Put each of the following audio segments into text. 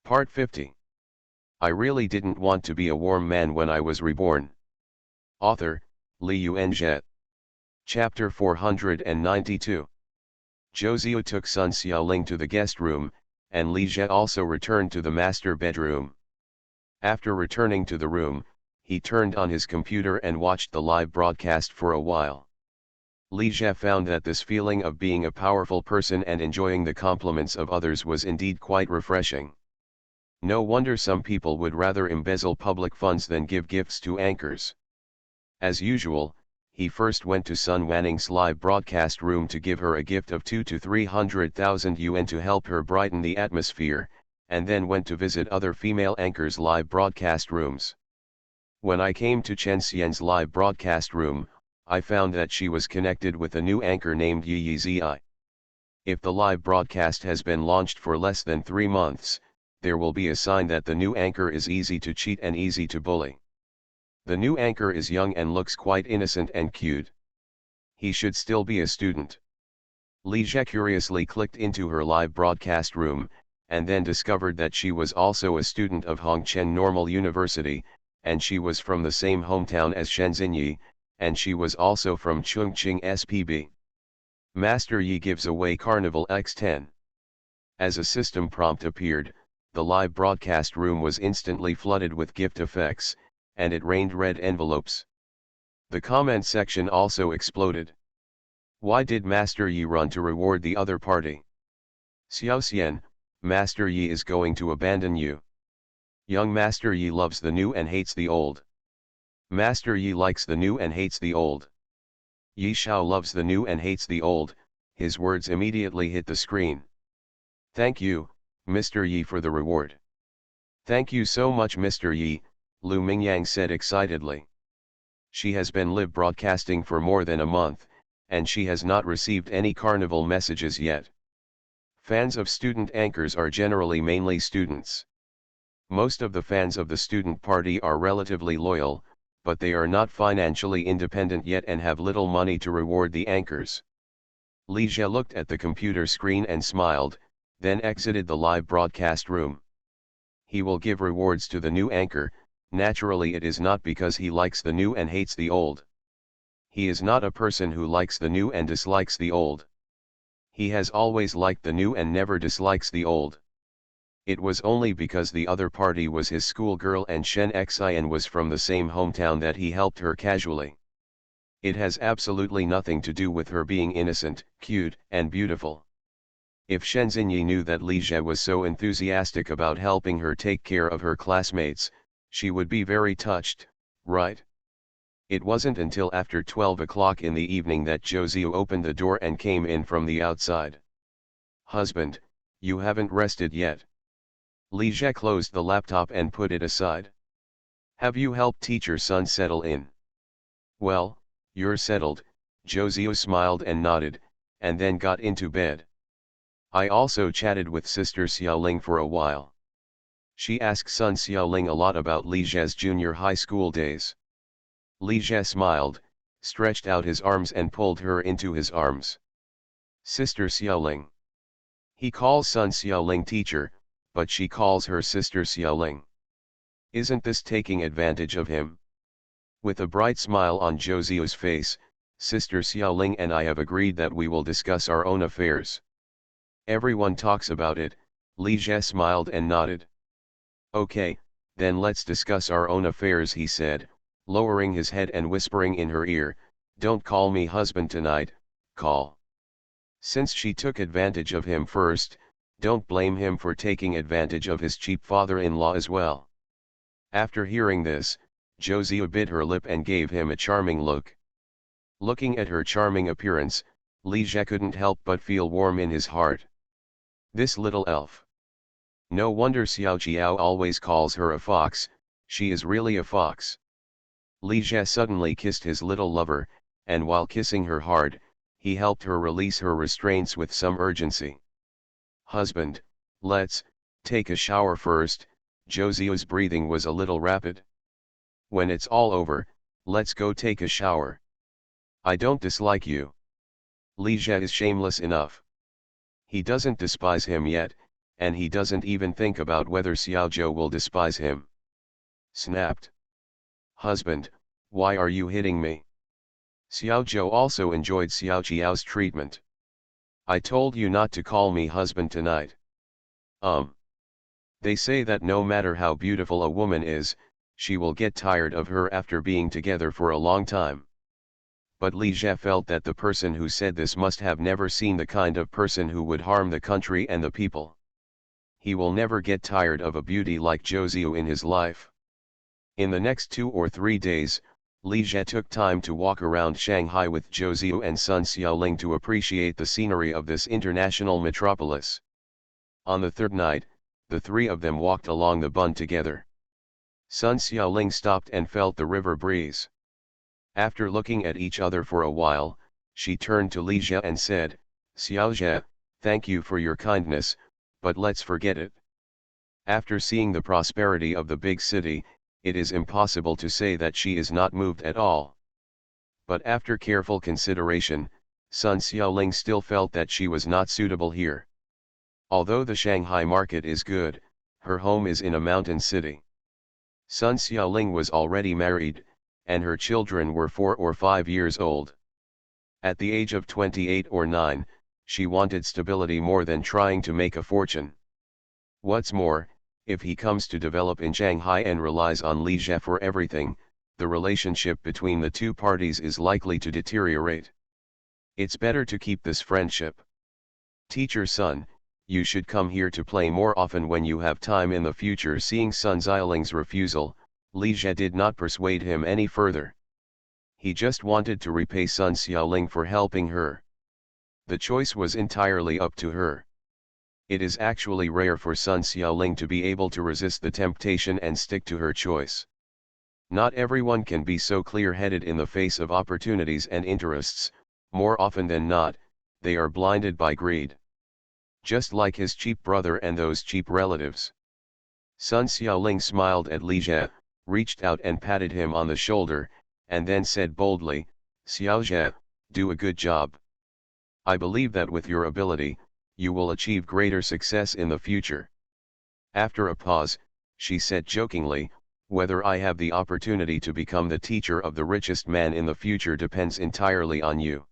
Part 50. I really didn't want to be a warm man when I was reborn. Author, Li Yuanzhe. Chapter 492. Zhou Ziyu took Sun Xiaoling to the guest room, and Li Jie also returned to the master bedroom. After returning to the room, he turned on his computer and watched the live broadcast for a while. Li Jie found that this feeling of being a powerful person and enjoying the compliments of others was indeed quite refreshing. No wonder some people would rather embezzle public funds than give gifts to anchors. As usual, he first went to Sun Wanning's live broadcast room to give her a gift of 200,000 to 300,000 yuan to help her brighten the atmosphere, and then went to visit other female anchors' live broadcast rooms. When I came to Chen Xian's live broadcast room, I found that she was connected with a new anchor named Yi Zi. If the live broadcast has been launched for less than 3 months, there will be a sign that the new anchor is easy to cheat and easy to bully. The new anchor is young and looks quite innocent and cute. He should still be a student. Li Jie curiously clicked into her live broadcast room, and then discovered that she was also a student of Hongchen Normal University, and she was from the same hometown as Shenzhen Yi, and she was also from Chongqing SPB. Master Yi gives away Carnival X10. As a system prompt appeared, the live broadcast room was instantly flooded with gift effects, and it rained red envelopes. The comment section also exploded. Why did Master Yi run to reward the other party? Xiao Xian, Master Yi is going to abandon you. Young Master Yi loves the new and hates the old. Master Yi likes the new and hates the old. Yi Xiao loves the new and hates the old. His words immediately hit the screen. Thank you, Mr. Yi, for the reward. Thank you so much, Mr. Yi, Lu Mingyang said excitedly. She has been live broadcasting for more than a month, and she has not received any carnival messages yet. Fans of student anchors are generally mainly students. Most of the fans of the student party are relatively loyal, but they are not financially independent yet and have little money to reward the anchors. Li Jie looked at the computer screen and smiled, then exited the live broadcast room. He will give rewards to the new anchor. Naturally, it is not because he likes the new and hates the old. He is not a person who likes the new and dislikes the old. He has always liked the new and never dislikes the old. It was only because the other party was his schoolgirl and Shen Xian was from the same hometown that he helped her casually. It has absolutely nothing to do with her being innocent, cute, and beautiful. If Shen Xinyi knew that Li Jie was so enthusiastic about helping her take care of her classmates, she would be very touched, right? It wasn't until after 12 o'clock in the evening that Zhou Ziyu opened the door and came in from the outside. Husband, you haven't rested yet. Li Jie closed the laptop and put it aside. Have you helped teacher Sun settle in? Well, you're settled, Zhou Ziyu smiled and nodded, and then got into bed. I also chatted with Sister Xiaoling for a while. She asked Sun Xiaoling a lot about Li Jie's junior high school days. Li Jie smiled, stretched out his arms and pulled her into his arms. Sister Xiaoling. He calls Sun Xiaoling teacher, but she calls her Sister Xiaoling. Isn't this taking advantage of him? With a bright smile on Zhou Ziyu's face, Sister Xiaoling and I have agreed that we will discuss our own affairs. Everyone talks about it, Li Jie smiled and nodded. Okay, then let's discuss our own affairs, he said, lowering his head and whispering in her ear, don't call me husband tonight, call. Since she took advantage of him first, don't blame him for taking advantage of his cheap father-in-law as well. After hearing this, Zhou Ziyu bit her lip and gave him a charming look. Looking at her charming appearance, Li Jie couldn't help but feel warm in his heart. This little elf. No wonder Xiao Jiao always calls her a fox, she is really a fox. Li Jie suddenly kissed his little lover, and while kissing her hard, he helped her release her restraints with some urgency. Husband, let's take a shower first. Zhou Ziyu's breathing was a little rapid. When it's all over, let's go take a shower. I don't dislike you. Li Jie is shameless enough. He doesn't despise him yet, and he doesn't even think about whether Xiaozhou will despise him. Snapped. Husband, why are you hitting me? Xiaozhou also enjoyed Xiaoqiao's treatment. I told you not to call me husband tonight. They say that no matter how beautiful a woman is, she will get tired of her after being together for a long time. But Li Jie felt that the person who said this must have never seen the kind of person who would harm the country and the people. He will never get tired of a beauty like Zhou in his life. In the next 2 or 3 days, Li Jie took time to walk around Shanghai with Zhou and Sun Xiaoling to appreciate the scenery of this international metropolis. On the third night, the three of them walked along the Bund together. Sun Xiaoling stopped and felt the river breeze. After looking at each other for a while, she turned to Li Jie and said, Xiaojie, thank you for your kindness, but let's forget it. After seeing the prosperity of the big city, it is impossible to say that she is not moved at all. But after careful consideration, Sun Xiaoling still felt that she was not suitable here. Although the Shanghai market is good, her home is in a mountain city. Sun Xiaoling was already married, and her children were 4 or 5 years old. At the age of 28 or 9, she wanted stability more than trying to make a fortune. What's more, if he comes to develop in Shanghai and relies on Li Jie for everything, the relationship between the two parties is likely to deteriorate. It's better to keep this friendship. Teacher Sun, you should come here to play more often when you have time in the future. Seeing Sun Xiaoling's refusal, Li Jie did not persuade him any further. He just wanted to repay Sun Xiaoling for helping her. The choice was entirely up to her. It is actually rare for Sun Xiaoling to be able to resist the temptation and stick to her choice. Not everyone can be so clear-headed in the face of opportunities and interests. More often than not, they are blinded by greed. Just like his cheap brother and those cheap relatives. Sun Xiaoling smiled at Li Jie, reached out and patted him on the shoulder, and then said boldly, Xiaojie, do a good job. I believe that with your ability, you will achieve greater success in the future. After a pause, she said jokingly, whether I have the opportunity to become the teacher of the richest man in the future depends entirely on you.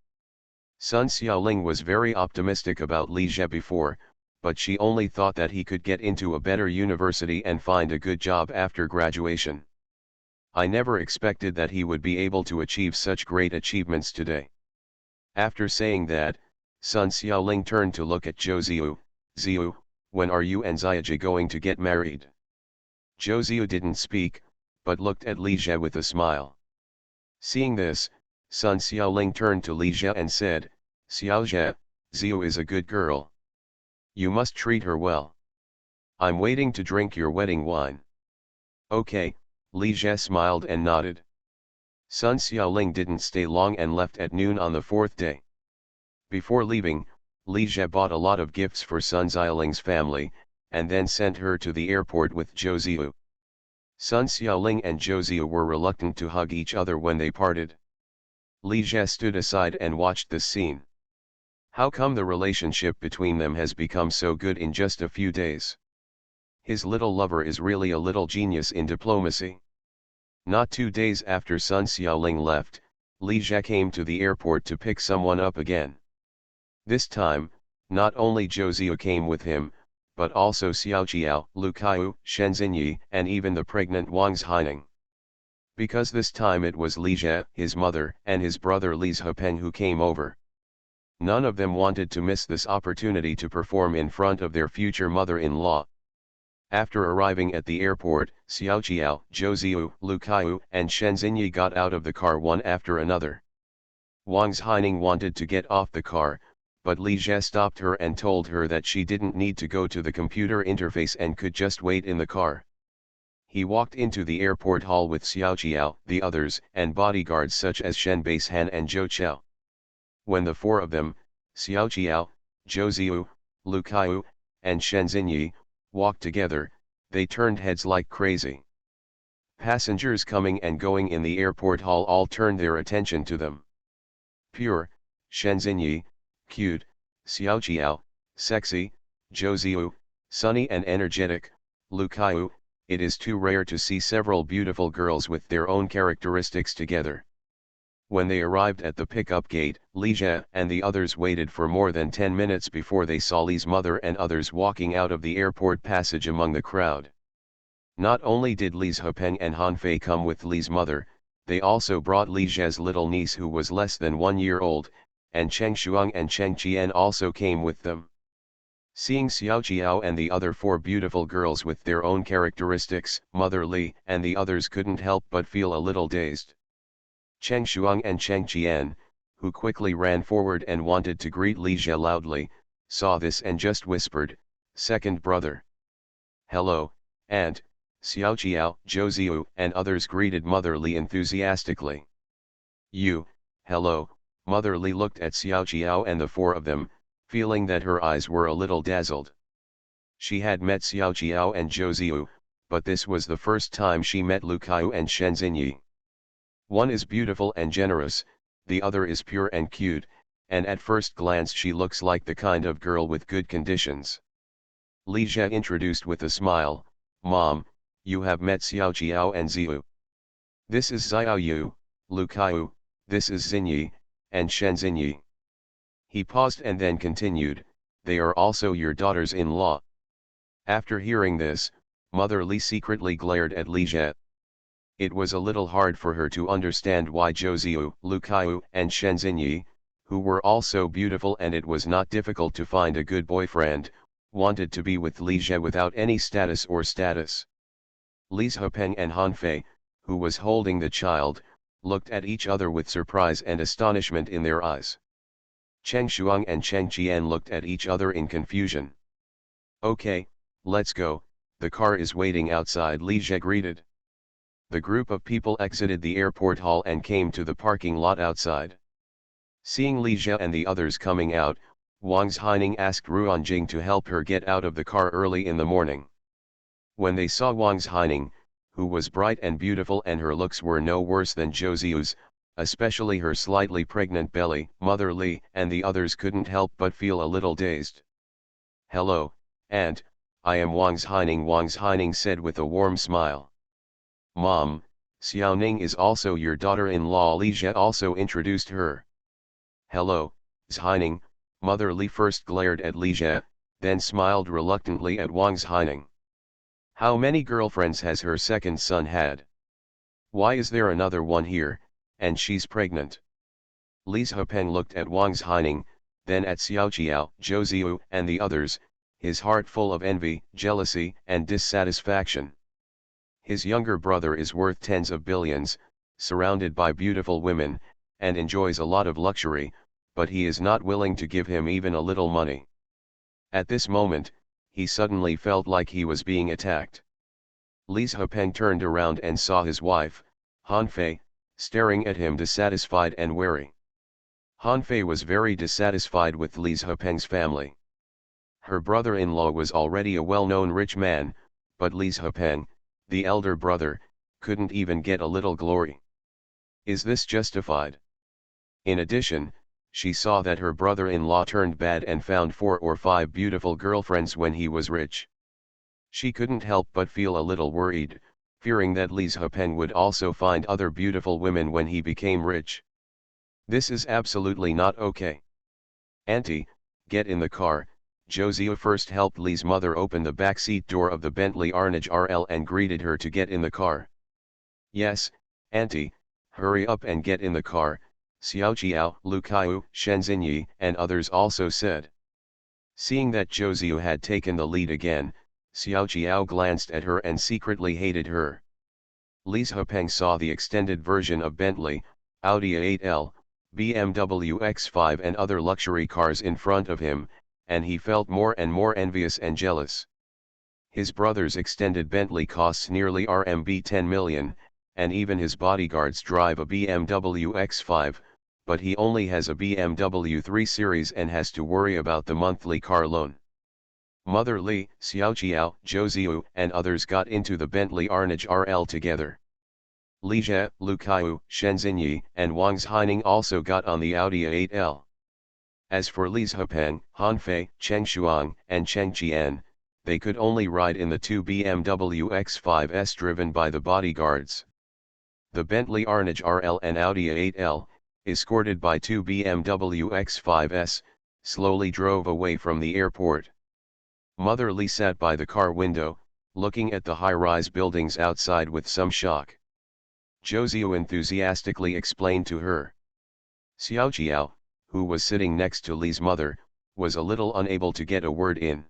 Sun Xiaoling was very optimistic about Li Jie before, but she only thought that he could get into a better university and find a good job after graduation. I never expected that he would be able to achieve such great achievements today. After saying that, Sun Xiaoling turned to look at Zhou. Ziu, when are you and Xiaojie going to get married? Zhou didn't speak, but looked at Li Jie with a smile. Seeing this, Sun Xiaoling turned to Li Jie and said, Xiaojie, Ziu is a good girl. You must treat her well. I'm waiting to drink your wedding wine. Okay, Li Jie smiled and nodded. Sun Xiaoling didn't stay long and left at noon on the 4th day. Before leaving, Li Jie bought a lot of gifts for Sun Xiaoling's family, and then sent her to the airport with Zhou. Sun Xiaoling and Zhou were reluctant to hug each other when they parted. Li Jie stood aside and watched this scene. How come the relationship between them has become so good in just a few days? His little lover is really a little genius in diplomacy. Not 2 days after Sun Xiaoling left, Li Jie came to the airport to pick someone up again. This time, not only Zhou came with him, but also Xiaoqiao, Lu Kaiu, Shen Xinyi, and even the pregnant Wang Haining. Because this time it was Li Jie, his mother, and his brother Li Zhepeng who came over. None of them wanted to miss this opportunity to perform in front of their future mother-in-law. After arriving at the airport, Xiaoqiao, Zhou, Lu Kaiu, and Shen Xinyi got out of the car one after another. Wang Haining wanted to get off the car, but Li Jie stopped her and told her that she didn't need to go to the computer interface and could just wait in the car. He walked into the airport hall with Xiaoqiao, the others, and bodyguards such as Shen Baishan and Zhou Chao. When the 4 of them, Xiaoqiao, Zhou, Lu Kaiu, and Shen Xinyi, walked together, they turned heads like crazy. Passengers coming and going in the airport hall all turned their attention to them. Pure, Shen Xinyi, cute, Xiaoqiao, sexy, Zhou, Sunny and energetic, Lu Kaiu, it is too rare to see several beautiful girls with their own characteristics together. When they arrived at the pickup gate, Li Jie and the others waited for more than 10 minutes before they saw Li's mother and others walking out of the airport passage among the crowd. Not only did Li's Hepeng and Han Fei come with Li's mother, they also brought Li Jie's little niece who was less than 1 year old, and Cheng Shuang and Cheng Qian also came with them. Seeing Xiao Jiao and the other 4 beautiful girls with their own characteristics, Mother Li and the others couldn't help but feel a little dazed. Cheng Shuang and Cheng Qian, who quickly ran forward and wanted to greet Li Jie loudly, saw this and just whispered, "Second brother." "Hello, Aunt," Xiao Jiao, Zhou Ziyu and others greeted Mother Li enthusiastically. Hello," Mother Li looked at Xiao Jiao and the 4 of them, feeling that her eyes were a little dazzled. She had met Xiao Jiao and Zhou Ziyu, but this was the first time she met Lu Kaiu and Shen Xinyi. One is beautiful and generous, the other is pure and cute, and at first glance she looks like the kind of girl with good conditions. Li Jie introduced with a smile, "Mom, you have met Xiao Jiao and Ziyu. This is Xiao Yu, Lu Kaiu, this is Xinyi, and Shen Xinyi." He paused and then continued, "They are also your daughters-in-law." After hearing this, Mother Li secretly glared at Li Jie. It was a little hard for her to understand why Zhou Ziyu, Lu Kaiu and Shen Xinyi, who were also beautiful and it was not difficult to find a good boyfriend, wanted to be with Li Jie without any status. Li's Hepeng and Han Fei, who was holding the child, looked at each other with surprise and astonishment in their eyes. Cheng Shuang and Cheng Qian looked at each other in confusion. "Okay, let's go, the car is waiting outside," Li Jie greeted. The group of people exited the airport hall and came to the parking lot outside. Seeing Li Jie and the others coming out, Wang Haining asked Ruan Jing to help her get out of the car early in the morning. When they saw Wang Haining, who was bright and beautiful and her looks were no worse than Zhou Ziyu's, especially her slightly pregnant belly, Mother Li and the others couldn't help but feel a little dazed. "Hello, Aunt, I am Wang Haining said with a warm smile. "Mom, Xiao Ning is also your daughter-in-law," Li Jie also introduced her. "Hello, Haining," Mother Li first glared at Li Jie, then smiled reluctantly at Wang Haining. "How many girlfriends has her second son had? Why is there another one here, and she's pregnant?" Li's Hepeng looked at Wang Haining, then at Xiao Jiao, Zhou Ziyu and the others, his heart full of envy, jealousy and dissatisfaction. His younger brother is worth tens of billions, surrounded by beautiful women, and enjoys a lot of luxury, but he is not willing to give him even a little money. At this moment, he suddenly felt like he was being attacked. Li's Hepeng turned around and saw his wife, Han Fei, staring at him dissatisfied and wary. Han Fei was very dissatisfied with Li's Hepeng's family. Her brother-in-law was already a well-known rich man, but Li's Hepeng, the elder brother, couldn't even get a little glory. Is this justified? In addition, she saw that her brother-in-law turned bad and found 4 or 5 beautiful girlfriends when he was rich. She couldn't help but feel a little worried, fearing that Li's Hepeng would also find other beautiful women when he became rich. This is absolutely not okay. "Auntie, get in the car." Zhou Ziyu first helped Li's mother open the backseat door of the Bentley Arnage RL and greeted her to get in the car. "Yes, Auntie, hurry up and get in the car," Xiao Jiao, Lu Kaiu, Shen Xinyi and others also said. Seeing that Zhou Ziyu had taken the lead again, Xiao Jiao glanced at her and secretly hated her. Li's Hepeng saw the extended version of Bentley, Audi A8L, BMW X5 and other luxury cars in front of him, and he felt more and more envious and jealous. His brother's extended Bentley costs nearly RMB 10 million, and even his bodyguards drive a BMW X5, but he only has a BMW 3 Series and has to worry about the monthly car loan. Mother Li, Xiao Jiao, Zhou Ziyu and others got into the Bentley Arnage RL together. Li Jie, Lu Kaiu, Shen Xinyi and Wang Haining also got on the Audi A8L. As for Li's Hepeng, Han Fei, Cheng Shuang and Cheng Qian, they could only ride in the two BMW X5s driven by the bodyguards. The Bentley Arnage RL and Audi A8L, escorted by two BMW X5s, slowly drove away from the airport. Mother Lee sat by the car window, looking at the high-rise buildings outside with some shock. Zhou Ziyu enthusiastically explained to her. Xiao Jiao, who was sitting next to Li's mother, was a little unable to get a word in.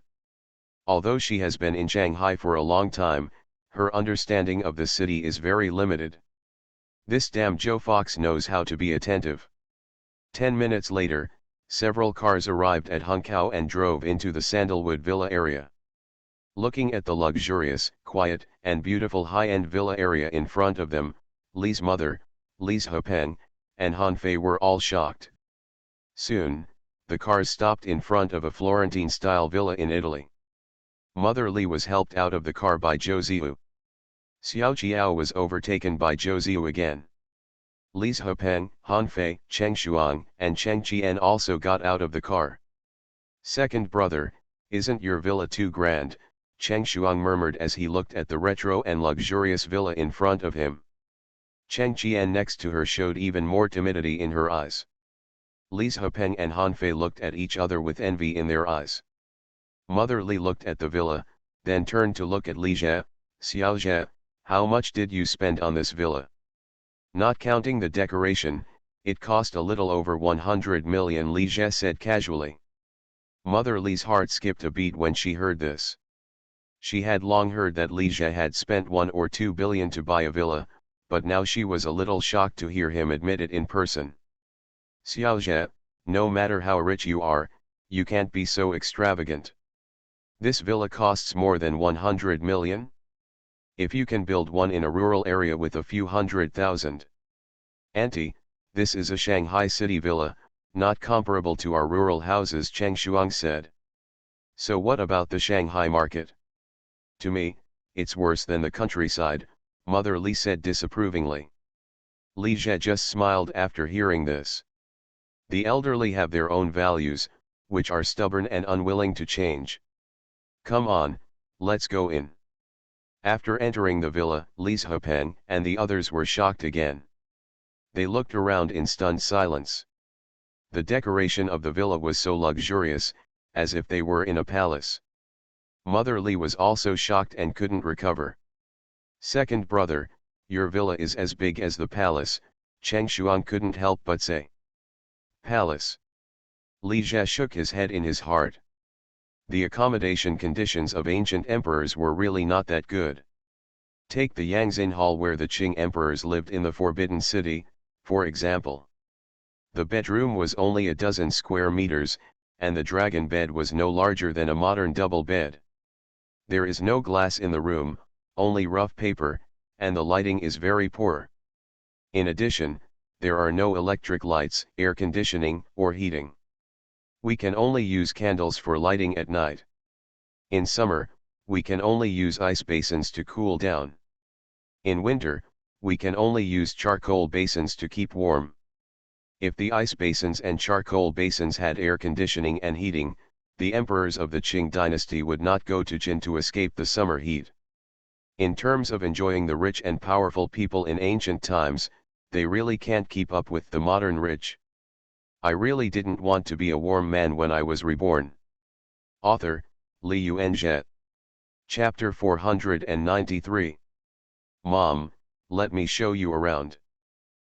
Although she has been in Shanghai for a long time, her understanding of the city is very limited. This damn Joe Fox knows how to be attentive. 10 minutes later, several cars arrived at Hunkao and drove into the Sandalwood Villa area. Looking at the luxurious, quiet, and beautiful high-end villa area in front of them, Li's mother, Li Hepeng, and Han Fei were all shocked. Soon, the cars stopped in front of a Florentine-style villa in Italy. Mother Li was helped out of the car by Zhou Ziyu. Xiao Jiao was overtaken by Zhou Ziyu again. Li Hepeng, Han Fei, Cheng Shuang, and Cheng Qian also got out of the car. Second brother, isn't your villa too grand? Cheng Shuang murmured as he looked at the retro and luxurious villa in front of him. Cheng Qian next to her showed even more timidity in her eyes. Li Hepeng and Han Fei looked at each other with envy in their eyes. Mother Li looked at the villa, then turned to look at Li Jie. Xiao Jie, how much did you spend on this villa? Not counting the decoration, it cost a little over 100 million, Li Jie said casually. Mother Li's heart skipped a beat when she heard this. She had long heard that Li Jie had spent 1 or 2 billion to buy a villa, but now she was a little shocked to hear him admit it in person. Xiao Jie, no matter how rich you are, you can't be so extravagant. This villa costs more than 100 million? If you can build one in a rural area with a few 100,000. Auntie, this is a Shanghai city villa, not comparable to our rural houses, Cheng Shuang said. So what about the Shanghai market? To me, it's worse than the countryside, Mother Li said disapprovingly. Li Jie just smiled after hearing this. The elderly have their own values, which are stubborn and unwilling to change. Come on, let's go in. After entering the villa, Li Hepeng and the others were shocked again. They looked around in stunned silence. The decoration of the villa was so luxurious, as if they were in a palace. Mother Li was also shocked and couldn't recover. Second brother, your villa is as big as the palace, Cheng Shuang couldn't help but say. Palace. Li Jie shook his head in his heart. The accommodation conditions of ancient emperors were really not that good. Take the Yangzin Hall where the Qing emperors lived in the Forbidden City, for example. The bedroom was only a dozen square meters, and the dragon bed was no larger than a modern double bed. There is no glass in the room, only rough paper, and the lighting is very poor. In addition, there are no electric lights, air conditioning, or heating. We can only use candles for lighting at night. In summer, we can only use ice basins to cool down. In winter, we can only use charcoal basins to keep warm. If the ice basins and charcoal basins had air conditioning and heating, the emperors of the Qing dynasty would not go to Jin to escape the summer heat. In terms of enjoying the rich and powerful people in ancient times, they really can't keep up with the modern rich. I really didn't want to be a warm man when I was reborn. Author, Li Yuanzhe. Chapter 493. Mom, let me show you around.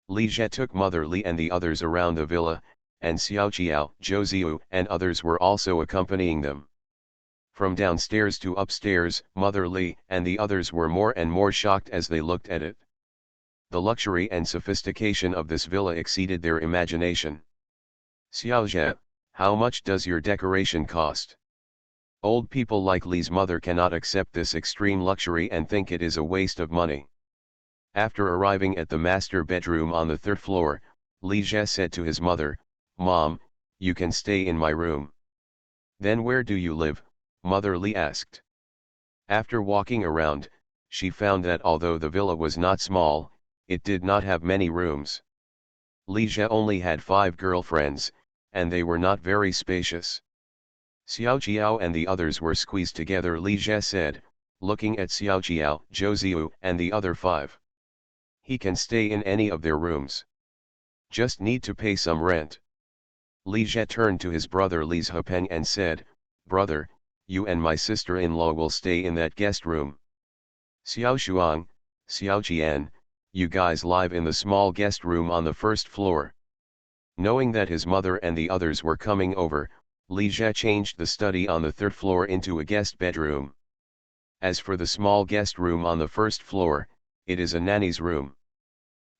Li Jie took Mother Li and the others around the villa, and Xiao Jiao, Zhou Ziyu, and others were also accompanying them. From downstairs to upstairs, Mother Li and the others were more and more shocked as they looked at it. The luxury and sophistication of this villa exceeded their imagination. Xiao Jie, how much does your decoration cost? Old people like Li's mother cannot accept this extreme luxury and think it is a waste of money. After arriving at the master bedroom on the 3rd floor, Li Jie said to his mother, Mom, you can stay in my room. Then where do you live? Mother Li asked. After walking around, she found that although the villa was not small, it did not have many rooms. Li Jie only had 5 girlfriends, and they were not very spacious. Xiao Jiao and the others were squeezed together, Li Jie said, looking at Xiao Jiao, Zhou Ziyu, and the other 5. He can stay in any of their rooms. Just need to pay some rent. Li Jie turned to his brother Li Zhepeng and said, "Brother, you and my sister-in-law will stay in that guest room. Xiao Shuang, Xiao Jian, you guys live in the small guest room on the first floor." Knowing that his mother and the others were coming over, Li Jie changed the study on the third floor into a guest bedroom. As for the small guest room on the first floor, it is a nanny's room.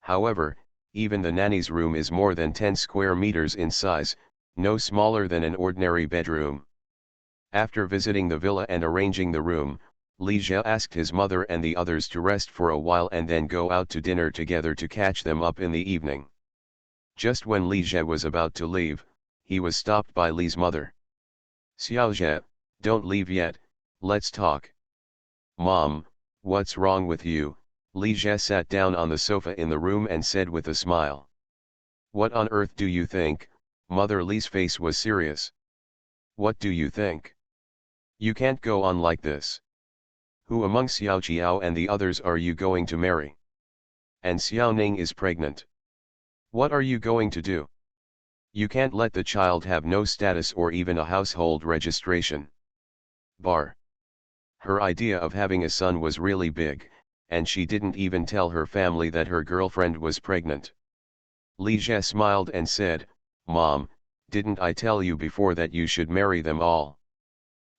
However, even the nanny's room is more than 10 square meters in size, no smaller than an ordinary bedroom. After visiting the villa and arranging the room, Li Jie asked his mother and the others to rest for a while and then go out to dinner together to catch them up in the evening. Just when Li Jie was about to leave, he was stopped by Li's mother. "Xiao Jie, don't leave yet, let's talk." "Mom, what's wrong with you?" Li Jie sat down on the sofa in the room and said with a smile. "What on earth do you think?" Mother Li's face was serious. "What do you think? You can't go on like this. Who among Xiao Jiao and the others are you going to marry? And Xiao Ning is pregnant. What are you going to do? You can't let the child have no status or even a household registration." Bar. Her idea of having a son was really big, and she didn't even tell her family that her girlfriend was pregnant. Li Jie smiled and said, "Mom, didn't I tell you before that you should marry them all?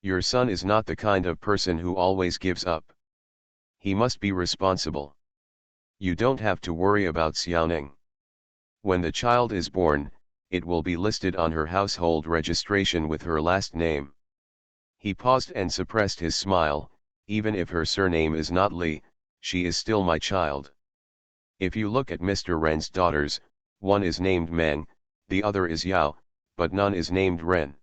Your son is not the kind of person who always gives up. He must be responsible. You don't have to worry about Xiaoning. When the child is born, it will be listed on her household registration with her last name." He paused and suppressed his smile. "Even if her surname is not Li, she is still my child. If you look at Mr. Ren's daughters, one is named Meng, the other is Yao, but none is named Ren.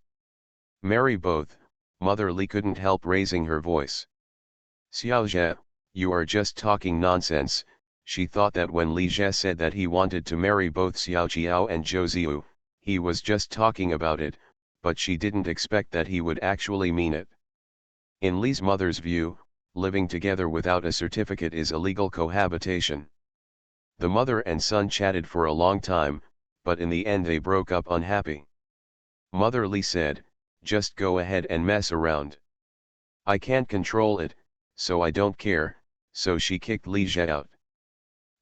Marry both." Mother Li couldn't help raising her voice. "Xiao Jie, you are just talking nonsense." She thought that when Li Jie said that he wanted to marry both Xiao Jiao and Zhou Ziyu, he was just talking about it, but she didn't expect that he would actually mean it. In Li's mother's view, living together without a certificate is illegal cohabitation. The mother and son chatted for a long time, but in the end they broke up unhappy. Mother Li said, "Just go ahead and mess around. I can't control it, so I don't care," so she kicked Li Jie out.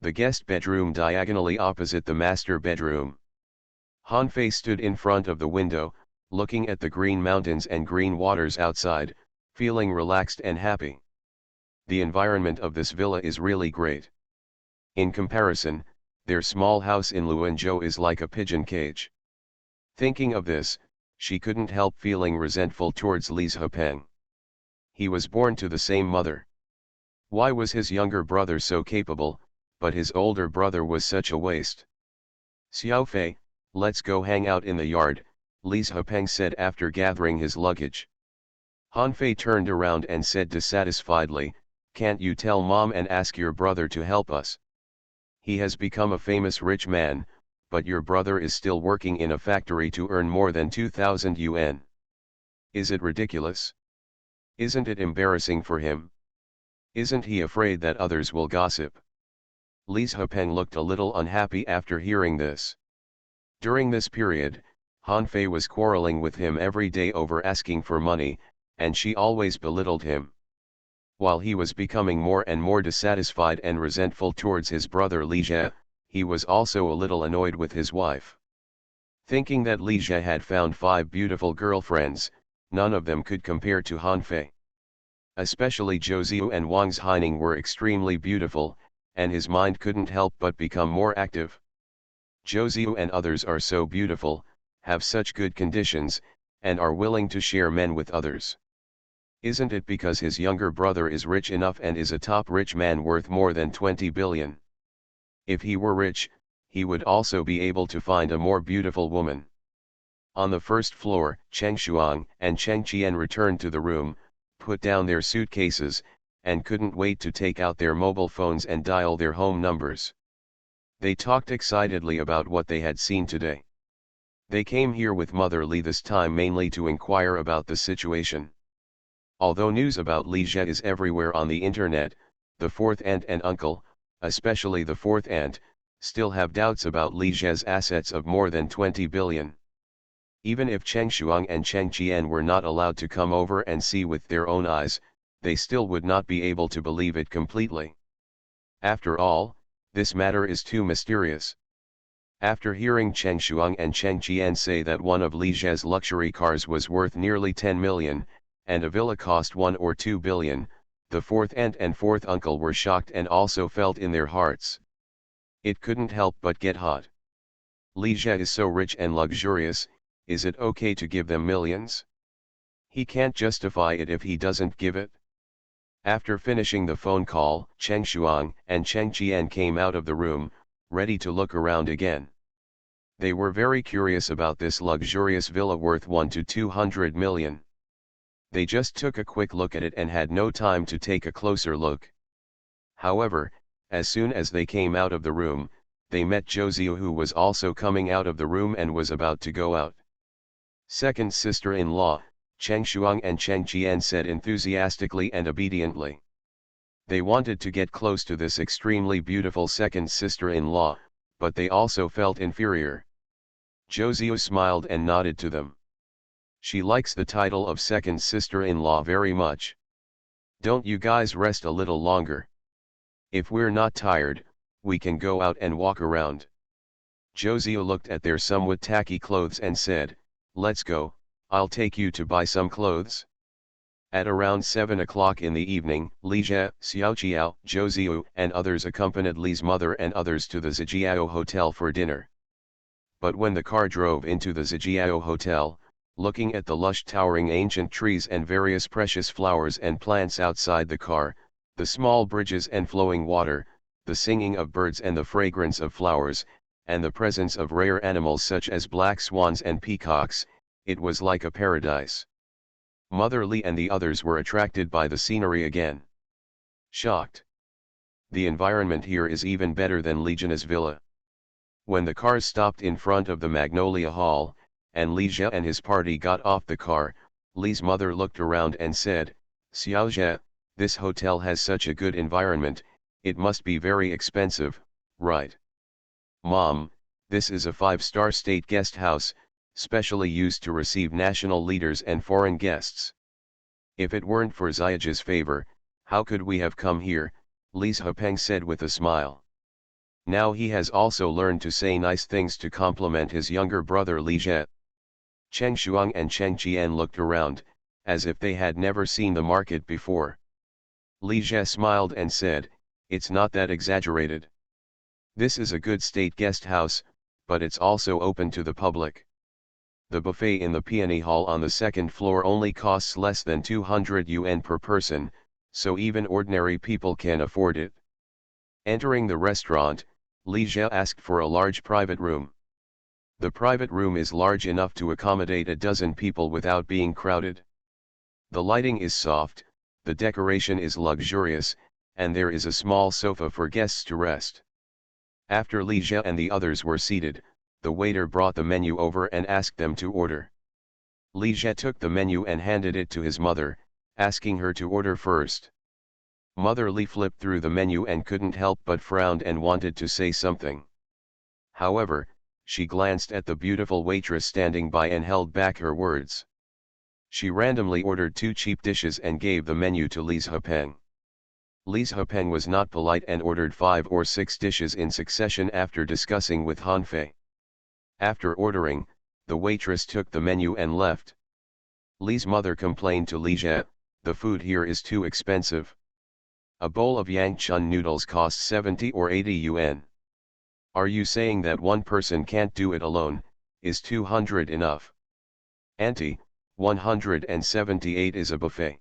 The guest bedroom diagonally opposite the master bedroom. Han Fei stood in front of the window, looking at the green mountains and green waters outside, feeling relaxed and happy. The environment of this villa is really great. In comparison, their small house in Luanzhou is like a pigeon cage. Thinking of this, she couldn't help feeling resentful towards Li Zhepeng. He was born to the same mother. Why was his younger brother so capable, but his older brother was such a waste? "Xiao Fei, let's go hang out in the yard," Li Zhepeng said after gathering his luggage. Han Fei turned around and said dissatisfiedly, "Can't you tell Mom and ask your brother to help us? He has become a famous rich man, but your brother is still working in a factory to earn more than 2,000 yuan. Is it ridiculous? Isn't it embarrassing for him? Isn't he afraid that others will gossip?" Li Zhepeng looked a little unhappy after hearing this. During this period, Han Fei was quarreling with him every day over asking for money, and she always belittled him. While he was becoming more and more dissatisfied and resentful towards his brother Li Jie, he was also a little annoyed with his wife. Thinking that Li Jie had found 5 beautiful girlfriends, none of them could compare to Han Fei. Especially Zhou Ziyu and Wang Zhaining were extremely beautiful, and his mind couldn't help but become more active. Zhou Ziyu and others are so beautiful, have such good conditions, and are willing to share men with others. Isn't it because his younger brother is rich enough and is a top rich man worth more than 20 billion? If he were rich, he would also be able to find a more beautiful woman. On the first floor, Cheng Shuang and Cheng Qian returned to the room, put down their suitcases, and couldn't wait to take out their mobile phones and dial their home numbers. They talked excitedly about what they had seen today. They came here with Mother Li this time mainly to inquire about the situation. Although news about Li Jie is everywhere on the internet, the fourth aunt and uncle, especially the fourth aunt, still have doubts about Li Jie's assets of more than 20 billion. Even if Cheng Shuang and Cheng Qian were not allowed to come over and see with their own eyes, they still would not be able to believe it completely. After all, this matter is too mysterious. After hearing Cheng Shuang and Cheng Qian say that one of Li Jie's luxury cars was worth nearly 10 million, and a villa cost 1 or 2 billion, the fourth aunt and fourth uncle were shocked and also felt in their hearts. It couldn't help but get hot. Li Jie is so rich and luxurious, is it okay to give them millions? He can't justify it if he doesn't give it. After finishing the phone call, Cheng Shuang and Cheng Qian came out of the room, ready to look around again. They were very curious about this luxurious villa worth 1 to 200 million. They just took a quick look at it and had no time to take a closer look. However, as soon as they came out of the room, they met Zhou Ziyu, who was also coming out of the room and was about to go out. Second sister-in-law, Cheng Shuang and Cheng Qian said enthusiastically and obediently. They wanted to get close to this extremely beautiful second sister-in-law, but they also felt inferior. Zhou Ziyu smiled and nodded to them. She likes the title of second sister-in-law very much. Don't you guys rest a little longer? If we're not tired, we can go out and walk around. Zhou Ziyu looked at their somewhat tacky clothes and said, let's go, I'll take you to buy some clothes. At around 7 o'clock in the evening, Li Jie, Xiao Qiao, Zhou Ziyu and others accompanied Li's mother and others to the Zijiao Hotel for dinner. But when the car drove into the Zijiao Hotel, looking at the lush towering ancient trees and various precious flowers and plants outside the car, the small bridges and flowing water, the singing of birds and the fragrance of flowers, and the presence of rare animals such as black swans and peacocks, it was like a paradise. Mother Li and the others were attracted by the scenery again. Shocked. The environment here is even better than Li Jie's villa. When the cars stopped in front of the Magnolia Hall, and Li Jie and his party got off the car, Li's mother looked around and said, Xiao Jie, this hotel has such a good environment, it must be very expensive, right? Mom, this is a 5-star state guest house, specially used to receive national leaders and foreign guests. If it weren't for Ziyage's favor, how could we have come here? Li Zhepeng said with a smile. Now he has also learned to say nice things to compliment his younger brother Li Jie. Cheng Shuang and Cheng Qian looked around, as if they had never seen the market before. Li Jie smiled and said, it's not that exaggerated. This is a good state guest house, but it's also open to the public. The buffet in the Peony Hall on the second floor only costs less than 200 yuan per person, so even ordinary people can afford it. Entering the restaurant, Li Jie asked for a large private room. The private room is large enough to accommodate a dozen people without being crowded. The lighting is soft, the decoration is luxurious, and there is a small sofa for guests to rest. After Li Jie and the others were seated, the waiter brought the menu over and asked them to order. Li Jie took the menu and handed it to his mother, asking her to order first. Mother Li flipped through the menu and couldn't help but frowned and wanted to say something. However, she glanced at the beautiful waitress standing by and held back her words. She randomly ordered 2 cheap dishes and gave the menu to Li Zhepeng. Li Zhepeng was not polite and ordered 5 or 6 dishes in succession after discussing with Han Fei. After ordering, the waitress took the menu and left. Li's mother complained to Li Jie, the food here is too expensive. A bowl of Yangchun noodles costs 70 or 80 yuan. Are you saying that one person can't do it alone? Is 200 enough? Auntie, 178 is a buffet.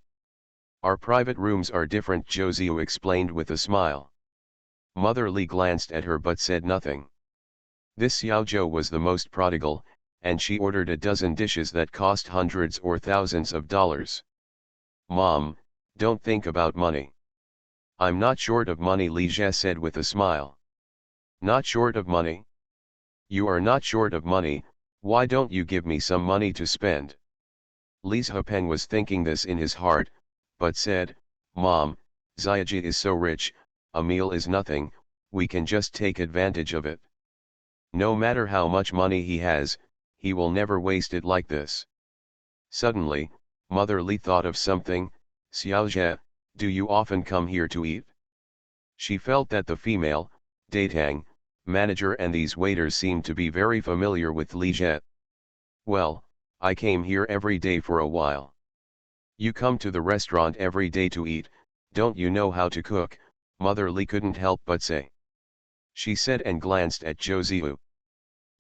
Our private rooms are different, Zhou Ziyu explained with a smile. Mother Li glanced at her but said nothing. This Xiao Zhou was the most prodigal, and she ordered a dozen dishes that cost hundreds or thousands of dollars. Mom, don't think about money. I'm not short of money, Li Jie said with a smile. Not short of money? You are not short of money, Why don't you give me some money to spend? Li Zhepeng was thinking this in his heart, but said, Mom, Xiaoji is so rich, a meal is nothing, we can just take advantage of it. No matter how much money he has, he will never waste it like this. Suddenly, Mother Li thought of something. Xiaojie, do you often come here to eat? She felt that the female, Datang, manager and these waiters seemed to be very familiar with Li Jie. Well, I came here every day for a while. You come to the restaurant every day to eat, don't you know how to cook? Mother Li couldn't help but say. She said and glanced at Zhou Ziyu.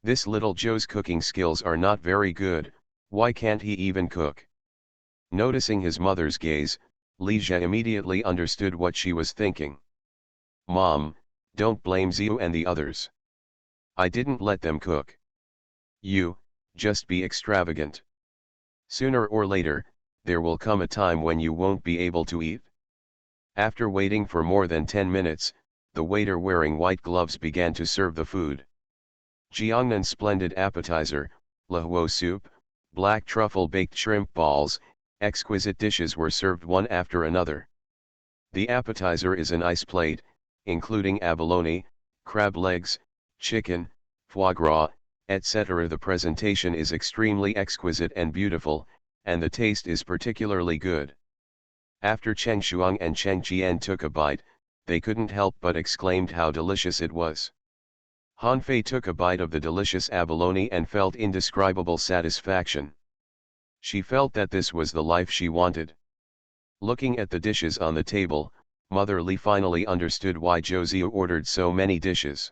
This little Zhou's cooking skills are not very good, why can't he even cook? Noticing his mother's gaze, Li Jie immediately understood what she was thinking. Mom, don't blame Ziyu and the others. I didn't let them cook. You, just be extravagant. Sooner or later, there will come a time when you won't be able to eat. After waiting for more than 10 minutes, the waiter wearing white gloves began to serve the food. Jiangnan's splendid appetizer, lahuo soup, black truffle baked shrimp balls, exquisite dishes were served one after another. The appetizer is an ice plate, including abalone, crab legs, chicken, foie gras, etc. The presentation is extremely exquisite and beautiful, and the taste is particularly good. After Cheng Shuang and Cheng Qian took a bite, they couldn't help but exclaimed how delicious it was. Han Fei took a bite of the delicious abalone and felt indescribable satisfaction. She felt that this was the life she wanted. Looking at the dishes on the table, Mother Li finally understood why Zhou Ziyu ordered so many dishes.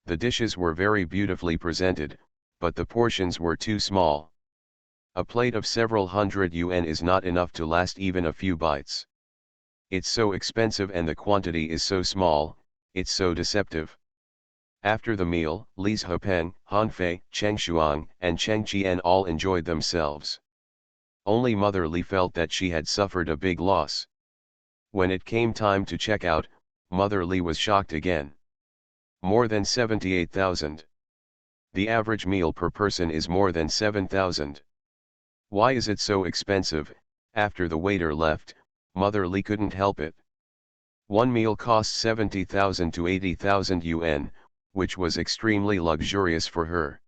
The dishes were very beautifully presented, but the portions were too small. A plate of several hundred yuan is not enough to last even a few bites. It's so expensive and the quantity is so small, it's so deceptive. After the meal, Li Zhepeng, Han Fei, Cheng Shuang, and Cheng Qian all enjoyed themselves. Only Mother Li felt that she had suffered a big loss. When it came time to check out, Mother Li was shocked again. More than 78,000. The average meal per person is more than 7,000. Why is it so expensive? After the waiter left, Mother Li couldn't help it. One meal cost 70,000 to 80,000 yuan, which was extremely luxurious for her.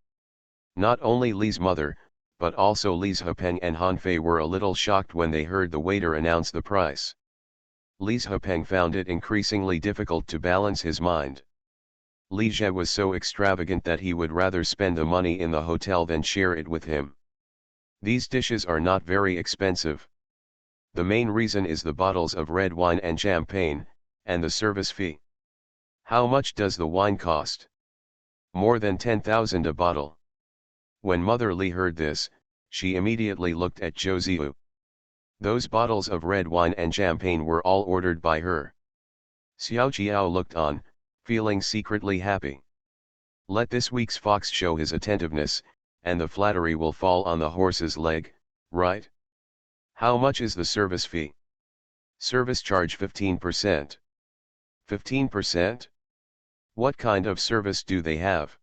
Not only Li's mother, but also Li Zhepeng and Han Fei were a little shocked when they heard the waiter announce the price. Li Zhepeng found it increasingly difficult to balance his mind. Li Jie was so extravagant that he would rather spend the money in the hotel than share it with him. These dishes are not very expensive. The main reason is the bottles of red wine and champagne, and the service fee. How much does the wine cost? More than 10,000 a bottle. When Mother Li heard this, she immediately looked at Zhou Ziyu. Those bottles of red wine and champagne were all ordered by her. Xiao Jiao looked on, feeling secretly happy. Let this week's fox show his attentiveness, and the flattery will fall on the horse's leg, right? How much is the service fee? Service charge 15%. 15%? What kind of service do they have?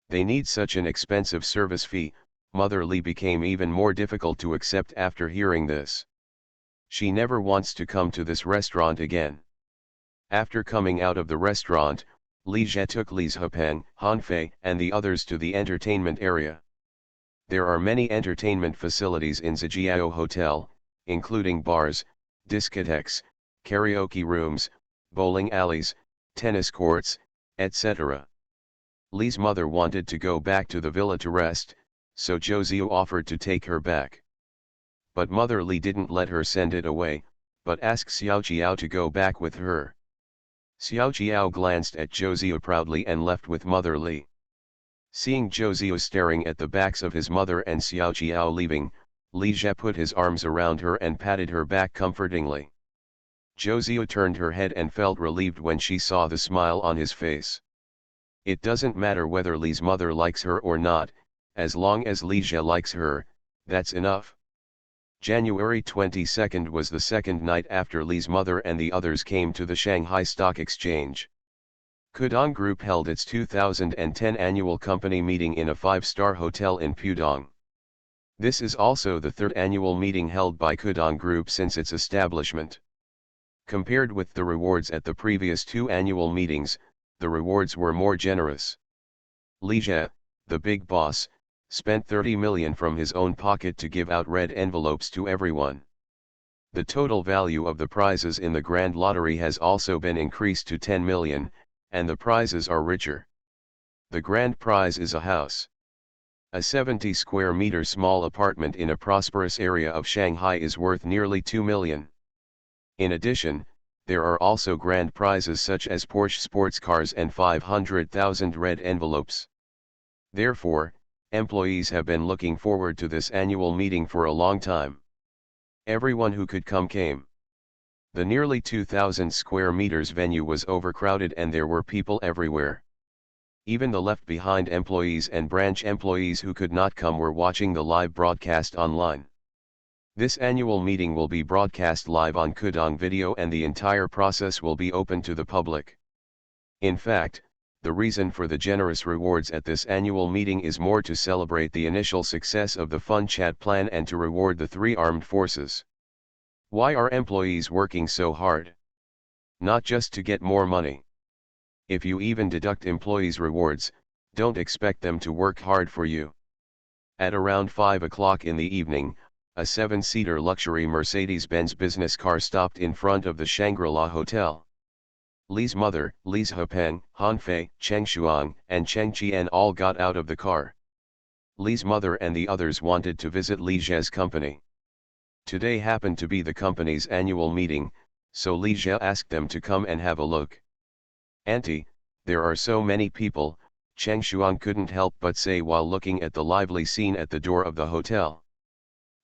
They need such an expensive service fee. Mother Li became even more difficult to accept after hearing this. She never wants to come to this restaurant again. After coming out of the restaurant, Li Jie took Li Zhepeng, Han Fei, and the others to the entertainment area. There are many entertainment facilities in Zijiao Hotel, including bars, discotheques, karaoke rooms, bowling alleys, tennis courts, etc. Li's mother wanted to go back to the villa to rest, so Zhou Ziyu offered to take her back. But Mother Li didn't let her send it away, but asked Xiao Jiao to go back with her. Xiao Jiao glanced at Zhou Ziyu proudly and left with Mother Li. Seeing Zhou Ziyu staring at the backs of his mother and Xiao Jiao leaving, Li Jie put his arms around her and patted her back comfortingly. Zhou Ziyu turned her head and felt relieved when she saw the smile on his face. It doesn't matter whether Li's mother likes her or not, as long as Li Jie likes her, that's enough. January 22nd was the second night after Li's mother and the others came to the Shanghai Stock Exchange. Kudong Group held its 2010 annual company meeting in a five-star hotel in Pudong. This is also the third annual meeting held by Kudong Group since its establishment. Compared with the rewards at the previous two annual meetings, the rewards were more generous. Lee Jie, the big boss, spent 30 million from his own pocket to give out red envelopes to everyone. The total value of the prizes in the Grand Lottery has also been increased to 10 million, and the prizes are richer. The grand prize is a house. A 70 square meter small apartment in a prosperous area of Shanghai is worth nearly 2 million. In addition, there are also grand prizes such as Porsche sports cars and 500,000 red envelopes. Therefore, employees have been looking forward to this annual meeting for a long time. Everyone who could come came. The nearly 2,000 square meters venue was overcrowded and there were people everywhere. Even the left-behind employees and branch employees who could not come were watching the live broadcast online. This annual meeting will be broadcast live on Kudong Video and the entire process will be open to the public. In fact, the reason for the generous rewards at this annual meeting is more to celebrate the initial success of the Fun Chat plan and to reward the three armed forces. Why are employees working so hard? Not just to get more money. If you even deduct employees' rewards, don't expect them to work hard for you. At around 5 o'clock in the evening, a 7-seater luxury Mercedes-Benz business car stopped in front of the Shangri-La Hotel. Li's mother, Li Zhepeng, Han Fei, Cheng Shuang, and Cheng Qian all got out of the car. Li's mother and the others wanted to visit Li Jie's company. Today happened to be the company's annual meeting, so Li Jie asked them to come and have a look. "Auntie, there are so many people," Cheng Shuang couldn't help but say while looking at the lively scene at the door of the hotel.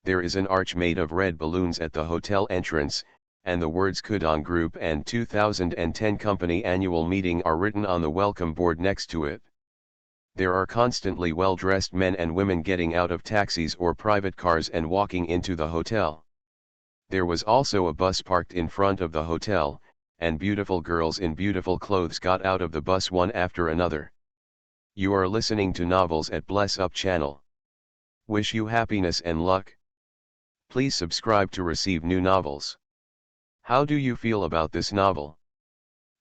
There is an arch made of red balloons at the hotel entrance, and the words Kudong Group and 2010 Company Annual Meeting are written on the welcome board next to it. There are constantly well-dressed men and women getting out of taxis or private cars and walking into the hotel. There was also a bus parked in front of the hotel, and beautiful girls in beautiful clothes got out of the bus one after another. You are listening to Novels at Bless Up channel. Wish you happiness and luck. Please subscribe to receive new novels. How do you feel about this novel?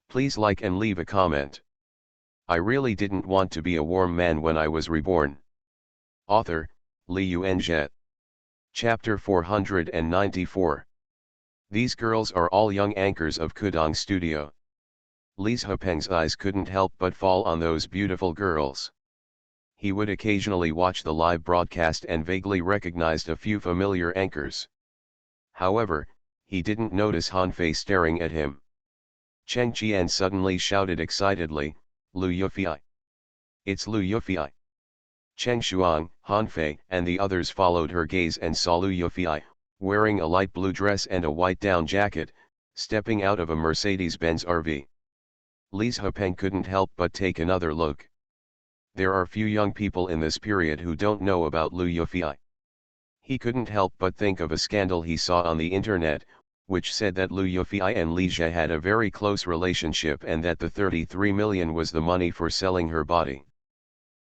Please like and leave a comment. I really didn't want to be a warm man when I was reborn. Author, Li Yuanzhe. Chapter 494. These girls are all young anchors of Kudong Studio. Li Zhepeng's eyes couldn't help but fall on those beautiful girls. He would occasionally watch the live broadcast and vaguely recognized a few familiar anchors. However, he didn't notice Han Fei staring at him. Cheng Qian suddenly shouted excitedly, "Lu Yufei! It's Lu Yufei!" Cheng Shuang, Han Fei, and the others followed her gaze and saw Lu Yufei, wearing a light blue dress and a white down jacket, stepping out of a Mercedes-Benz RV. Li Zhepeng couldn't help but take another look. There are few young people in this period who don't know about Lu Yufei. He couldn't help but think of a scandal he saw on the internet, which said that Lu Yufei and Li Jie had a very close relationship and that the 33 million was the money for selling her body.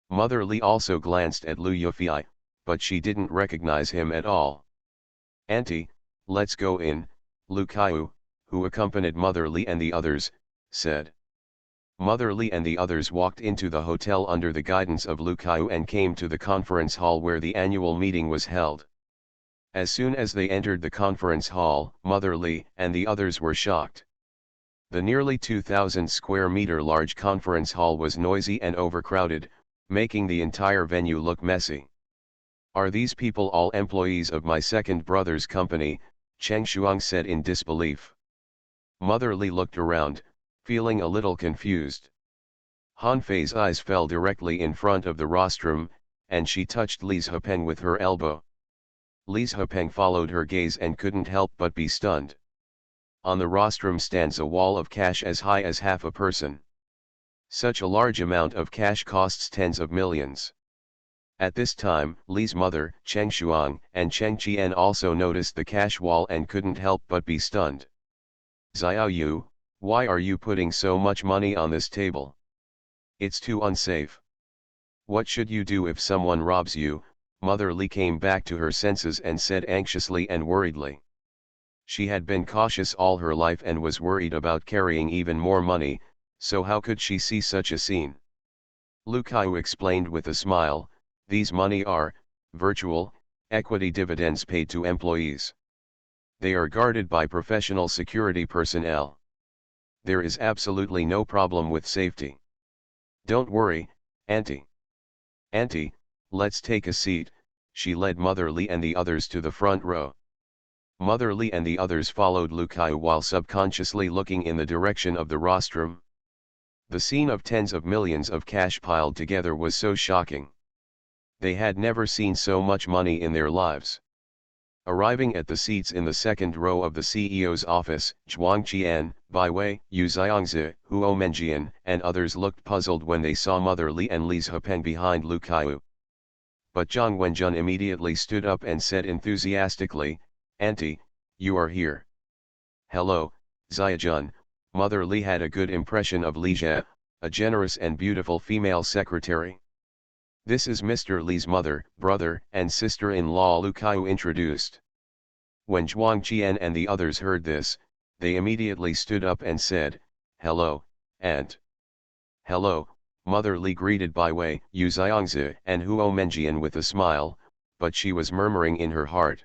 Mother Li also glanced at Lu Yufei, but she didn't recognize him at all. "Auntie, let's go in," Lu Kaiu, who accompanied Mother Li and the others, said. Mother Li and the others walked into the hotel under the guidance of Lu Kaiu and came to the conference hall where the annual meeting was held. As soon as they entered the conference hall, Mother Li and the others were shocked. The nearly 2,000 square meter large conference hall was noisy and overcrowded, making the entire venue look messy. "Are these people all employees of my second brother's company?" Cheng Shuang said in disbelief. Mother Li looked around, feeling a little confused. Han Fei's eyes fell directly in front of the rostrum, and she touched Li Zhepeng with her elbow. Li Zhepeng followed her gaze and couldn't help but be stunned. On the rostrum stands a wall of cash as high as half a person. Such a large amount of cash costs tens of millions. At this time, Li's mother, Cheng Shuang, and Cheng Qian also noticed the cash wall and couldn't help but be stunned. "Xiao Yu, why are you putting so much money on this table?" It's too unsafe. What should you do if someone robs you? Mother Lee came back to her senses and said anxiously and worriedly. She had been cautious all her life and was worried about carrying even more money, so how could she see such a scene? Lu Kaiu explained with a smile, these money are, virtual, equity dividends paid to employees. They are guarded by professional security personnel. There is absolutely no problem with safety. Don't worry, Auntie. Auntie, let's take a seat, she led Mother Lee and the others to the front row. Mother Lee and the others followed Lu Kaiu while subconsciously looking in the direction of the rostrum. The scene of tens of millions of cash piled together was so shocking. They had never seen so much money in their lives. Arriving at the seats in the second row of the CEO's office, Zhuang Qian, Bai Wei, Yu Xiangzi, Huo Menjian, and others looked puzzled when they saw Mother Li and Li Zhepeng behind Lu Kaiu. But Zhang Wenjun immediately stood up and said enthusiastically, Auntie, you are here. Hello, Xiajun. Mother Li had a good impression of Li Jie, a generous and beautiful female secretary. This is Mr. Li's mother, brother, and sister-in-law, Lu Kaiu introduced. When Zhuang Qian and the others heard this, they immediately stood up and said, Hello, Aunt. Hello, Mother Li greeted Bai Wei, Yu Xiangzi, and Huo Menjian with a smile, but she was murmuring in her heart.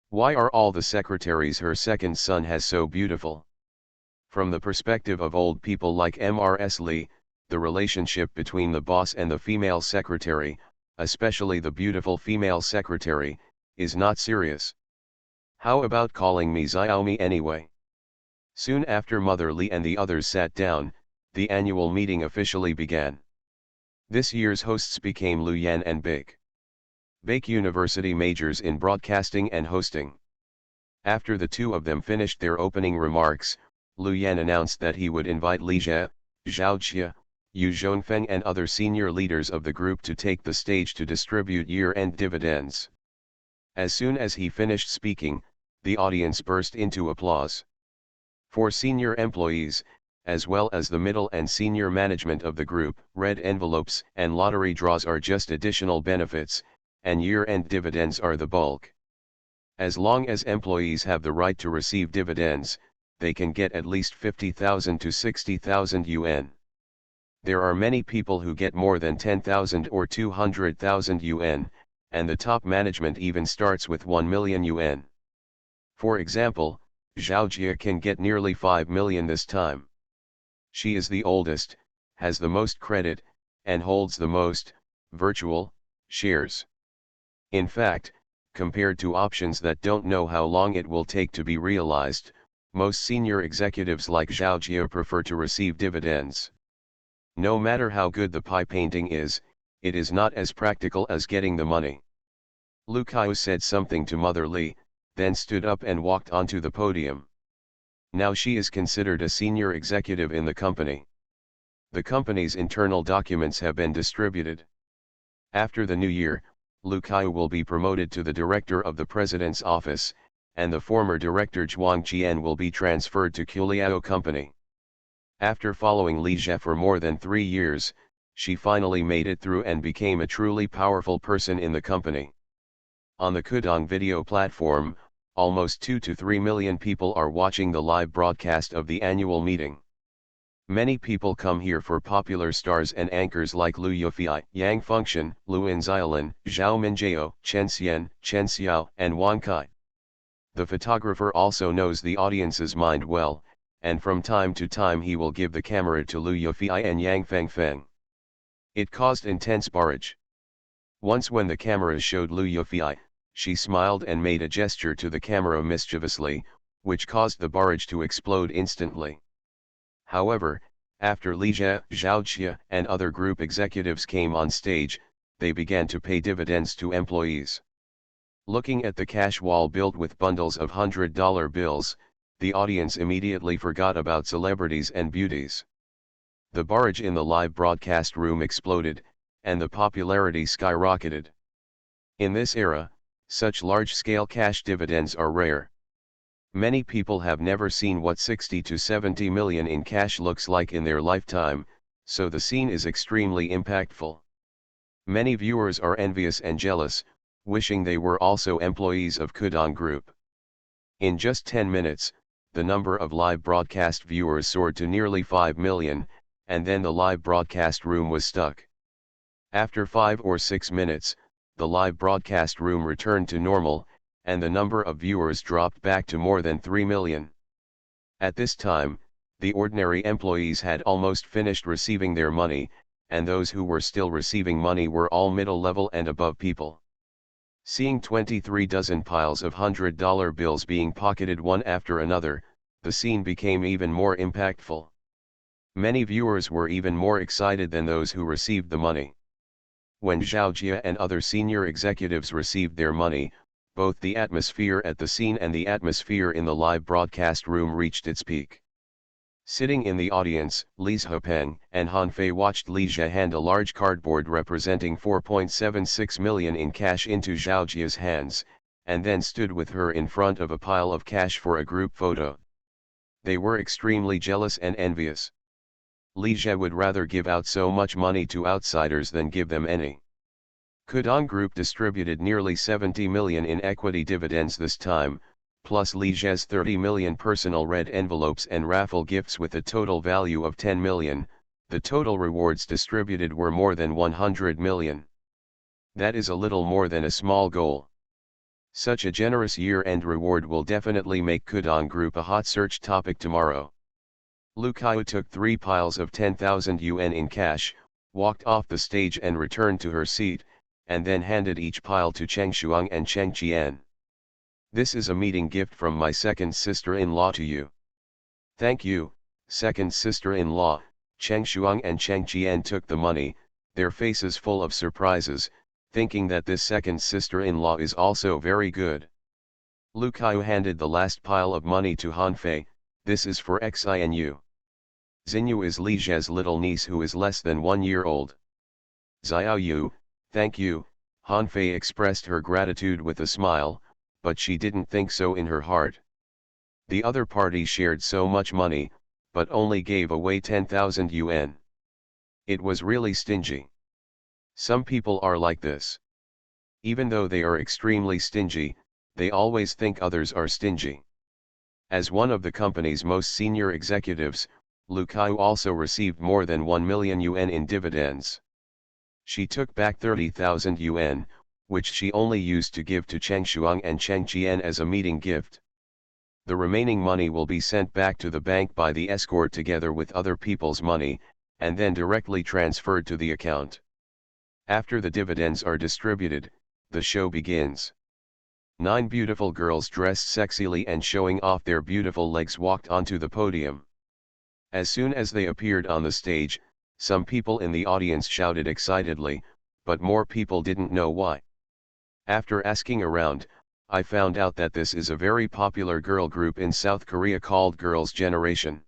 Why are all the secretaries her second son has so beautiful? From the perspective of old people like Mrs. Li, the relationship between the boss and the female secretary, especially the beautiful female secretary, is not serious. How about calling me Xiaomi anyway? Soon after Mother Li and the others sat down, the annual meeting officially began. This year's hosts became Lu Yan and Bake. Bake University majors in broadcasting and hosting. After the two of them finished their opening remarks, Lu Yan announced that he would invite Li Jie, Zhao Jie, Yu Zhongfeng and other senior leaders of the group to take the stage to distribute year-end dividends. As soon as he finished speaking, the audience burst into applause. For senior employees, as well as the middle and senior management of the group, red envelopes and lottery draws are just additional benefits, and year-end dividends are the bulk. As long as employees have the right to receive dividends, they can get at least 50,000 to 60,000 yuan. There are many people who get more than 10,000 or 200,000 yuan, and the top management even starts with 1 million yuan. For example, Zhao Jie can get nearly 5 million this time. She is the oldest, has the most credit, and holds the most, virtual, shares. In fact, compared to options that don't know how long it will take to be realized, most senior executives like Zhao Jie prefer to receive dividends. No matter how good the pie painting is, it is not as practical as getting the money. Lu Kaiu said something to Mother Li, then stood up and walked onto the podium. Now she is considered a senior executive in the company. The company's internal documents have been distributed. After the new year, Lu Kaiu will be promoted to the director of the president's office, and the former director Zhuang Qian will be transferred to Culiao Company. After following Li Jie for more than 3 years, she finally made it through and became a truly powerful person in the company. On the Kudong video platform, almost 2 to 3 million people are watching the live broadcast of the annual meeting. Many people come here for popular stars and anchors like Lu Yufei, Yang Fengxian, Luan Xiaolin, Zhao Minjiao, Chen Xian, Chen Xiao, and Wang Kai. The photographer also knows the audience's mind well, and from time to time he will give the camera to Lu Yufei and Yang Fengfeng. It caused intense barrage. Once when the camera showed Lu Yufei, she smiled and made a gesture to the camera mischievously, which caused the barrage to explode instantly. However, after Li Jie, Zhao Jie, and other group executives came on stage, they began to pay dividends to employees. Looking at the cash wall built with bundles of $100 bills, the audience immediately forgot about celebrities and beauties. The barrage in the live broadcast room exploded, and the popularity skyrocketed. In this era, such large-scale cash dividends are rare. Many people have never seen what 60 to 70 million in cash looks like in their lifetime, So the scene is extremely impactful. Many viewers are envious and jealous, wishing they were also employees of Kudong Group. In just 10 minutes, the number of live broadcast viewers soared to nearly 5 million, and then the live broadcast room was stuck. After 5 or 6 minutes, the live broadcast room returned to normal, and the number of viewers dropped back to more than 3 million. At this time, the ordinary employees had almost finished receiving their money, and those who were still receiving money were all middle level and above people. Seeing 23 dozen piles of $100 bills being pocketed one after another, the scene became even more impactful. Many viewers were even more excited than those who received the money. When Zhao Jia and other senior executives received their money, both the atmosphere at the scene and the atmosphere in the live broadcast room reached its peak. Sitting in the audience, Li Zhepeng and Han Fei watched Li Jia hand a large cardboard representing 4.76 million in cash into Zhao Jia's hands, and then stood with her in front of a pile of cash for a group photo. They were extremely jealous and envious. Li Jia would rather give out so much money to outsiders than give them any. Kudong Group distributed nearly 70 million in equity dividends this time, plus Li Jia's 30 million personal red envelopes and raffle gifts with a total value of 10 million, the total rewards distributed were more than 100 million. That is a little more than a small goal. Such a generous year-end reward will definitely make Kudong Group a hot search topic tomorrow. Lu Kaiu took 3 piles of 10,000 yuan in cash, walked off the stage and returned to her seat, and then handed each pile to Cheng Shuang and Cheng Qian. This is a meeting gift from my second sister-in-law to you. Thank you, second sister-in-law. Cheng Shuang and Cheng Qian took the money, their faces full of surprises, thinking that this second sister-in-law is also very good. Lu Kaiu handed the last pile of money to Han Fei. This is for Xinu. Xinyu is Li Jia's little niece who is less than 1 year old. Xiao Yu, thank you. Han Fei expressed her gratitude with a smile, but she didn't think so in her heart. The other party shared so much money, but only gave away 10,000 yuan. It was really stingy. Some people are like this. Even though they are extremely stingy, they always think others are stingy. As one of the company's most senior executives, Lu Kaiu also received more than 1 million yuan in dividends. She took back 30,000 yuan, which she only used to give to Cheng Shuang and Cheng Qian as a meeting gift. The remaining money will be sent back to the bank by the escort together with other people's money, and then directly transferred to the account. After the dividends are distributed, the show begins. 9 beautiful girls dressed sexily and showing off their beautiful legs walked onto the podium. As soon as they appeared on the stage, some people in the audience shouted excitedly, but more people didn't know why. After asking around, I found out that this is a very popular girl group in South Korea called Girls' Generation.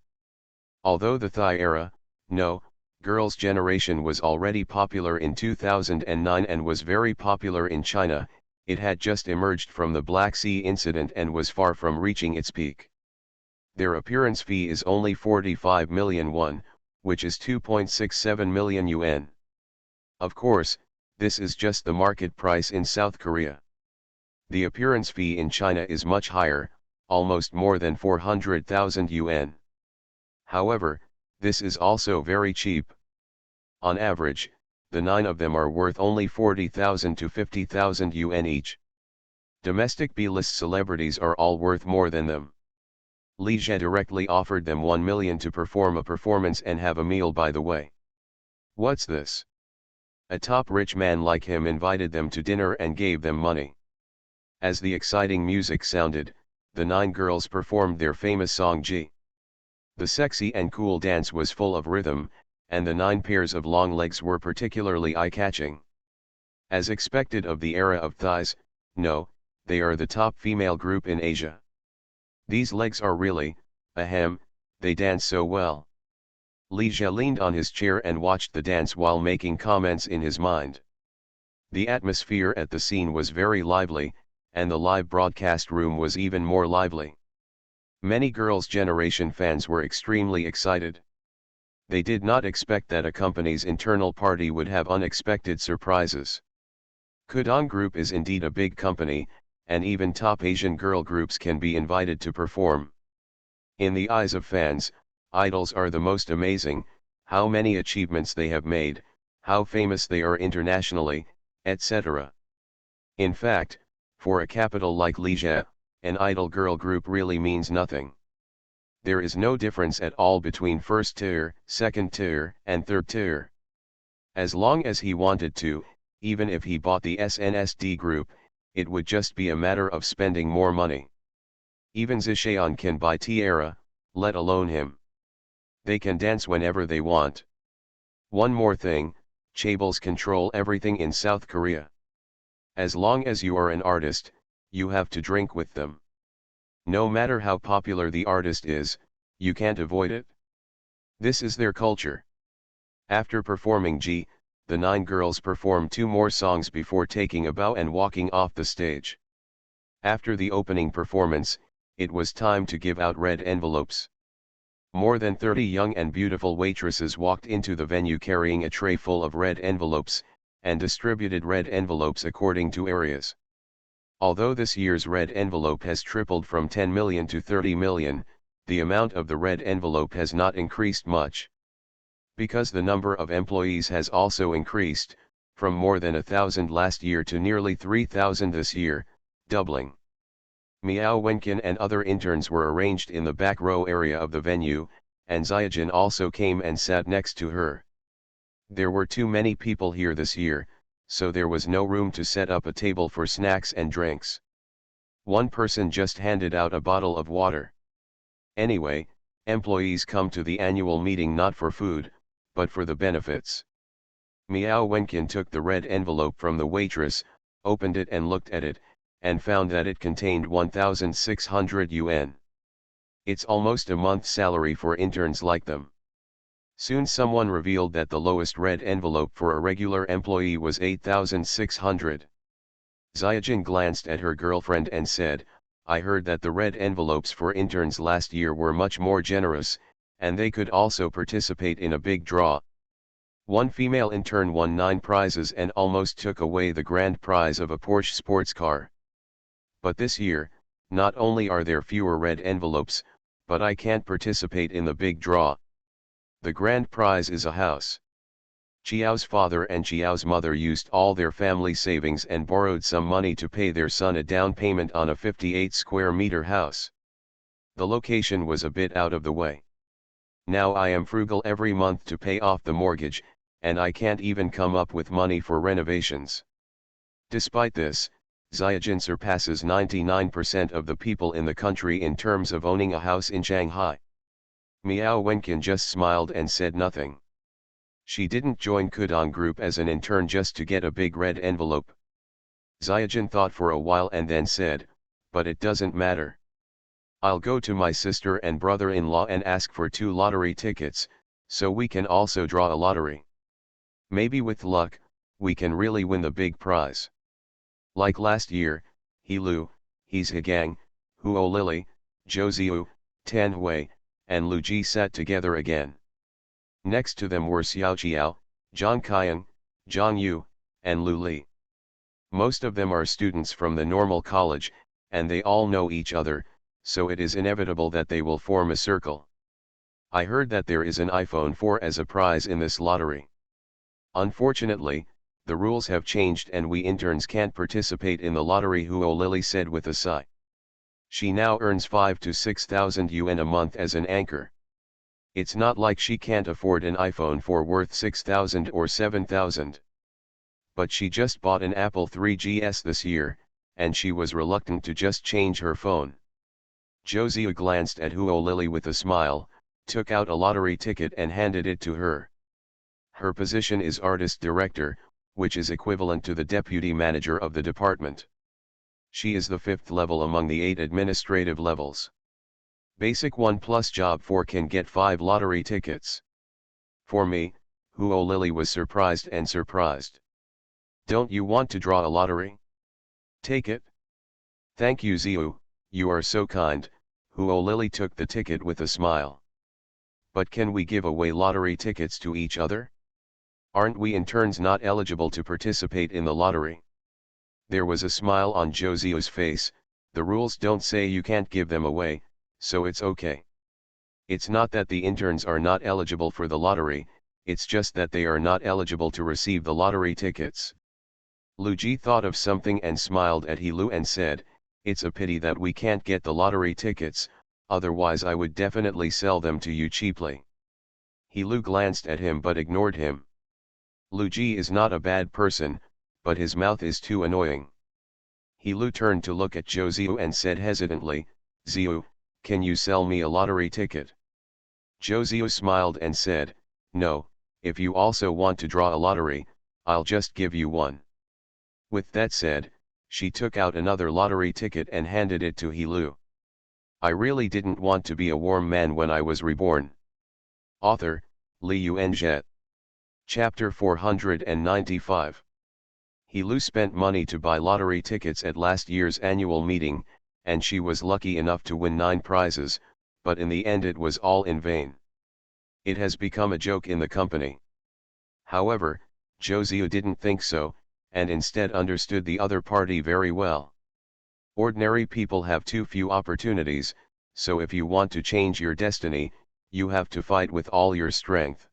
Although the Thai era, no, Girls' Generation was already popular in 2009 and was very popular in China, it had just emerged from the Black Sea incident and was far from reaching its peak. Their appearance fee is only 45 million won, which is 2.67 million yuan. Of course, this is just the market price in South Korea. The appearance fee in China is much higher, almost more than 400,000 yuan. However, this is also very cheap. On average, the 9 of them are worth only 40,000 to 50,000 yuan each. Domestic B-list celebrities are all worth more than them. Li Jia directly offered them 1 million to perform a performance and have a meal by the way. What's this? A top rich man like him invited them to dinner and gave them money. As the exciting music sounded, the 9 girls performed their famous song Ji. The sexy and cool dance was full of rhythm, and the 9 pairs of long legs were particularly eye-catching. As expected of the era of thighs, no, they are the top female group in Asia. These legs are really, ahem, they dance so well. Li Jia leaned on his chair and watched the dance while making comments in his mind. The atmosphere at the scene was very lively, and the live broadcast room was even more lively. Many Girls' Generation fans were extremely excited. They did not expect that a company's internal party would have unexpected surprises. Kudong Group is indeed a big company, and even top Asian girl groups can be invited to perform. In the eyes of fans, idols are the most amazing, how many achievements they have made, how famous they are internationally, etc. In fact, for a capital like Liège, an idol girl group really means nothing. There is no difference at all between first tier, second tier, and third tier. As long as he wanted to, even if he bought the SNSD group, it would just be a matter of spending more money. Even Zishaeon can buy Tiara, let alone him. They can dance whenever they want. One more thing, chaebols control everything in South Korea. As long as you are an artist, you have to drink with them. No matter how popular the artist is, you can't avoid it. This is their culture. After performing G, the 9 girls performed 2 more songs before taking a bow and walking off the stage. After the opening performance, it was time to give out red envelopes. More than 30 young and beautiful waitresses walked into the venue carrying a tray full of red envelopes, and distributed red envelopes according to areas. Although this year's red envelope has tripled from 10 million to 30 million, the amount of the red envelope has not increased much. Because the number of employees has also increased, from more than 1,000 last year to nearly 3,000 this year, doubling. Miao Wenkin and other interns were arranged in the back row area of the venue, and Xiaojin also came and sat next to her. There were too many people here this year, so there was no room to set up a table for snacks and drinks. One person just handed out a bottle of water. Anyway, employees come to the annual meeting not for food, but for the benefits. Miao Wenkin took the red envelope from the waitress, opened it and looked at it, and found that it contained 1,600 yuan. It's almost a month's salary for interns like them. Soon someone revealed that the lowest red envelope for a regular employee was 8,600. Xiaojin glanced at her girlfriend and said, "I heard that the red envelopes for interns last year were much more generous, and they could also participate in a big draw." One female intern won 9 prizes and almost took away the grand prize of a Porsche sports car. But this year, not only are there fewer red envelopes, but I can't participate in the big draw. The grand prize is a house. Chiao's father and Chiao's mother used all their family savings and borrowed some money to pay their son a down payment on a 58 square meter house. The location was a bit out of the way. Now I am frugal every month to pay off the mortgage, and I can't even come up with money for renovations. Despite this, Xiaojin surpasses 99% of the people in the country in terms of owning a house in Shanghai. Miao Wenkin just smiled and said nothing. She didn't join Kudong Group as an intern just to get a big red envelope. Xiaojin thought for a while and then said, "But it doesn't matter. I'll go to my sister and brother-in-law and ask for 2 lottery tickets, so we can also draw a lottery. Maybe with luck, we can really win the big prize." Like last year, He Lu, He's Higang, Huo Lily, Zhou Ziyu, Tan Hui, and Lu Ji sat together again. Next to them were Xiao Qiao, Zhang Qiang, Zhang Yu, and Lu Li. Most of them are students from the normal college, and they all know each other, so it is inevitable that they will form a circle. I heard that there is an iPhone 4 as a prize in this lottery. Unfortunately, the rules have changed and we interns can't participate in the lottery, Huo Lily said with a sigh. She now earns 5,000 to 6,000 yuan a month as an anchor. It's not like she can't afford an iPhone 4 worth 6,000 or 7,000. But she just bought an Apple 3GS this year, and she was reluctant to just change her phone. Zhou Ziyu glanced at Huo Lily with a smile, took out a lottery ticket and handed it to her. Her position is artist director, which is equivalent to the deputy manager of the department. She is the 5th level among the 8 administrative levels. Basic 1 plus job 4 can get 5 lottery tickets. For me, Huo Lily was surprised and surprised. "Don't you want to draw a lottery? Take it." "Thank you Ziyu, you are so kind." Huo Lily took the ticket with a smile. But can we give away lottery tickets to each other? Aren't we in turns not eligible to participate in the lottery? There was a smile on Josie's face. The rules don't say you can't give them away, so it's okay. It's not that the interns are not eligible for the lottery, it's just that they are not eligible to receive the lottery tickets. Luigi thought of something and smiled at Hilu and said, "It's a pity that we can't get the lottery tickets, otherwise I would definitely sell them to you cheaply." Hilu glanced at him but ignored him. Luigi is not a bad person, but his mouth is too annoying. Hilu turned to look at Josio and said hesitantly, "Zio, can you sell me a lottery ticket?" Josio smiled and said, "No, if you also want to draw a lottery, I'll just give you one." With that said, she took out another lottery ticket and handed it to Hilu. I really didn't want to be a warm man when I was reborn. Author, Li Yuanzhe. Chapter 495. Hilu spent money to buy lottery tickets at last year's annual meeting, and she was lucky enough to win 9 prizes, but in the end it was all in vain. It has become a joke in the company. However, Josio didn't think so, and instead understood the other party very well. Ordinary people have too few opportunities, so if you want to change your destiny, you have to fight with all your strength.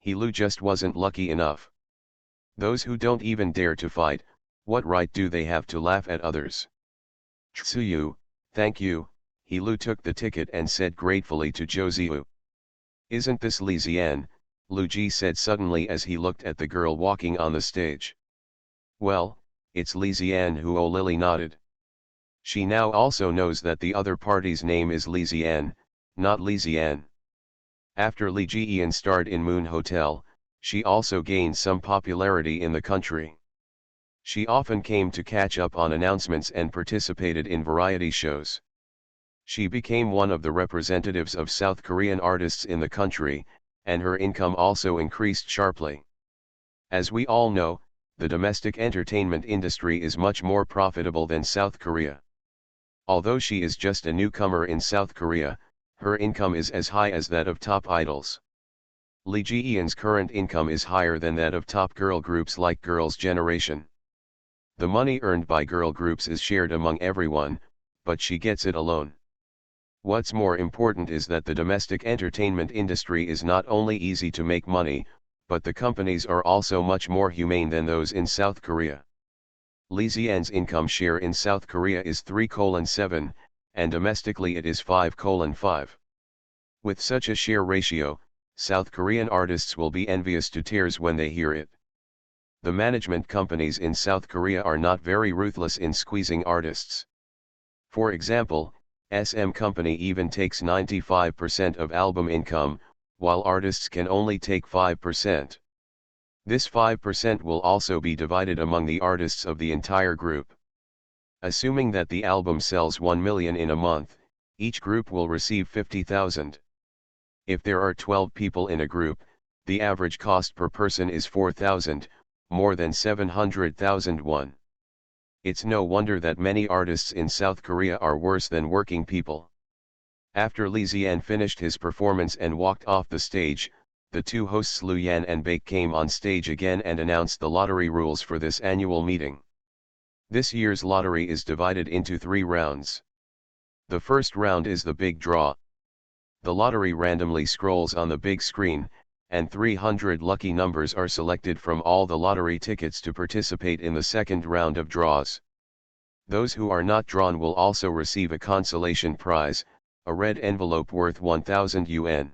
Hilu just wasn't lucky enough. Those who don't even dare to fight, what right do they have to laugh at others? "Tsuyu, thank you," Hilu took the ticket and said gratefully to Josio. "Isn't this Li Zian?" Luigi said suddenly as he looked at the girl walking on the stage. "Well, it's Li Zian," Huo Lily nodded. She now also knows that the other party's name is Li Zian, not Li Zian. After Li Jian starred in Moon Hotel, she also gained some popularity in the country. She often came to catch up on announcements and participated in variety shows. She became one of the representatives of South Korean artists in the country, and her income also increased sharply. As we all know, the domestic entertainment industry is much more profitable than South Korea. Although she is just a newcomer in South Korea, her income is as high as that of top idols. Lee Ji-eun's current income is higher than that of top girl groups like Girls' Generation. The money earned by girl groups is shared among everyone, but she gets it alone. What's more important is that the domestic entertainment industry is not only easy to make money, but the companies are also much more humane than those in South Korea. Lee Zian's income share in South Korea is 3:7, and domestically it is 5:5. With such a share ratio, South Korean artists will be envious to tears when they hear it. The management companies in South Korea are not very ruthless in squeezing artists. For example, SM Company even takes 95% of album income, while artists can only take 5%. This 5% will also be divided among the artists of the entire group. Assuming that the album sells 1 million in a month, each group will receive 50,000. If there are 12 people in a group, the average cost per person is 4,000, more than 700,000 won. It's no wonder that many artists in South Korea are worse than working people. After Lee Zian finished his performance and walked off the stage, the two hosts Lu Yan and Baek came on stage again and announced the lottery rules for this annual meeting. This year's lottery is divided into 3 rounds. The first round is the big draw. The lottery randomly scrolls on the big screen, and 300 lucky numbers are selected from all the lottery tickets to participate in the second round of draws. Those who are not drawn will also receive a consolation prize, a red envelope worth 1,000 yuan.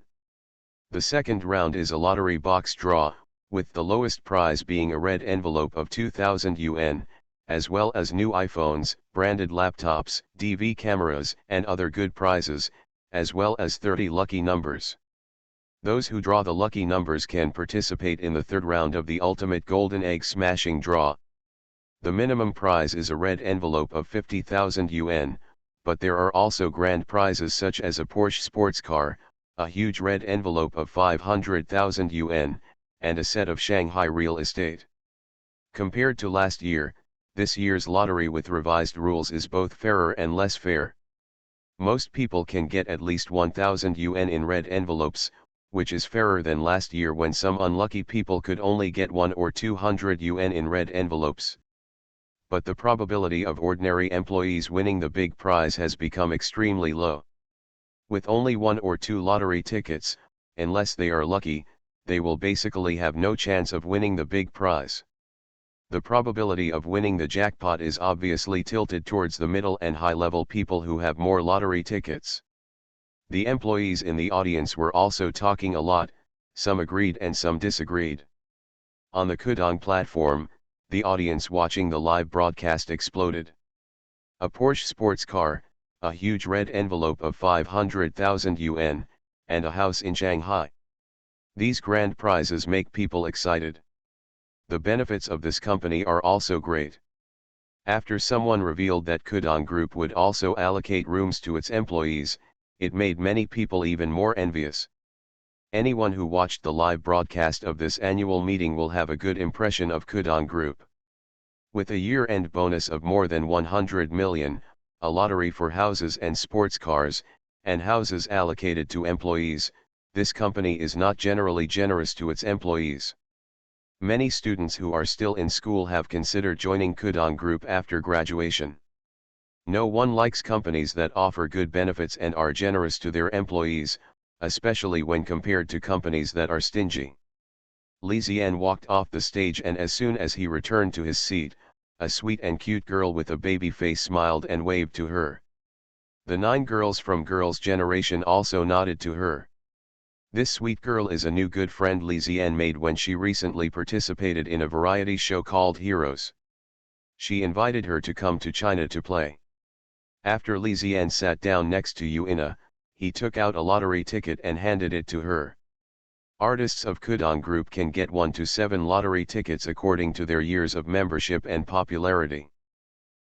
The second round is a lottery box draw, with the lowest prize being a red envelope of 2,000 yuan, as well as new iPhones, branded laptops, DV cameras, and other good prizes, as well as 30 lucky numbers. Those who draw the lucky numbers can participate in the third round of the ultimate golden egg smashing draw. The minimum prize is a red envelope of 50,000 yuan, but there are also grand prizes such as a Porsche sports car, a huge red envelope of 500,000 yuan, and a set of Shanghai real estate. Compared to last year, this year's lottery with revised rules is both fairer and less fair. Most people can get at least 1000 yuan in red envelopes, which is fairer than last year when some unlucky people could only get 1 or 200 yuan in red envelopes. But the probability of ordinary employees winning the big prize has become extremely low. With only 1 or 2 lottery tickets, unless they are lucky, they will basically have no chance of winning the big prize. The probability of winning the jackpot is obviously tilted towards the middle and high-level people who have more lottery tickets. The employees in the audience were also talking a lot, some agreed and some disagreed. On the Kudong platform, the audience watching the live broadcast exploded. A Porsche sports car, a huge red envelope of 500,000 yuan, and a house in Shanghai. These grand prizes make people excited. The benefits of this company are also great. After someone revealed that Kudong Group would also allocate rooms to its employees, it made many people even more envious. Anyone who watched the live broadcast of this annual meeting will have a good impression of Kudong Group. With a year-end bonus of more than 100 million, a lottery for houses and sports cars, and houses allocated to employees, this company is not generally generous to its employees. Many students who are still in school have considered joining Kudong Group after graduation. No one likes companies that offer good benefits and are generous to their employees, especially when compared to companies that are stingy. Li Zian walked off the stage, and as soon as he returned to his seat, a sweet and cute girl with a baby face smiled and waved to her. The 9 girls from Girls' Generation also nodded to her. This sweet girl is a new good friend Li Zian made when she recently participated in a variety show called Heroes. She invited her to come to China to play. After Li Zian sat down next to Yuina, he took out a lottery ticket and handed it to her. Artists of Kudong Group can get 1 to 7 lottery tickets according to their years of membership and popularity.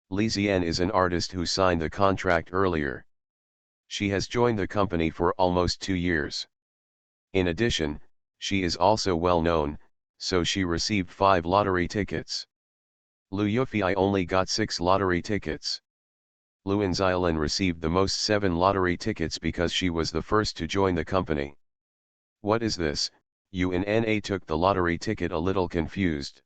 Li Zian is an artist who signed the contract earlier. She has joined the company for almost 2 years. In addition, she is also well known, so she received 5 lottery tickets. Lu Yufei only got 6 lottery tickets. Luan Xiaolin received the most 7 lottery tickets because she was the first to join the company. What is this? Yuna took the lottery ticket a little confused.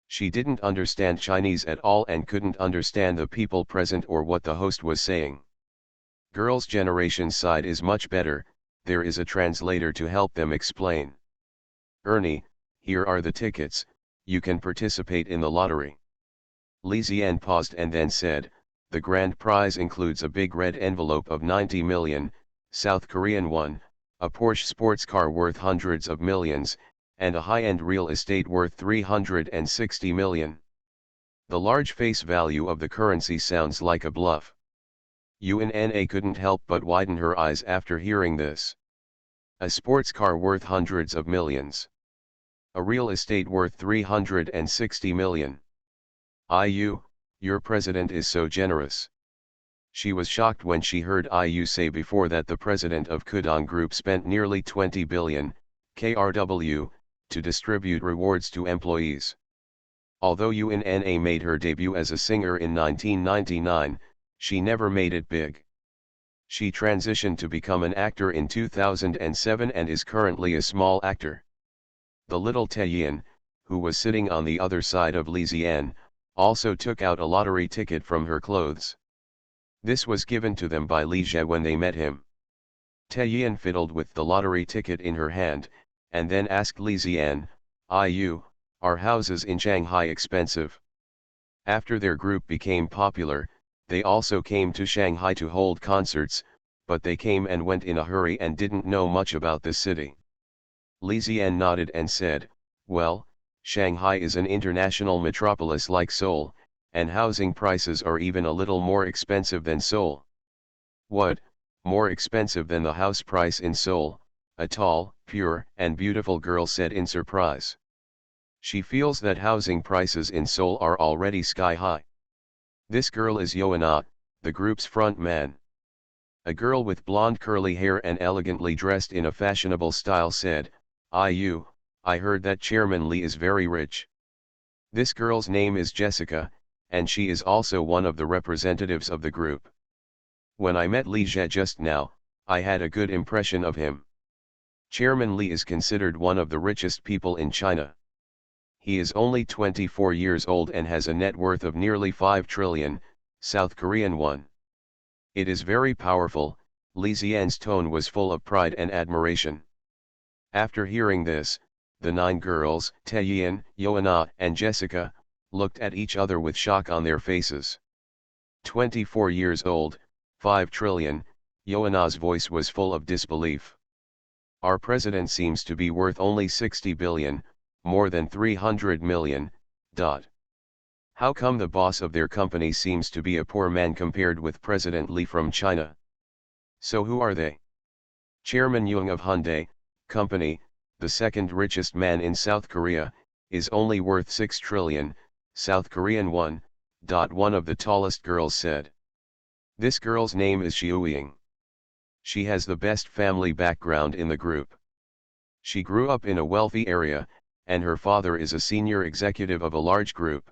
She didn't understand Chinese at all and couldn't understand the people present or what the host was saying. Girls' Generation side is much better, there is a translator to help them explain. Ernie, here are the tickets, you can participate in the lottery. Li Zian paused and then said, the grand prize includes a big red envelope of 90 million, South Korean won, a Porsche sports car worth hundreds of millions, and a high-end real estate worth 360 million. The large face value of the currency sounds like a bluff. Yuna couldn't help but widen her eyes after hearing this. A sports car worth hundreds of millions. A real estate worth 360 million. Your president is so generous. She was shocked when she heard IU say before that the president of Kudong Group spent nearly 20 billion KRW to distribute rewards to employees. Although Yuna made her debut as a singer in 1999, she never made it big. She transitioned to become an actor in 2007 and is currently a small actor. The little Taeyin, who was sitting on the other side of Li Zian, also took out a lottery ticket from her clothes. This was given to them by Li Jie when they met him. Taeyin fiddled with the lottery ticket in her hand, and then asked Li Zian, are houses in Shanghai expensive? After their group became popular, they also came to Shanghai to hold concerts, but they came and went in a hurry and didn't know much about the city. Li Zian nodded and said, well, Shanghai is an international metropolis like Seoul, and housing prices are even a little more expensive than Seoul. What, more expensive than the house price in Seoul? A tall, pure, and beautiful girl said in surprise. She feels that housing prices in Seoul are already sky high. This girl is Yoana, the group's front man. A girl with blonde curly hair and elegantly dressed in a fashionable style said, I heard that Chairman Li is very rich. This girl's name is Jessica, and she is also one of the representatives of the group. When I met Li Jie just now, I had a good impression of him. Chairman Li is considered one of the richest people in China. He is only 24 years old and has a net worth of nearly 5 trillion, South Korean won. It is very powerful. Li Xian's tone was full of pride and admiration. After hearing this, the 9 girls, Taeyeon, Yoana, and Jessica, looked at each other with shock on their faces. 24 years old, 5 trillion, Yoana's voice was full of disbelief. Our president seems to be worth only 60 billion, more than 300 million. How come the boss of their company seems to be a poor man compared with President Li from China? So who are they? Chairman Jung of Hyundai Company, the second richest man in South Korea, is only worth 6 trillion, South Korean won. One of the tallest girls said. This girl's name is Xiuying. She has the best family background in the group. She grew up in a wealthy area, and her father is a senior executive of a large group.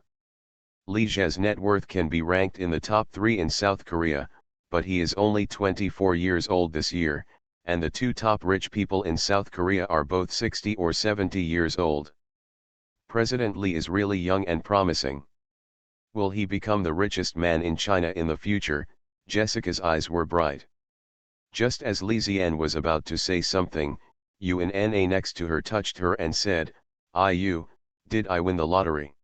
Li Jie's net worth can be ranked in the top 3 in South Korea, but he is only 24 years old this year, and the 2 top rich people in South Korea are both 60 or 70 years old. President Li is really young and promising. Will he become the richest man in China in the future? Jessica's eyes were bright. Just as Li Xian was about to say something, Yuan next to her touched her and said, did I win the lottery?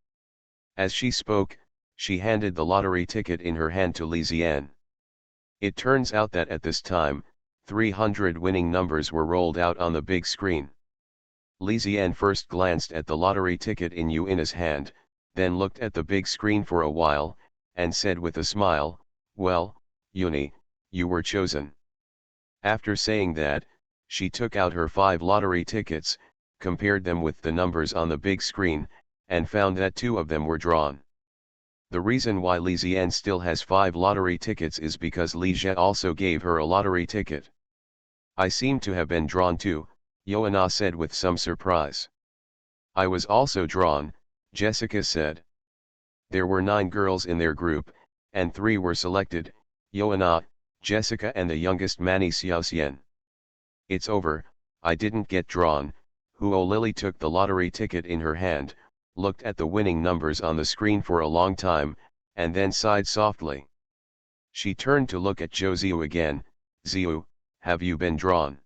As she spoke, she handed the lottery ticket in her hand to Li Xian. It turns out that at this time, 300 winning numbers were rolled out on the big screen. Li Xian first glanced at the lottery ticket in Yuan's hand, then looked at the big screen for a while, and said with a smile, "Well, Yuni, you were chosen." After saying that, she took out her 5 lottery tickets, compared them with the numbers on the big screen, and found that 2 of them were drawn. The reason why Li Xian still has 5 lottery tickets is because Li Jie also gave her a lottery ticket. I seem to have been drawn too, Yoana said with some surprise. I was also drawn, Jessica said. There were 9 girls in their group, and 3 were selected, Yoana, Jessica and the youngest Manny Xiaoxian. It's over, I didn't get drawn. Huo Lily took the lottery ticket in her hand, looked at the winning numbers on the screen for a long time, and then sighed softly. She turned to look at Zhou Ziyu again. Ziyu, have you been drawn?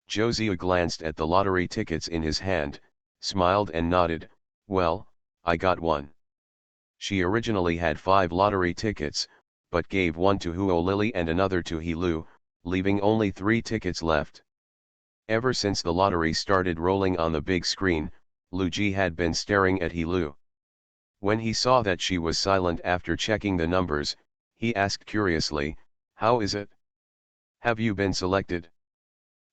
Zhou Ziyu glanced at the lottery tickets in his hand, smiled and nodded, well, I got one. She originally had 5 lottery tickets, but gave one to Huo Lily and another to He Lu, leaving only 3 tickets left. Ever since the lottery started rolling on the big screen, Lu Ji had been staring at He Lu. When he saw that she was silent after checking the numbers, he asked curiously, how is it? Have you been selected?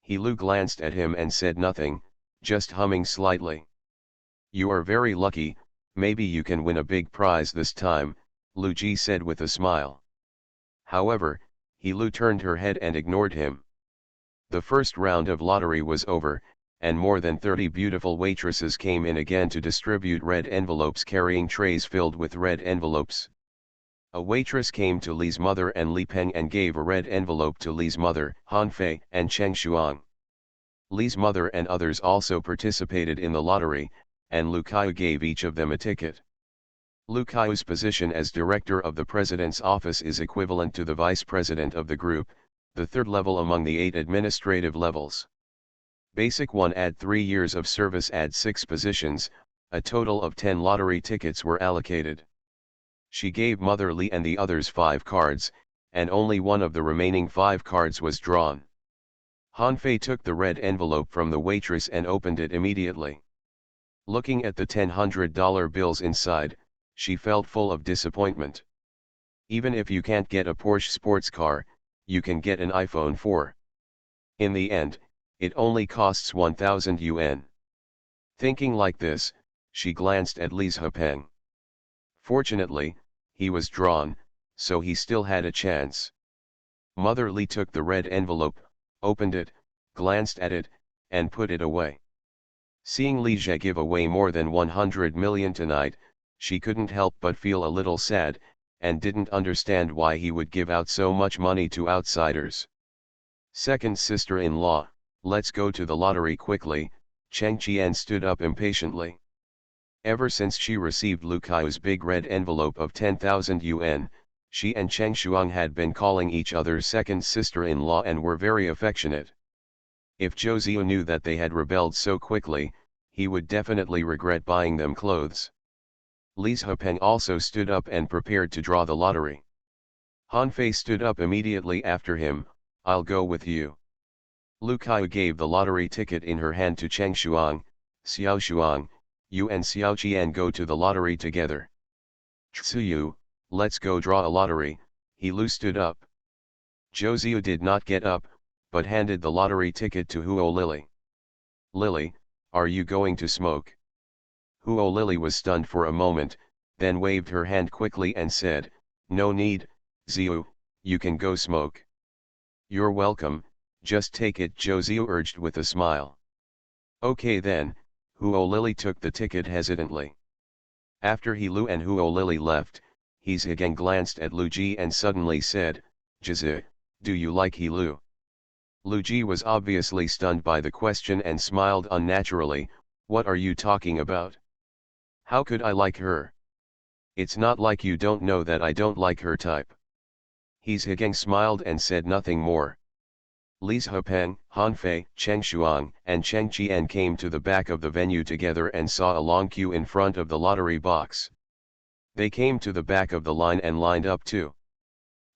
He Lu glanced at him and said nothing, just humming slightly. You are very lucky, maybe you can win a big prize this time, Lu Ji said with a smile. However, He Lu turned her head and ignored him. The first round of lottery was over, and more than 30 beautiful waitresses came in again to distribute red envelopes carrying trays filled with red envelopes. A waitress came to Li's mother and Li Peng and gave a red envelope to Li's mother, Han Fei and Cheng Shuang. Li's mother and others also participated in the lottery, and Lu Kaiyu gave each of them a ticket. Lu Kaiyu's position as director of the president's office is equivalent to the vice president of the group, the 3rd level among the 8 administrative levels. Basic 1 add 3 years of service add 6 positions, a total of 10 lottery tickets were allocated. She gave Mother Li and the others 5 cards, and only one of the remaining 5 cards was drawn. Han Fei took the red envelope from the waitress and opened it immediately. Looking at the $100 bills inside, she felt full of disappointment. Even if you can't get a Porsche sports car, you can get an iPhone 4. In the end, it only costs 1,000 yuan. Thinking like this, she glanced at Li's Hepeng. Fortunately, he was drawn, so he still had a chance. Mother Li took the red envelope, opened it, glanced at it, and put it away. Seeing Li Jie give away more than 100 million tonight, she couldn't help but feel a little sad, and didn't understand why he would give out so much money to outsiders. Second sister-in-law, let's go to the lottery quickly, Cheng Qian stood up impatiently. Ever since she received Lu Kai's big red envelope of 10,000 yuan, she and Cheng Shuang had been calling each other second sister-in-law and were very affectionate. If Zhou Ziyu knew that they had rebelled so quickly, he would definitely regret buying them clothes. Li Zhepeng also stood up and prepared to draw the lottery. Han Fei stood up immediately after him, I'll go with you. Lu Kai gave the lottery ticket in her hand to Cheng Shuang, Xiao Shuang, you and Xiao Qian go to the lottery together. Tsuyu, let's go draw a lottery, He Lu stood up. Zhou Ziyu did not get up, but handed the lottery ticket to Huo Lily. Lily, are you going to smoke? Huo Lily was stunned for a moment, then waved her hand quickly and said, no need, Ziyu, you can go smoke. You're welcome, just take it, Zhou Ziyu urged with a smile. Okay then, Huo Lily took the ticket hesitantly. After He Lu and Huo Lily left, He Zhigang glanced at Lu Ji and suddenly said, Jizi, do you like He Lu? Lu Ji was obviously stunned by the question and smiled unnaturally, what are you talking about? How could I like her? It's not like you don't know that I don't like her type. He Zhigang smiled and said nothing more. Li Zhepeng, Han Fei, Cheng Shuang, and Cheng Qian came to the back of the venue together and saw a long queue in front of the lottery box. They came to the back of the line and lined up too.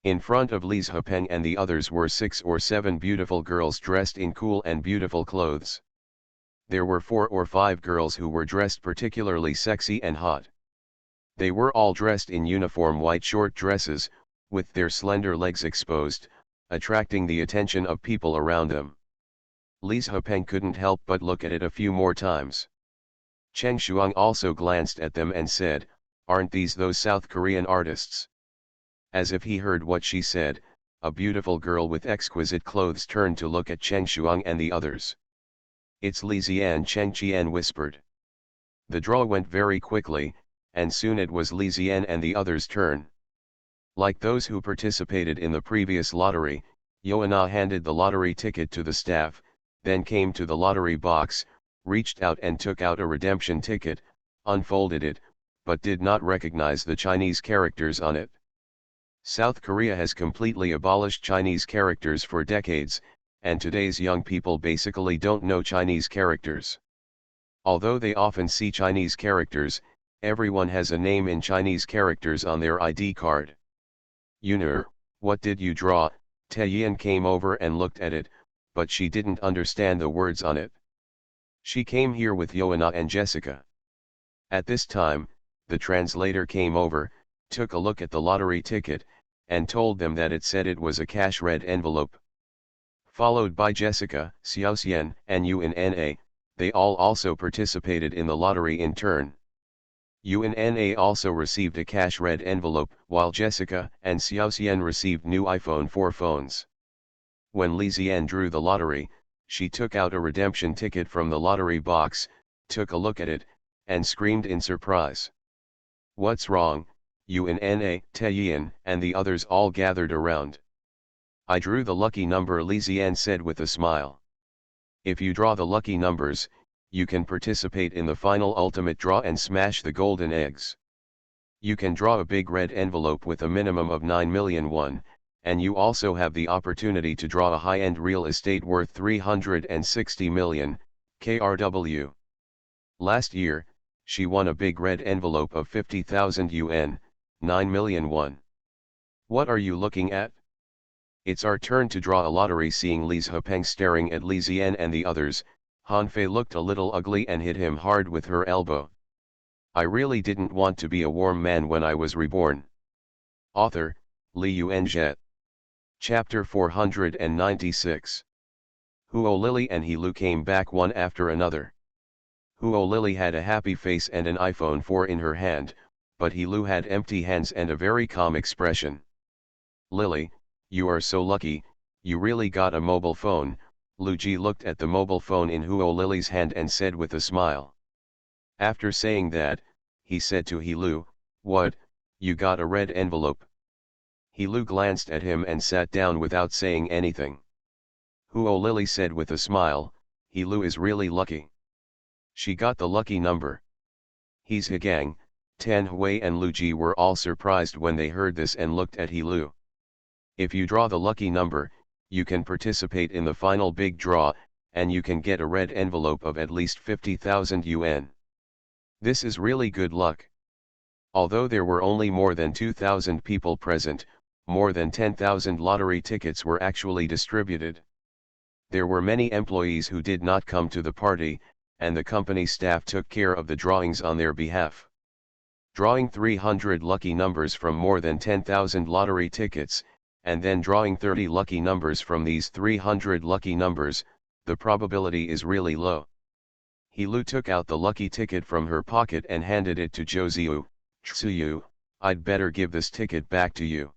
In front of Li Zhepeng and the others were 6 or 7 beautiful girls dressed in cool and beautiful clothes. There were 4 or 5 girls who were dressed particularly sexy and hot. They were all dressed in uniform white short dresses, with their slender legs exposed, attracting the attention of people around them. Li Zhepeng couldn't help but look at it a few more times. Cheng Shuang also glanced at them and said, aren't these those South Korean artists? As if he heard what she said, a beautiful girl with exquisite clothes turned to look at Cheng Shuang and the others. It's Li Ziyan, Cheng Qian whispered. The draw went very quickly, and soon it was Li Ziyan and the others' turn. Like those who participated in the previous lottery, Yoana handed the lottery ticket to the staff, then came to the lottery box, reached out and took out a redemption ticket, unfolded it, but did not recognize the Chinese characters on it. South Korea has completely abolished Chinese characters for decades, and today's young people basically don't know Chinese characters. Although they often see Chinese characters, everyone has a name in Chinese characters on their ID card. Yuner, what did you draw? Taeyin came over and looked at it, but she didn't understand the words on it. She came here with Yoana and Jessica. At this time, the translator came over, took a look at the lottery ticket, and told them that it said it was a cash red envelope. Followed by Jessica, Xiaoxian, and Yuna, they all also participated in the lottery in turn. Yuna also received a cash red envelope, while Jessica and Xiaoxian received new iPhone 4 phones. When Li Ziyan drew the lottery, she took out a redemption ticket from the lottery box, took a look at it, and screamed in surprise. What's wrong? Yuna, Taeyin, and the others all gathered around. I drew the lucky number, Li Ziyan said with a smile. If you draw the lucky numbers, you can participate in the final ultimate draw and smash the golden eggs. You can draw a big red envelope with a minimum of 9 million won, and you also have the opportunity to draw a high-end real estate worth 360 million, KRW. Last year, she won a big red envelope of 50,000 yuan, 9 million won. What are you looking at? It's our turn to draw a lottery. Seeing Li Zhepeng staring at Li Ziyan and the others, Han Fei looked a little ugly and hit him hard with her elbow. I really didn't want to be a warm man when I was reborn. Author, Li Yuanzhe. Chapter 496. Huo Lily and He Lu came back one after another. Huo Lily had a happy face and an iPhone 4 in her hand, but He Lu had empty hands and a very calm expression. Lily, you are so lucky, you really got a mobile phone. Lu Ji looked at the mobile phone in Huo Lily's hand and said with a smile. After saying that, he said to He Lu, what, You got a red envelope. Lu glanced at him and sat down without saying anything. Huo Lily said with a smile, Lu is really lucky. She got the lucky number. He's Higang, Tan Hui and Lu Ji were all surprised when they heard this and looked at Lu. If you draw the lucky number, you can participate in the final big draw, and you can get a red envelope of at least 50,000 yuan. This is really good luck. Although there were only more than 2,000 people present, more than 10,000 lottery tickets were actually distributed. There were many employees who did not come to the party, and the company staff took care of the drawings on their behalf. Drawing 300 lucky numbers from more than 10,000 lottery tickets, and then drawing 30 lucky numbers from these 300 lucky numbers, the probability is really low. Lu took out the lucky ticket from her pocket and handed it to Zhou Ziyu. Ziyu, I'd better give this ticket back to you.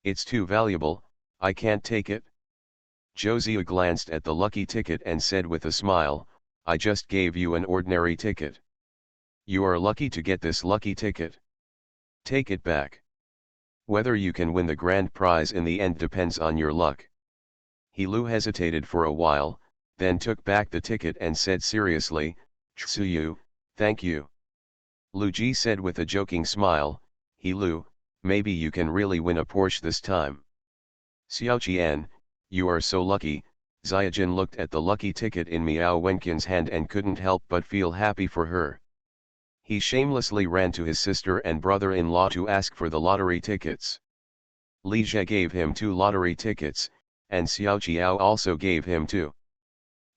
It's too valuable, I can't take it. Zhou Ziyu glanced at the lucky ticket and said with a smile, I just gave you an ordinary ticket. You are lucky to get this lucky ticket. Take it back. Whether you can win the grand prize in the end depends on your luck. Lu hesitated for a while, then took back the ticket and said seriously, Ziyu, thank you. Lu Ji said with a joking smile, Lu, maybe you can really win a Porsche this time. Xiao Qian, you are so lucky. Ziajin looked at the lucky ticket in Miao Wenqian's hand and couldn't help but feel happy for her. He shamelessly ran to his sister and brother-in-law to ask for the lottery tickets. Li Jie gave him 2 lottery tickets, and Xiao Qiao also gave him 2.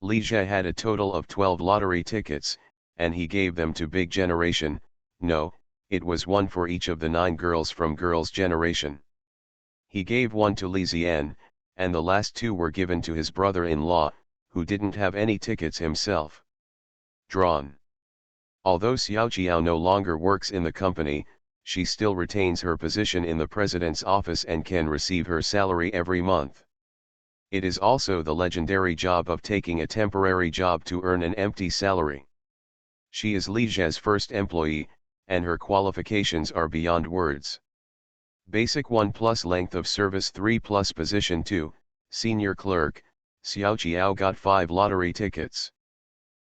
Li Jie had a total of 12 lottery tickets, and he gave them to Big Generation. No, it was one for each of the 9 girls from Girls' Generation. He gave one to Li Zian, and the last 2 were given to his brother-in-law, who didn't have any tickets himself. Drawn. Although Xiao Qiao no longer works in the company, she still retains her position in the president's office and can receive her salary every month. It is also the legendary job of taking a temporary job to earn an empty salary. She is Li Jie's first employee, and her qualifications are beyond words. Basic 1+ length of service 3+ position 2, senior clerk. Xiao Qiao got 5 lottery tickets.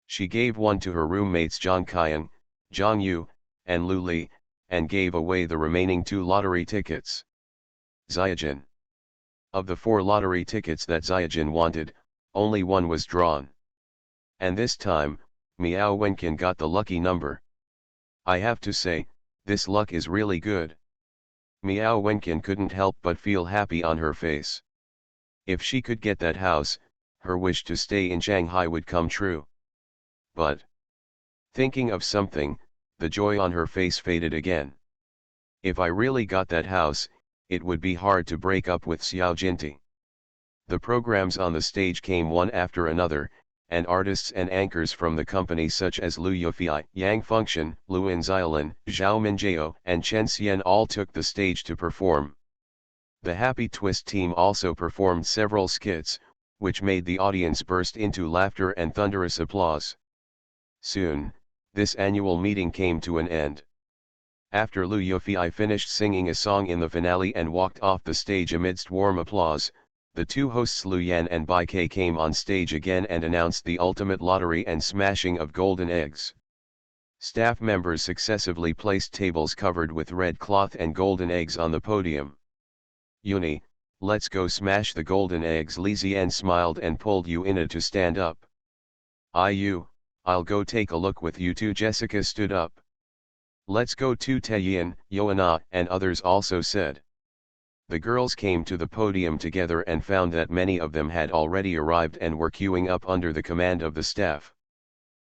She gave one to her roommates Zhang Qian, Zhang Yu, and Lu Li, and gave away the remaining 2 lottery tickets. Ziajin. Of the 4 lottery tickets that Ziajin wanted, only 1 was drawn. And this time, Miao Wenqian got the lucky number. I have to say, this luck is really good. Miao Wenqian couldn't help but feel happy on her face. If she could get that house, her wish to stay in Shanghai would come true. But, thinking of something, the joy on her face faded again. If I really got that house, it would be hard to break up with Xiao Jinti. The programs on the stage came one after another, and artists and anchors from the company such as Lu Yufei, Yang Fengxian, Luan Xiaolin, Zhao Minjiao, and Chen Xian all took the stage to perform. The Happy Twist team also performed several skits, which made the audience burst into laughter and thunderous applause. Soon, this annual meeting came to an end. After Lu Yufei finished singing a song in the finale and walked off the stage amidst warm applause, the 2 hosts Lu Yan and Bai Ke came on stage again and announced the ultimate lottery and smashing of golden eggs. Staff members successively placed tables covered with red cloth and golden eggs on the podium. Uni, let's go smash the golden eggs. Li Zian smiled and pulled Yuina to stand up. I'll go take a look with you too. Jessica stood up. Let's go too. Taeyin, Yoana, and others also said. The girls came to the podium together and found that many of them had already arrived and were queuing up under the command of the staff.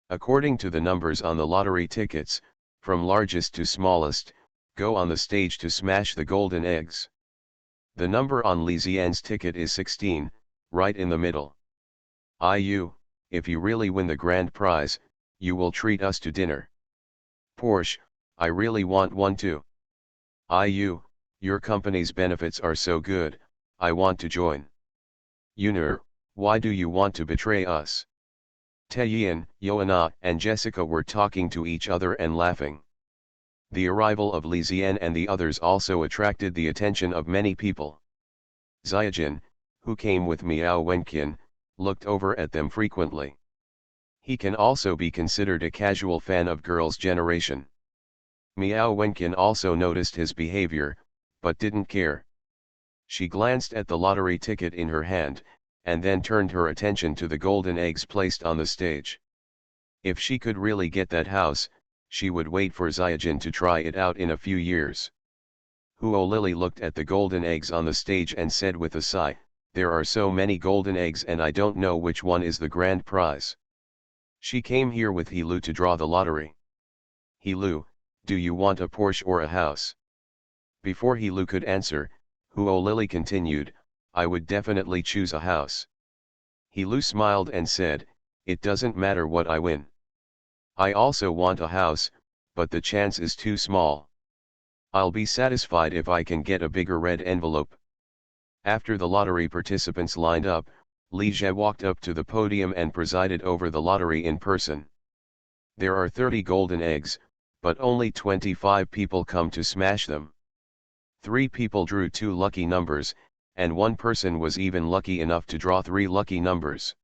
According to the numbers on the lottery tickets, from largest to smallest, go on the stage to smash the golden eggs. The number on Li Zian's ticket is 16, right in the middle. If you really win the grand prize, you will treat us to dinner. Porsche, I really want one too. Your company's benefits are so good, I want to join. Yunur, why do you want to betray us? Taeyin, Yoana, and Jessica were talking to each other and laughing. The arrival of Li Zian and the others also attracted the attention of many people. Xiaojin, who came with Miao Wenqian, looked over at them frequently. He can also be considered a casual fan of girls' generation. Miao Wenqian also noticed his behavior, but didn't care. She glanced at the lottery ticket in her hand, and then turned her attention to the golden eggs placed on the stage. If she could really get that house, she would wait for Xiaojin to try it out in a few years. Huo Lily looked at the golden eggs on the stage and said with a sigh, "There are so many golden eggs and I don't know which one is the grand prize." She came here with He Lu to draw the lottery. "He Lu, do you want a Porsche or a house?" Before He Lu could answer, Huo Lily continued, "I would definitely choose a house." He Lu smiled and said, "It doesn't matter what I win. I also want a house, but the chance is too small. I'll be satisfied if I can get a bigger red envelope." After the lottery participants lined up, Li Jie walked up to the podium and presided over the lottery in person. There are 30 golden eggs, but only 25 people come to smash them. 3 people drew 2 lucky numbers, and 1 person was even lucky enough to draw 3 lucky numbers.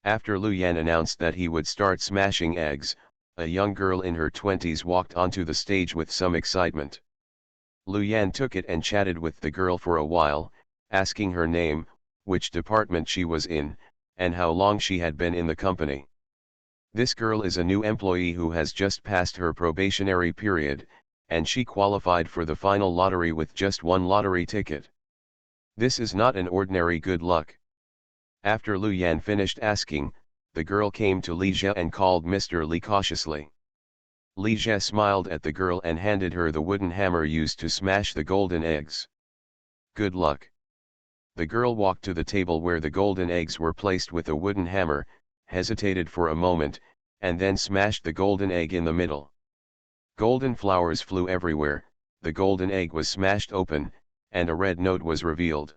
After Lu Yan announced that he would start smashing eggs, a young girl in her 20s walked onto the stage with some excitement. Lu Yan took it and chatted with the girl for a while, asking her name, which department she was in, and how long she had been in the company. This girl is a new employee who has just passed her probationary period, and she qualified for the final lottery with just 1 lottery ticket. This is not an ordinary good luck. After Lu Yan finished asking, the girl came to Li Jie and called Mr. Li cautiously. Li Jie smiled at the girl and handed her the wooden hammer used to smash the golden eggs. "Good luck." The girl walked to the table where the golden eggs were placed with a wooden hammer, hesitated for a moment, and then smashed the golden egg in the middle. Golden flowers flew everywhere, the golden egg was smashed open, and a red note was revealed.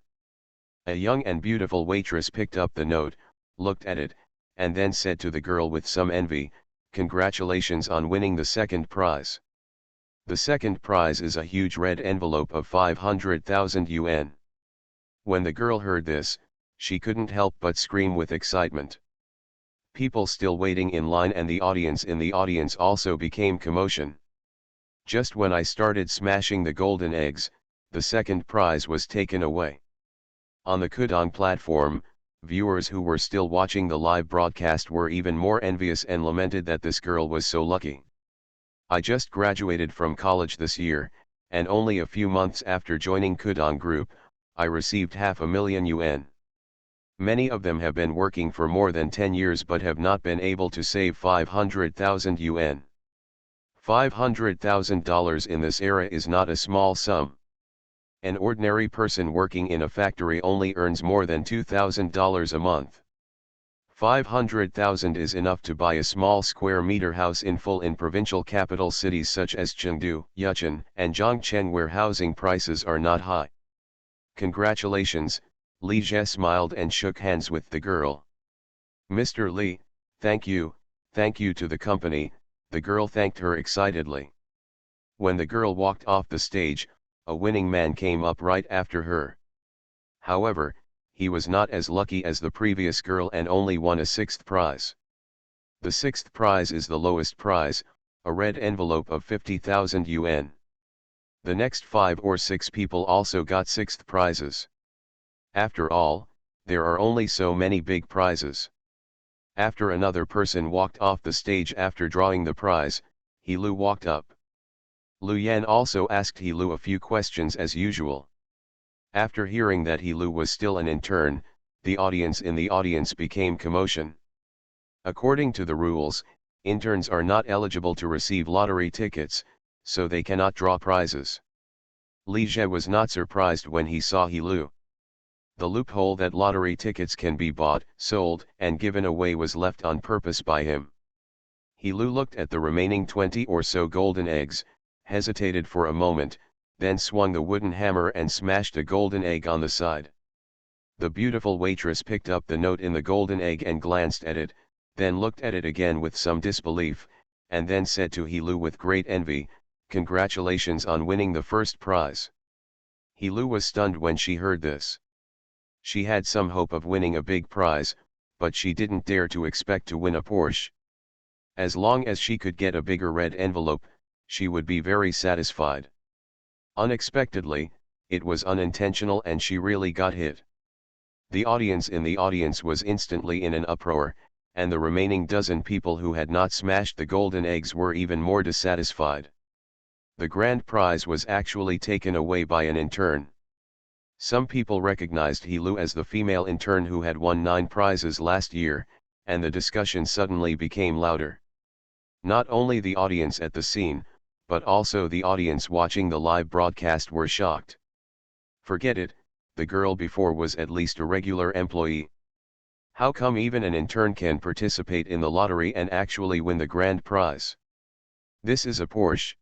A young and beautiful waitress picked up the note, looked at it, and then said to the girl with some envy, "Congratulations on winning the second prize. The second prize is a huge red envelope of 500,000 yuan. When the girl heard this, she couldn't help but scream with excitement. People still waiting in line and the audience in the audience also became commotion. Just when I started smashing the golden eggs, the second prize was taken away. On the Kudong platform, viewers who were still watching the live broadcast were even more envious and lamented that this girl was so lucky. I just graduated from college this year, and only a few months after joining Kudong Group, I received 500,000 yuan. Many of them have been working for more than 10 years but have not been able to save 500,000 yuan. $500,000 in this era is not a small sum. An ordinary person working in a factory only earns more than $2,000 a month. 500,000 is enough to buy a small square meter house in full in provincial capital cities such as Chengdu, Yuchun, and Zhongcheng where housing prices are not high. Congratulations, Li Jie smiled and shook hands with the girl. "Mr. Li, thank you to the company," the girl thanked her excitedly. When the girl walked off the stage, a winning man came up right after her. However, he was not as lucky as the previous girl and only won a 6th prize. The 6th prize is the lowest prize, a red envelope of 50,000 yuan. The next 5 or 6 people also got 6th prizes. After all, there are only so many big prizes. After another person walked off the stage after drawing the prize, He Lu walked up. Lu Yan also asked He Lu a few questions as usual. After hearing that He Lu was still an intern, the audience in the audience became commotion. According to the rules, interns are not eligible to receive lottery tickets, so they cannot draw prizes. Li Jie was not surprised when he saw He Lu. The loophole that lottery tickets can be bought, sold, and given away was left on purpose by him. He Lu looked at the remaining 20 or so golden eggs, hesitated for a moment, then swung the wooden hammer and smashed a golden egg on the side. The beautiful waitress picked up the note in the golden egg and glanced at it, then looked at it again with some disbelief, and then said to He Lu with great envy, Congratulations on winning the first prize. He-Lu was stunned when she heard this. She had some hope of winning a big prize, but she didn't dare to expect to win a Porsche. As long as she could get a bigger red envelope, she would be very satisfied. Unexpectedly, it was unintentional and she really got hit. The audience in the audience was instantly in an uproar, and the remaining dozen people who had not smashed the golden eggs were even more dissatisfied. The grand prize was actually taken away by an intern. Some people recognized He-Lu as the female intern who had won 9 prizes last year, and the discussion suddenly became louder. Not only the audience at the scene, but also the audience watching the live broadcast were shocked. Forget it, the girl before was at least a regular employee. How come even an intern can participate in the lottery and actually win the grand prize? This is a Porsche.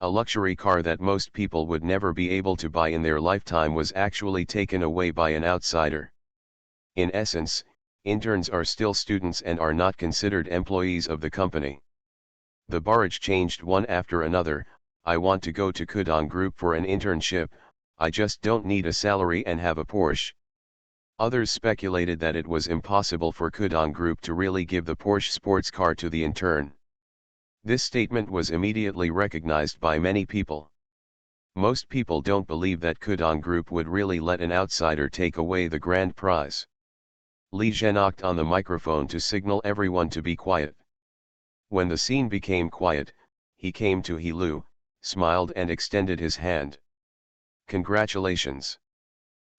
A luxury car that most people would never be able to buy in their lifetime was actually taken away by an outsider. In essence, interns are still students and are not considered employees of the company. The barrage changed one after another. I want to go to Kudong Group for an internship, I just don't need a salary and have a Porsche. Others speculated that it was impossible for Kudong Group to really give the Porsche sports car to the intern. This statement was immediately recognized by many people. Most people don't believe that Kudong Group would really let an outsider take away the grand prize. Li Zhe knocked on the microphone to signal everyone to be quiet. When the scene became quiet, he came to He-Lu, smiled and extended his hand. Congratulations.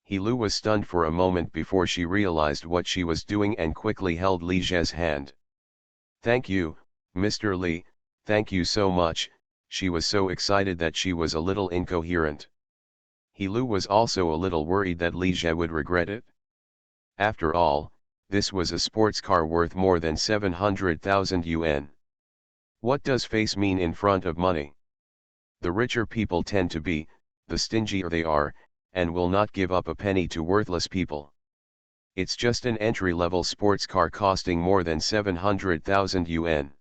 He-Lu was stunned for a moment before she realized what she was doing and quickly held Li Zhe's hand. Thank you, Mr. Li, thank you so much. She was so excited that she was a little incoherent. He-Lu was also a little worried that Li Zhe would regret it. After all, this was a sports car worth more than 700,000 yuan. What does face mean in front of money? The richer people tend to be, the stingier they are, and will not give up a penny to worthless people. It's just an entry-level sports car costing more than 700,000 yuan.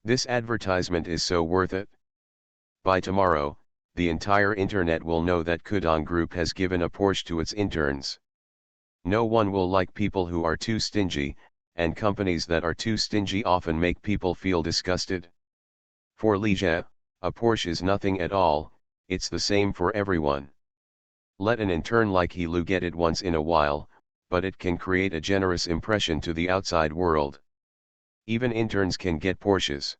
This advertisement is so worth it. By tomorrow, the entire internet will know that Kudong Group has given a Porsche to its interns. No one will like people who are too stingy, and companies that are too stingy often make people feel disgusted. For Li Zhe, a Porsche is nothing at all, it's the same for everyone. Let an intern like He-Lu get it once in a while, but it can create a generous impression to the outside world. Even interns can get Porsches.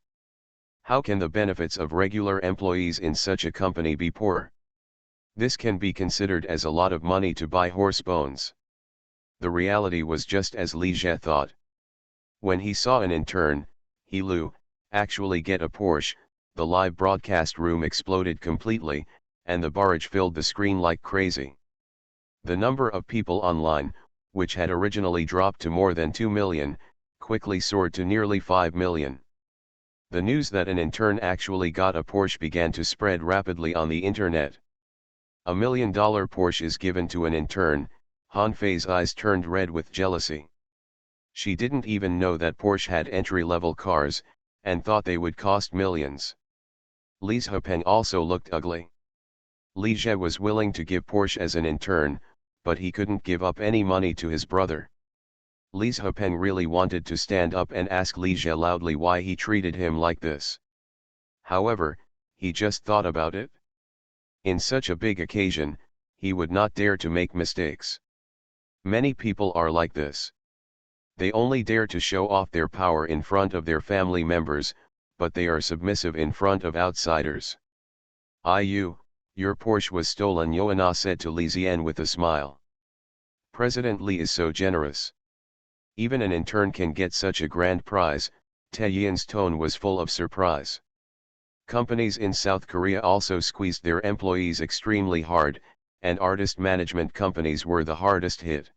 How can the benefits of regular employees in such a company be poor? This can be considered as a lot of money to buy horse bones. The reality was just as Li Zhe thought. When he saw an intern, He-Lu, actually get a Porsche, the live broadcast room exploded completely, and the barrage filled the screen like crazy. The number of people online, which had originally dropped to more than 2 million, quickly soared to nearly 5 million. The news that an intern actually got a Porsche began to spread rapidly on the internet. $1 million Porsche is given to an intern. Han Fei's eyes turned red with jealousy. She didn't even know that Porsche had entry-level cars, and thought they would cost millions. Li Zhepeng also looked ugly. Li Zhe was willing to give Porsche as an intern, but he couldn't give up any money to his brother. Li Zhepeng really wanted to stand up and ask Li Zhe loudly why he treated him like this. However, he just thought about it. In such a big occasion, he would not dare to make mistakes. Many people are like this. They only dare to show off their power in front of their family members, but they are submissive in front of outsiders. Your Porsche was stolen, Yoana said to Li Zian with a smile. President Li is so generous. Even an intern can get such a grand prize. Taeyan's tone was full of surprise. Companies in South Korea also squeezed their employees extremely hard, and artist management companies were the hardest hit.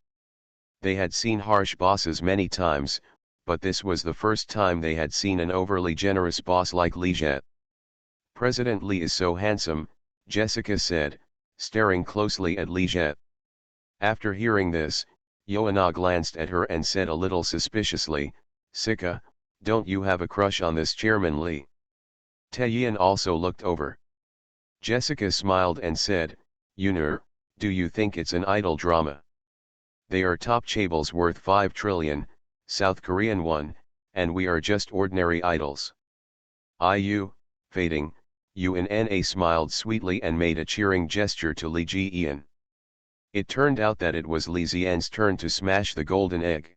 They had seen harsh bosses many times, but this was the first time they had seen an overly generous boss like Li Zhe. President Li is so handsome, Jessica said, staring closely at Li Zhe. After hearing this, Yoana glanced at her and said a little suspiciously, Sika, don't you have a crush on this Chairman Li? Taeyeon also looked over. Jessica smiled and said, "Yunur, do you think it's an idol drama? They are top chaebols worth 5 trillion, South Korean won, and we are just ordinary idols." IU, fading, UNNA smiled sweetly and made a cheering gesture to Lee Ji-eun. It turned out that it was Lee Zien's turn to smash the golden egg.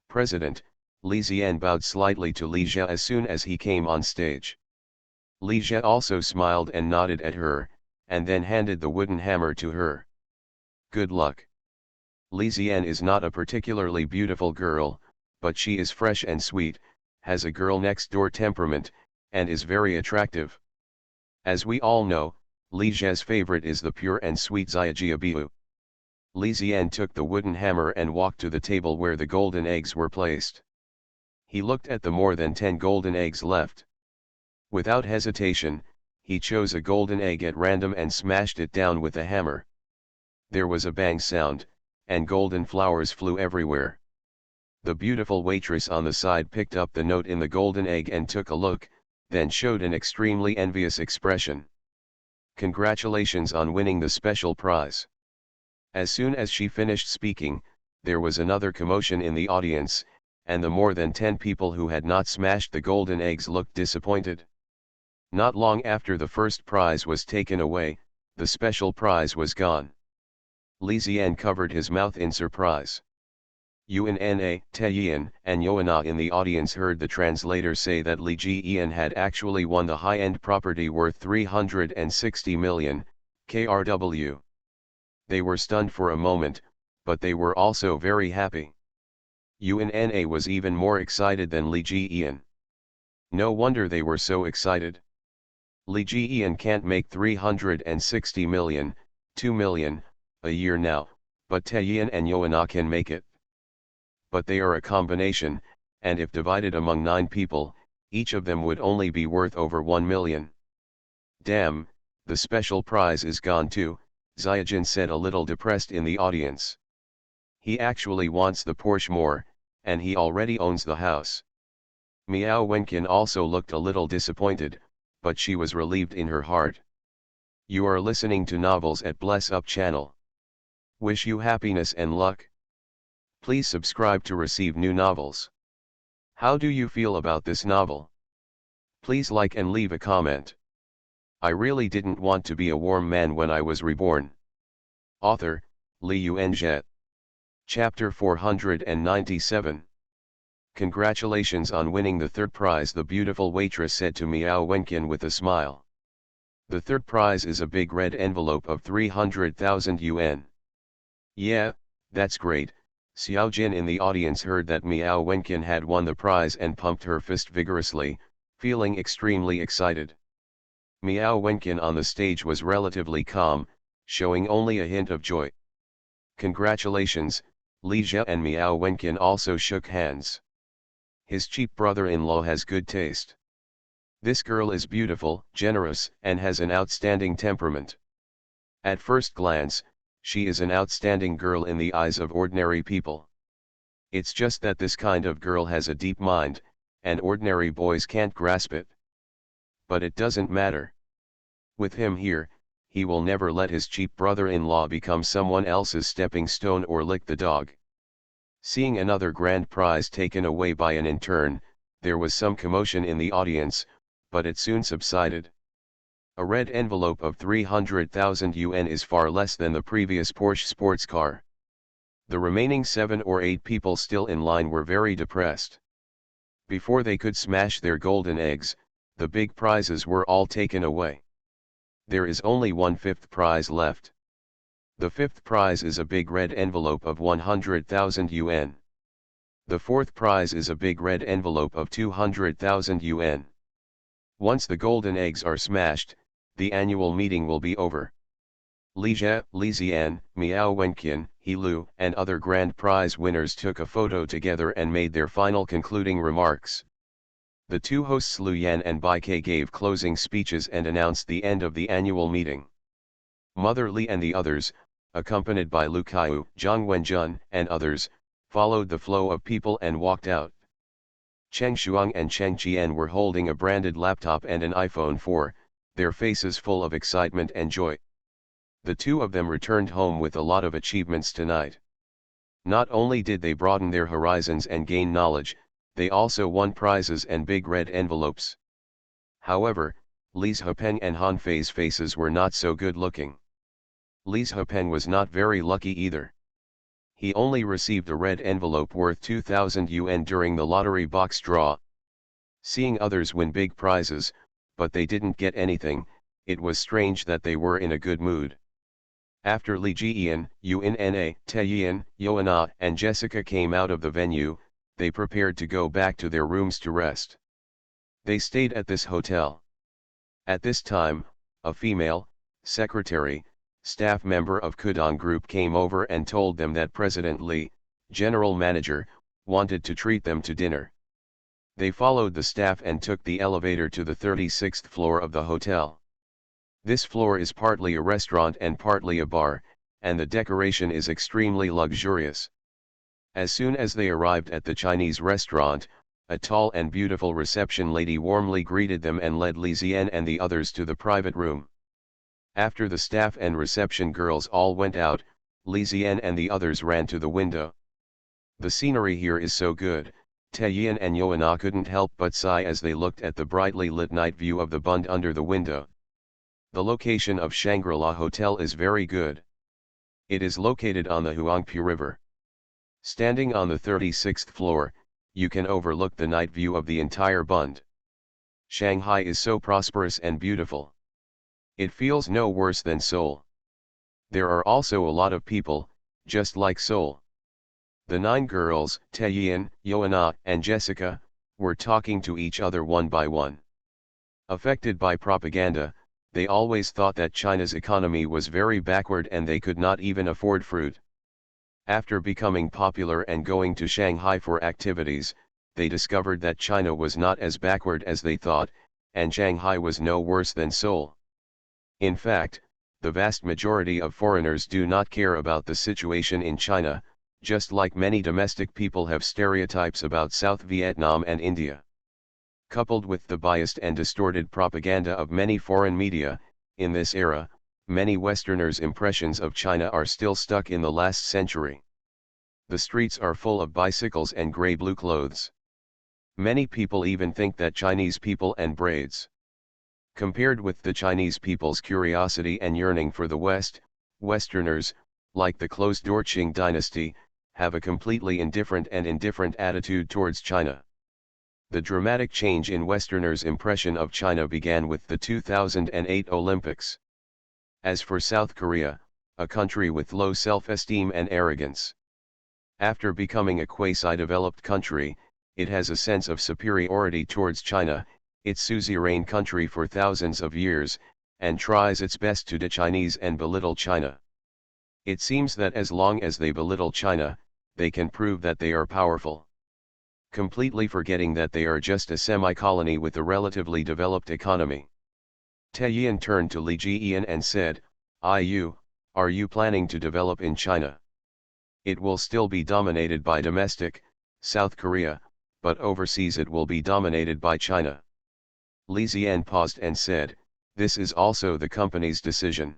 "President," Lee Zien bowed slightly to Lee Jia as soon as he came on stage. Lee Jia also smiled and nodded at her, and then handed the wooden hammer to her. "Good luck." Lee Zien is not a particularly beautiful girl, but she is fresh and sweet, has a girl-next-door temperament, and is very attractive. As we all know, Lee Jia's favorite is the pure and sweet Xiajiabiu. Lee Zien took the wooden hammer and walked to the table where the golden eggs were placed. He looked at the more than 10 golden eggs left. Without hesitation, he chose a golden egg at random and smashed it down with a hammer. There was a bang sound, and golden flowers flew everywhere. The beautiful waitress on the side picked up the note in the golden egg and took a look, then showed an extremely envious expression. "Congratulations on winning the special prize." As soon as she finished speaking, there was another commotion in the audience, and the more than 10 people who had not smashed the golden eggs looked disappointed. Not long after the first prize was taken away, the special prize was gone. Lee Zien covered his mouth in surprise. UNNA, Taeyeon, and Yoana in the audience heard the translator say that Lee Ji-eun had actually won the high-end property worth 360 million KRW. They were stunned for a moment, but they were also very happy. UNNA was even more excited than Lee Ji-eun. No wonder they were so excited. Lee Ji-eun can't make 360 million, 2 million, a year now, but Taeyeon and Yoana can make it. But they are a combination, and if divided among 9 people, each of them would only be worth over 1 million. "Damn, the special prize is gone too," Xiaojin said a little depressed in the audience. "He actually wants the Porsche more, and he already owns the house." Miao Wenqian also looked a little disappointed, but she was relieved in her heart. You are listening to Novels at Bless Up channel. Wish you happiness and luck. Please subscribe to receive new novels. How do you feel about this novel? Please like and leave a comment. I really didn't want to be a warm man when I was reborn. Author, Li Yuanzhe. Chapter 497. Congratulations on winning the third prize, the beautiful waitress said to Miao Wenqian with a smile. The third prize is a big red envelope of 300,000 yuan. Yeah, that's great. Xiao Jin in the audience heard that Miao Wenqian had won the prize and pumped her fist vigorously, feeling extremely excited. Miao Wenqian on the stage was relatively calm, showing only a hint of joy. Congratulations, Li Jia and Miao Wenqian also shook hands. His cheap brother-in-law has good taste. This girl is beautiful, generous, and has an outstanding temperament. At first glance, she is an outstanding girl in the eyes of ordinary people. It's just that this kind of girl has a deep mind, and ordinary boys can't grasp it. But it doesn't matter. With him here, he will never let his cheap brother-in-law become someone else's stepping stone or lick the dog. Seeing another grand prize taken away by an intern, there was some commotion in the audience, but it soon subsided. A red envelope of 300,000 yuan is far less than the previous Porsche sports car. The remaining 7 or 8 people still in line were very depressed. Before they could smash their golden eggs, the big prizes were all taken away. There is only one fifth prize left. The fifth prize is a big red envelope of 100,000 yuan. The fourth prize is a big red envelope of 200,000 yuan. Once the golden eggs are smashed, the annual meeting will be over. Li Jia, Li Zian, Miao Wenqian, He Lu, and other grand prize winners took a photo together and made their final concluding remarks. The two hosts Lu Yan and Bai Ke gave closing speeches and announced the end of the annual meeting. Mother Li and the others, accompanied by Lu Kaiu, Zhang Wenjun, and others, followed the flow of people and walked out. Cheng Shuang and Cheng Qian were holding a branded laptop and an iPhone 4, their faces full of excitement and joy. The two of them returned home with a lot of achievements tonight. Not only did they broaden their horizons and gain knowledge, they also won prizes and big red envelopes. However, Li Zhepeng and Han Fei's faces were not so good looking. Li Zhepeng was not very lucky either. He only received a red envelope worth 2,000 yuan during the lottery box draw. Seeing others win big prizes, but they didn't get anything, it was strange that they were in a good mood. After Li Jiyan, Yunna, Taeyin, Yoana, and Jessica came out of the venue, they prepared to go back to their rooms to rest. They stayed at this hotel. At this time, a female, secretary, staff member of Kudong Group came over and told them that President Li, general manager, wanted to treat them to dinner. They followed the staff and took the elevator to the 36th floor of the hotel. This floor is partly a restaurant and partly a bar, and the decoration is extremely luxurious. As soon as they arrived at the Chinese restaurant, a tall and beautiful reception lady warmly greeted them and led Li Zian and the others to the private room. After the staff and reception girls all went out, Li Zian and the others ran to the window. The scenery here is so good, Taeyin and Yoana couldn't help but sigh as they looked at the brightly lit night view of the Bund under the window. The location of Shangri-La Hotel is very good. It is located on the Huangpu River. Standing on the 36th floor, you can overlook the night view of the entire Bund. Shanghai is so prosperous and beautiful. It feels no worse than Seoul. There are also a lot of people, just like Seoul. The 9 girls, Taeyin, Yoana, and Jessica, were talking to each other one by one. Affected by propaganda, they always thought that China's economy was very backward and they could not even afford fruit. After becoming popular and going to Shanghai for activities, they discovered that China was not as backward as they thought, and Shanghai was no worse than Seoul. In fact, the vast majority of foreigners do not care about the situation in China, just like many domestic people have stereotypes about South Vietnam and India. Coupled with the biased and distorted propaganda of many foreign media, in this era, many Westerners' impressions of China are still stuck in the last century. The streets are full of bicycles and gray-blue clothes. Many people even think that Chinese people and braids. Compared with the Chinese people's curiosity and yearning for the West, Westerners, like the closed-door Qing dynasty, have a completely indifferent attitude towards China. The dramatic change in Westerners' impression of China began with the 2008 Olympics. As for South Korea, a country with low self-esteem and arrogance. After becoming a quasi-developed country, it has a sense of superiority towards China, its suzerain country for thousands of years, and tries its best to de-Chinese and belittle China. It seems that as long as they belittle China, they can prove that they are powerful. Completely forgetting that they are just a semi-colony with a relatively developed economy. Taeyin turned to Li Jiyan and said, are you planning to develop in China? It will still be dominated by domestic, South Korea, but overseas it will be dominated by China. Li Zian paused and said, this is also the company's decision.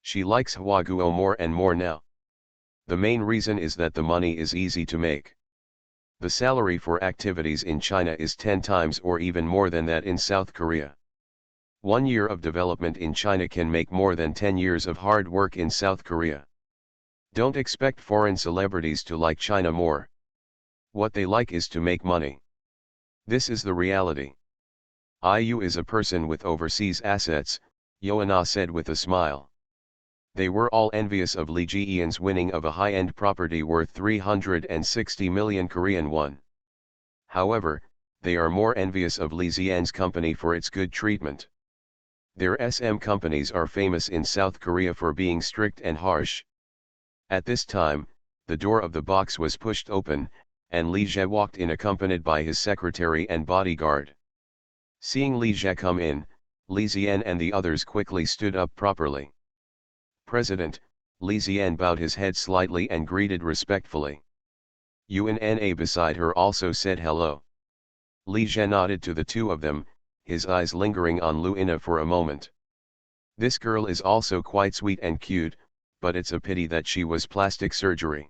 She likes Huaguo more and more now. The main reason is that the money is easy to make. The salary for activities in China is 10 times or even more than that in South Korea. 1 year of development in China can make more than 10 years of hard work in South Korea. Don't expect foreign celebrities to like China more. What they like is to make money. This is the reality. IU is a person with overseas assets, Yoana said with a smile. They were all envious of Li Jiyan's winning of a high-end property worth 360 million Korean won. However, they are more envious of Li Ziyan's company for its good treatment. Their SM companies are famous in South Korea for being strict and harsh. At this time, the door of the box was pushed open, and Li Zhe walked in accompanied by his secretary and bodyguard. Seeing Li Zhe come in, Li Ziyan and the others quickly stood up properly. President, Li Ziyan bowed his head slightly and greeted respectfully. Yunna beside her also said hello. Li Jie nodded to the two of them, his eyes lingering on Lu Ina for a moment. This girl is also quite sweet and cute, but it's a pity that she was plastic surgery.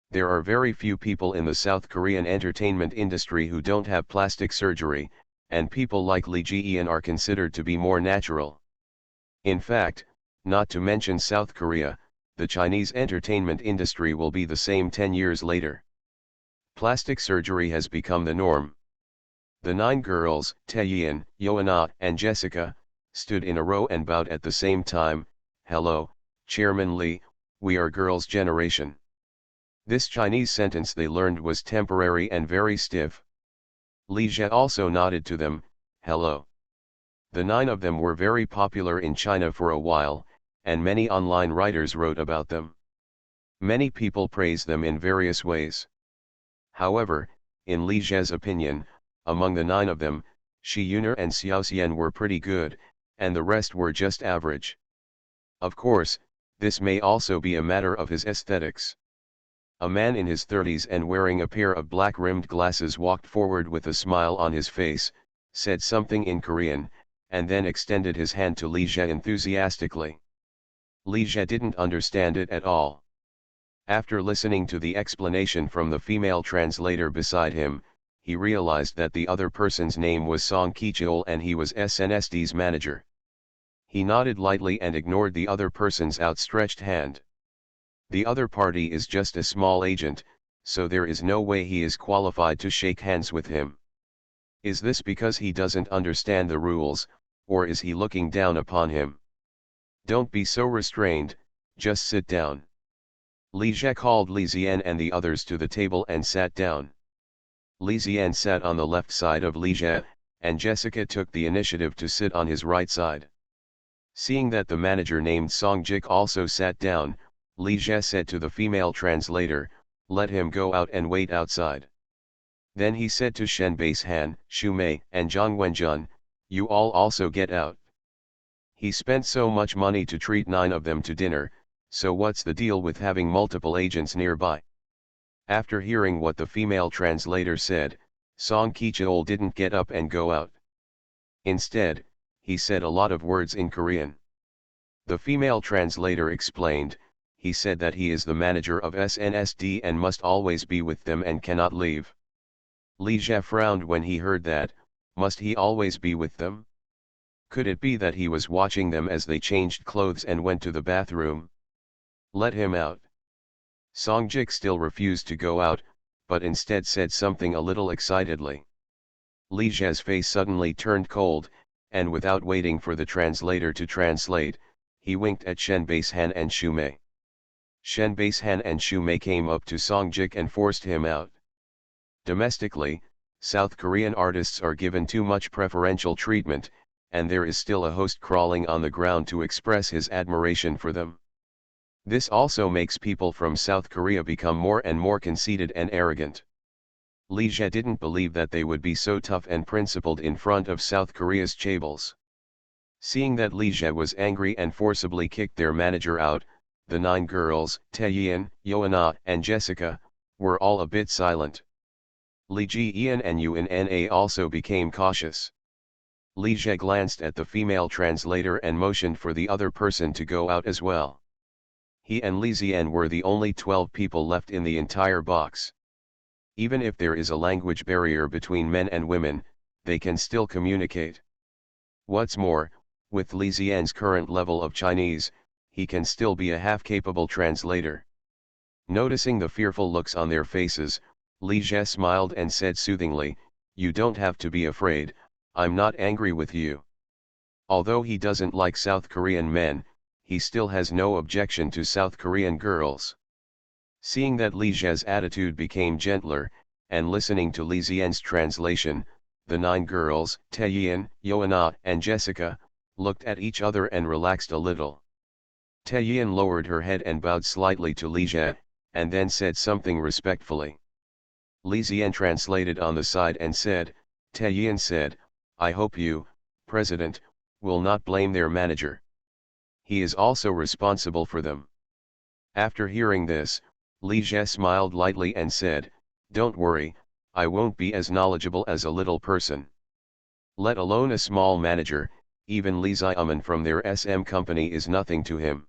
There are very few people in the South Korean entertainment industry who don't have plastic surgery, and people like Lee Ji-eun are considered to be more natural. In fact, not to mention South Korea, the Chinese entertainment industry will be the same 10 years later. Plastic surgery has become the norm. The 9 girls, Taeyeon, Yeona, and Jessica, stood in a row and bowed at the same time. "Hello, Chairman Lee, we are girls' generation." This Chinese sentence they learned was temporary and very stiff. Li Jie also nodded to them, "Hello." The 9 of them were very popular in China for a while, and many online writers wrote about them. Many people praised them in various ways. However, in Li Jie's opinion, among the 9 of them, Shi Yuner and Xiao Xian were pretty good, and the rest were just average. Of course, this may also be a matter of his aesthetics. A man in his 30s and wearing a pair of black-rimmed glasses walked forward with a smile on his face, said something in Korean, and then extended his hand to Li Jie enthusiastically. Li Jie didn't understand it at all. After listening to the explanation from the female translator beside him, he realized that the other person's name was Song Ki-cheol and he was SNSD manager. He nodded lightly and ignored the other person's outstretched hand. The other party is just a small agent, so there is no way he is qualified to shake hands with him. Is this because he doesn't understand the rules, or is he looking down upon him? Don't be so restrained, just sit down. Li Jie called Li Zian and the others to the table and sat down. Li Zian sat on the left side of Li Jie, and Jessica took the initiative to sit on his right side. Seeing that the manager named Song Jik also sat down, Li Jie said to the female translator, "Let him go out and wait outside." Then he said to Shen Baishan, Xu Mei, and Zhang Wenjun, "You all also get out." He spent so much money to treat 9 of them to dinner, so what's the deal with having multiple agents nearby? After hearing what the female translator said, Song Ki-cheol didn't get up and go out. Instead, he said a lot of words in Korean. The female translator explained, he said that he is the manager of SNSD and must always be with them and cannot leave. Li Jie frowned when he heard that. Must he always be with them? Could it be that he was watching them as they changed clothes and went to the bathroom? Let him out. Song Jik still refused to go out, but instead said something a little excitedly. Li Jie's face suddenly turned cold, and without waiting for the translator to translate, he winked at Shen Baishan and Xu Mei. Shen Baishan and Xu Mei came up to Song Jik and forced him out. Domestically, South Korean artists are given too much preferential treatment, and there is still a host crawling on the ground to express his admiration for them. This also makes people from South Korea become more and more conceited and arrogant. Li Jie didn't believe that they would be so tough and principled in front of South Korea's chaebols. Seeing that Li Jie was angry and forcibly kicked their manager out, the 9 girls, Taeyeon, Yeona, and Jessica, were all a bit silent. Li Ji-eun and Eun-na also became cautious. Li Jie glanced at the female translator and motioned for the other person to go out as well. He and Li Zian were the only 12 people left in the entire box. Even if there is a language barrier between men and women, they can still communicate. What's more, with Li Zian's current level of Chinese, he can still be a half-capable translator. Noticing the fearful looks on their faces, Li Jie smiled and said soothingly, "You don't have to be afraid, I'm not angry with you." Although he doesn't like South Korean men, he still has no objection to South Korean girls. Seeing that Li Jie's attitude became gentler, and listening to Li Zian's translation, the 9 girls, Taeyeon, Yeona, and Jessica, looked at each other and relaxed a little. Taeyeon lowered her head and bowed slightly to Li Jie, and then said something respectfully. Li Zian translated on the side and said, Taeyeon said, "I hope you, President, will not blame their manager. He is also responsible for them." After hearing this, Li Jie smiled lightly and said, "Don't worry, I won't be as knowledgeable as a little person. Let alone a small manager, even Li Xiaoman from their SM company is nothing to him.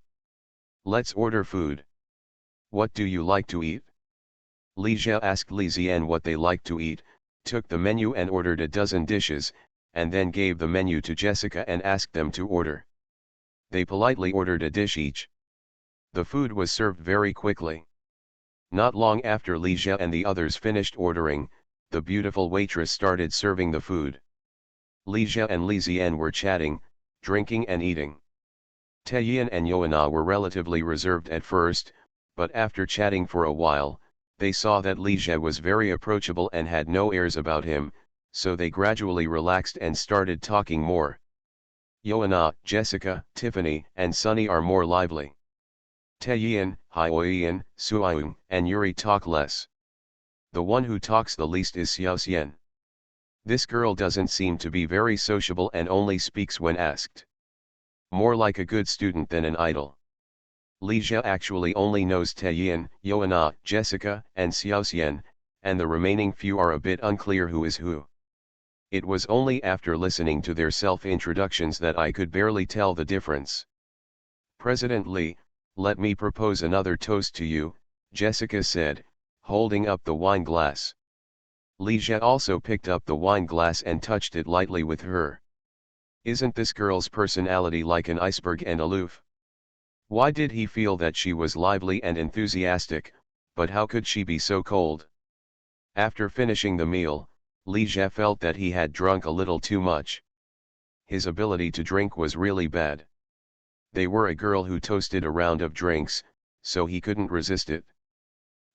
Let's order food. What do you like to eat? Li Jia asked Li Zian what they liked to eat, took the menu and ordered a dozen dishes, and then gave the menu to Jessica and asked them to order. They politely ordered a dish each. The food was served very quickly. Not long after Li Jia and the others finished ordering, the beautiful waitress started serving the food. Li Jia and Li Zian were chatting, drinking and eating. Taeyin and Yoana were relatively reserved at first, but after chatting for a while, they saw that Li Jia was very approachable and had no airs about him, so they gradually relaxed and started talking more. Yoana, Jessica, Tiffany, and Sunny are more lively. Taeyin, Hyoyin, Suayung, and Yuri talk less. The one who talks the least is Xiaoxian. This girl doesn't seem to be very sociable and only speaks when asked. More like a good student than an idol. Li Jia actually only knows Taeyin, Yoana, Jessica, and Xiaoxian, and the remaining few are a bit unclear who is who. It was only after listening to their self-introductions that I could barely tell the difference. President Li, let me propose another toast to you, Jessica said, holding up the wine glass. Li Jia also picked up the wine glass and touched it lightly with her. Isn't this girl's personality like an iceberg and aloof? Why did he feel that she was lively and enthusiastic, but how could she be so cold? After finishing the meal, Li Jia felt that he had drunk a little too much. His ability to drink was really bad. They were a girl who toasted a round of drinks, so he couldn't resist it.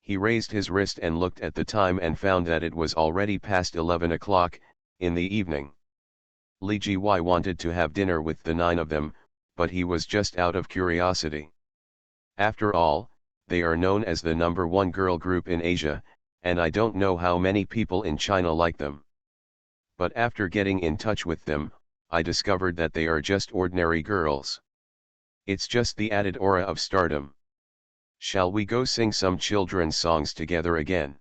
He raised his wrist and looked at the time and found that it was already past 11 o'clock, in the evening. Li Ji wanted to have dinner with the 9 of them, but he was just out of curiosity. After all, they are known as the #1 girl group in Asia, and I don't know how many people in China like them. But after getting in touch with them, I discovered that they are just ordinary girls. It's just the added aura of stardom. Shall we go sing some children's songs together again?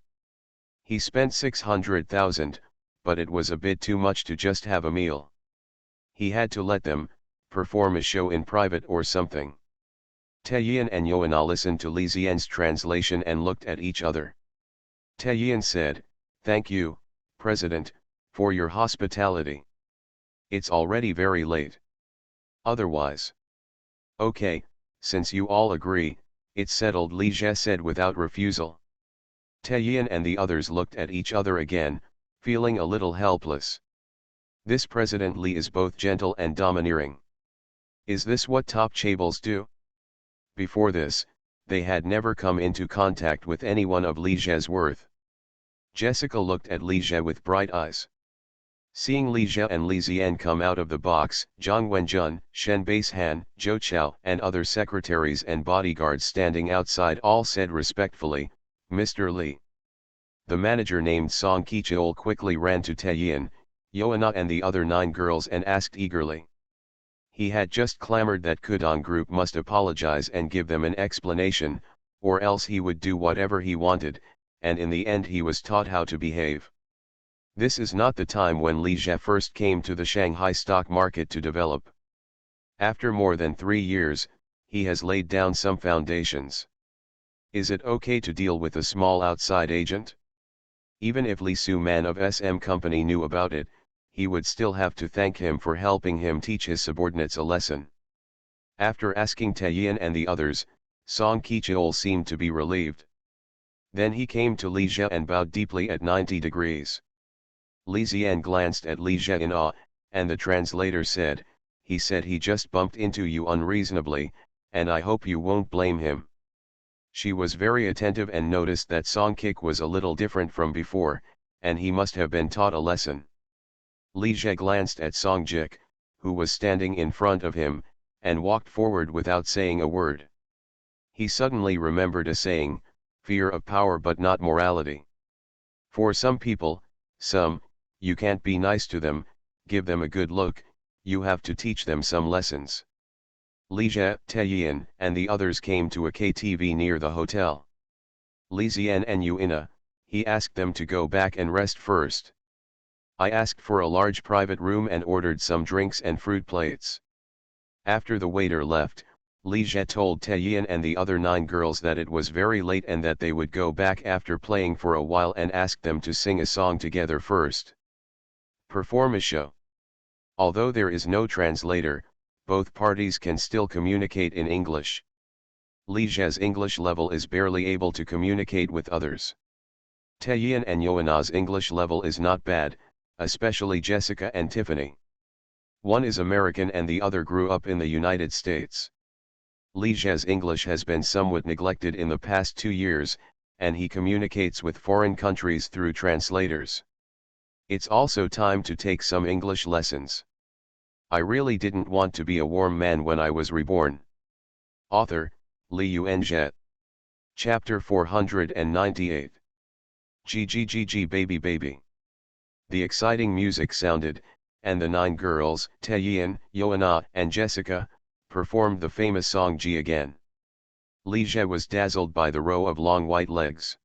He spent 600,000, but it was a bit too much to just have a meal. He had to let them perform a show in private or something. Taeyin and Yoana listened to Li Zian's translation and looked at each other. Taeyin said, "Thank you, President, for your hospitality. It's already very late. Otherwise." "Okay, since you all agree, it's settled," Li Jia said without refusal. Taeyin and the others looked at each other again, feeling a little helpless. This President Li is both gentle and domineering. Is this what top chaebols do? Before this, they had never come into contact with anyone of Li Jia's worth. Jessica looked at Li Jia with bright eyes. Seeing Li Jia and Li Zian come out of the box, Zhang Wenjun, Shen Basehan, Zhou Chao and other secretaries and bodyguards standing outside all said respectfully, "Mr. Li." The manager named Song Qicheol quickly ran to Taeyin, Yoana and the other 9 girls and asked eagerly. He had just clamored that Kudong Group must apologize and give them an explanation, or else he would do whatever he wanted, and in the end he was taught how to behave. This is not the time when Li Jia first came to the Shanghai stock market to develop. After more than 3 years, he has laid down some foundations. Is it okay to deal with a small outside agent? Even if Li Su Man of SM Company knew about it, he would still have to thank him for helping him teach his subordinates a lesson. After asking Taeyin and the others, Song Qicheol seemed to be relieved. Then he came to Li Jia and bowed deeply at 90 degrees. Li Zian glanced at Li Jia in awe, and the translator said, "He said he just bumped into you unreasonably, and I hope you won't blame him." She was very attentive and noticed that Song Kik was a little different from before, and he must have been taught a lesson. Li Jia glanced at Song Jik, who was standing in front of him, and walked forward without saying a word. He suddenly remembered a saying, "Fear of power but not morality." For some people, you can't be nice to them, give them a good look, you have to teach them some lessons. Li Jia, Taeyin, and the others came to a KTV near the hotel. Li Zian and Yuina, He asked them to go back and rest first. I asked for a large private room and ordered some drinks and fruit plates. After the waiter left, Li Jie told Taeyin and the other 9 girls that it was very late and that they would go back after playing for a while and asked them to sing a song together first. Perform a show. Although there is no translator, both parties can still communicate in English. Li Jie's English level is barely able to communicate with others. Taeyin and Yoana's English level is not bad, especially Jessica and Tiffany. One is American and the other grew up in the United States. Li Jie's English has been somewhat neglected in the past 2 years, and he communicates with foreign countries through translators. It's also time to take some English lessons. I really didn't want to be a warm man when I was reborn. Author, Li Yuanjie. Chapter 498. GGGG baby baby. The exciting music sounded, and the 9 girls, Taeyin, Yoana, and Jessica, performed the famous song G again. Li Jie was dazzled by the row of long white legs.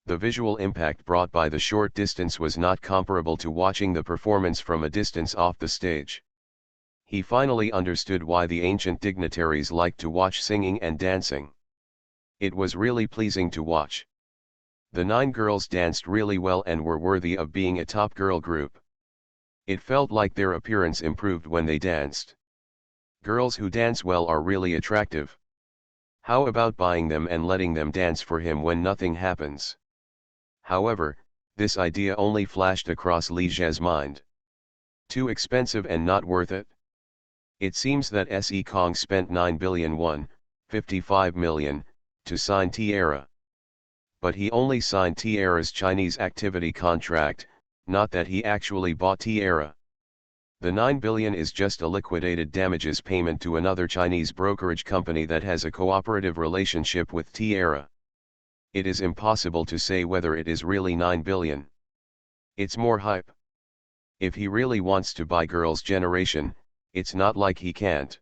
The visual impact brought by the short distance was not comparable to watching the performance from a distance off the stage. He finally understood why the ancient dignitaries liked to watch singing and dancing. It was really pleasing to watch. The 9 girls danced really well and were worthy of being a top girl group. It felt like their appearance improved when they danced. Girls who dance well are really attractive. How about buying them and letting them dance for him when nothing happens? However, this idea only flashed across Li Jie's mind. Too expensive and not worth it? It seems that Se Kong spent 9 billion won, 55 million, to sign Tierra. But he only signed Tierra's Chinese activity contract, not that he actually bought Tierra. The 9 billion is just a liquidated damages payment to another Chinese brokerage company that has a cooperative relationship with Tierra. It is impossible to say whether it is really 9 billion. It's more hype. If he really wants to buy Girls' Generation, it's not like he can't.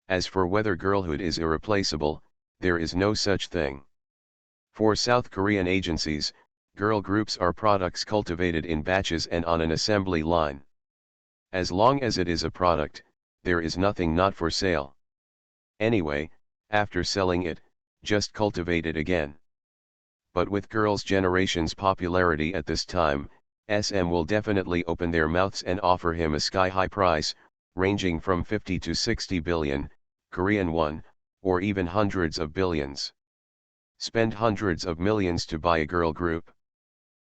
As for whether girlhood is irreplaceable, there is no such thing. For South Korean agencies, girl groups are products cultivated in batches and on an assembly line. As long as it is a product, there is nothing not for sale. Anyway, after selling it, just cultivate it again. But with Girls' Generation's popularity at this time, SM will definitely open their mouths and offer him a sky-high price, ranging from 50 to 60 billion, Korean won, or even hundreds of billions. Spend hundreds of millions to buy a girl group?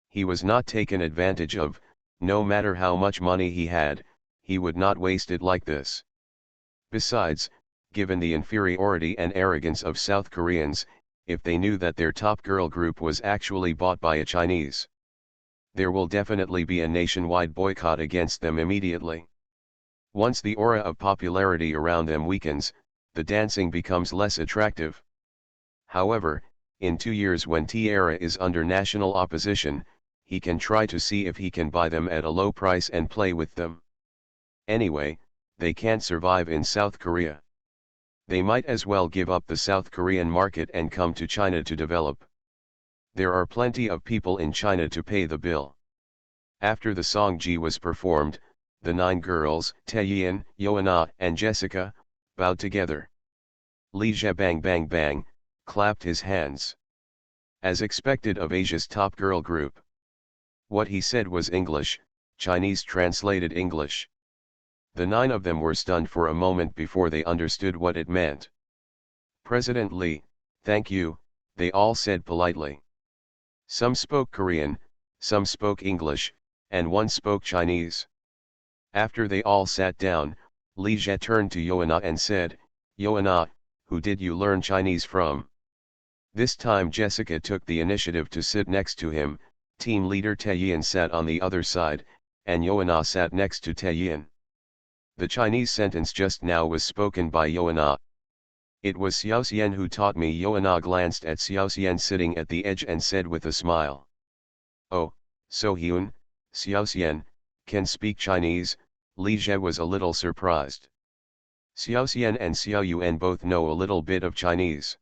He was not taken advantage of. No matter how much money he had, he would not waste it like this. Besides, given the inferiority and arrogance of South Koreans, if they knew that their top girl group was actually bought by a Chinese, there will definitely be a nationwide boycott against them immediately. Once the aura of popularity around them weakens, the dancing becomes less attractive. However, in 2 years when Tierra is under national opposition, he can try to see if he can buy them at a low price and play with them. Anyway, they can't survive in South Korea. They might as well give up the South Korean market and come to China to develop. There are plenty of people in China to pay the bill. After the song G was performed, the 9 girls, Taeyin, Yoana, and Jessica, bowed together. Li Jie bang bang bang, clapped his hands. As expected of Asia's top girl group. What he said was English, Chinese translated English. The 9 of them were stunned for a moment before they understood what it meant. President Li, thank you, they all said politely. Some spoke Korean, some spoke English, and one spoke Chinese. After they all sat down, Li Jie turned to Yoana and said, Yoana, who did you learn Chinese from? This time Jessica took the initiative to sit next to him. Team leader Taeyin sat on the other side, and Yoana sat next to Taeyin. The Chinese sentence just now was spoken by Yoana. It was Xiaoxian who taught me. Yoana glanced at Xiaoxian sitting at the edge and said with a smile. Oh, so Hyun, Xiaoxian, can speak Chinese. Li Jie was a little surprised. Xiaoxian and Xiaoyuan both know a little bit of Chinese.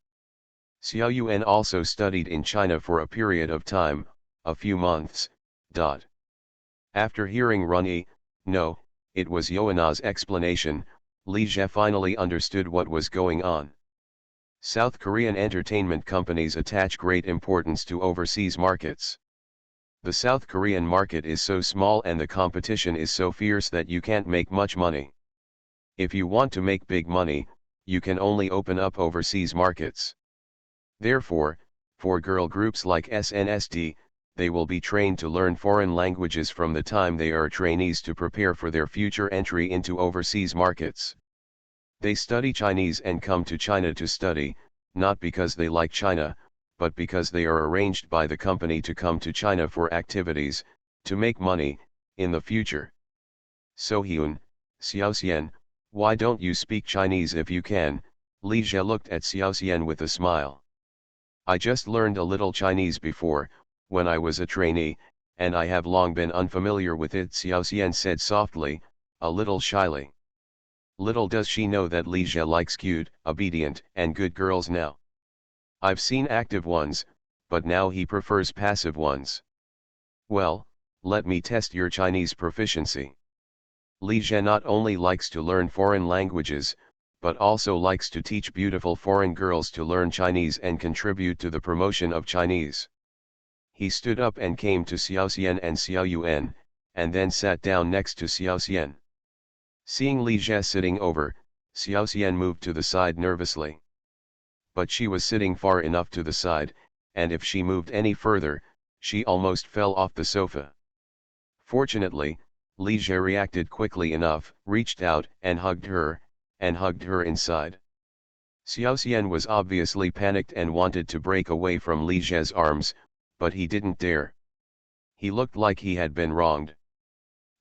Xiao Yuan also studied in China for a period of time, a few months. After hearing Runyi, no, it was Yoana's explanation, Li Jie finally understood what was going on. South Korean entertainment companies attach great importance to overseas markets. The South Korean market is so small and the competition is so fierce that you can't make much money. If you want to make big money, you can only open up overseas markets. Therefore, for girl groups like SNSD, they will be trained to learn foreign languages from the time they are trainees to prepare for their future entry into overseas markets. They study Chinese and come to China to study, not because they like China, but because they are arranged by the company to come to China for activities, to make money, in the future. Sohyun, Xiaoxian, why don't you speak Chinese if you can? Li Jie looked at Xiaoxian with a smile. I just learned a little Chinese before, when I was a trainee, and I have long been unfamiliar with it, Xiaoxian said softly, a little shyly. Little does she know that Li Jie likes cute, obedient, and good girls now. I've seen active ones, but now he prefers passive ones. Well, let me test your Chinese proficiency. Li Jie not only likes to learn foreign languages, but also likes to teach beautiful foreign girls to learn Chinese and contribute to the promotion of Chinese. He stood up and came to Xiaoxian and Xiao Yuan, and then sat down next to Xiaoxian. Seeing Li Jie sitting over, Xiaoxian moved to the side nervously. But she was sitting far enough to the side, and if she moved any further, she almost fell off the sofa. Fortunately, Li Jie reacted quickly enough, reached out and hugged her inside. Xiaoxian was obviously panicked and wanted to break away from Li Jie's arms, but he didn't dare. He looked like he had been wronged.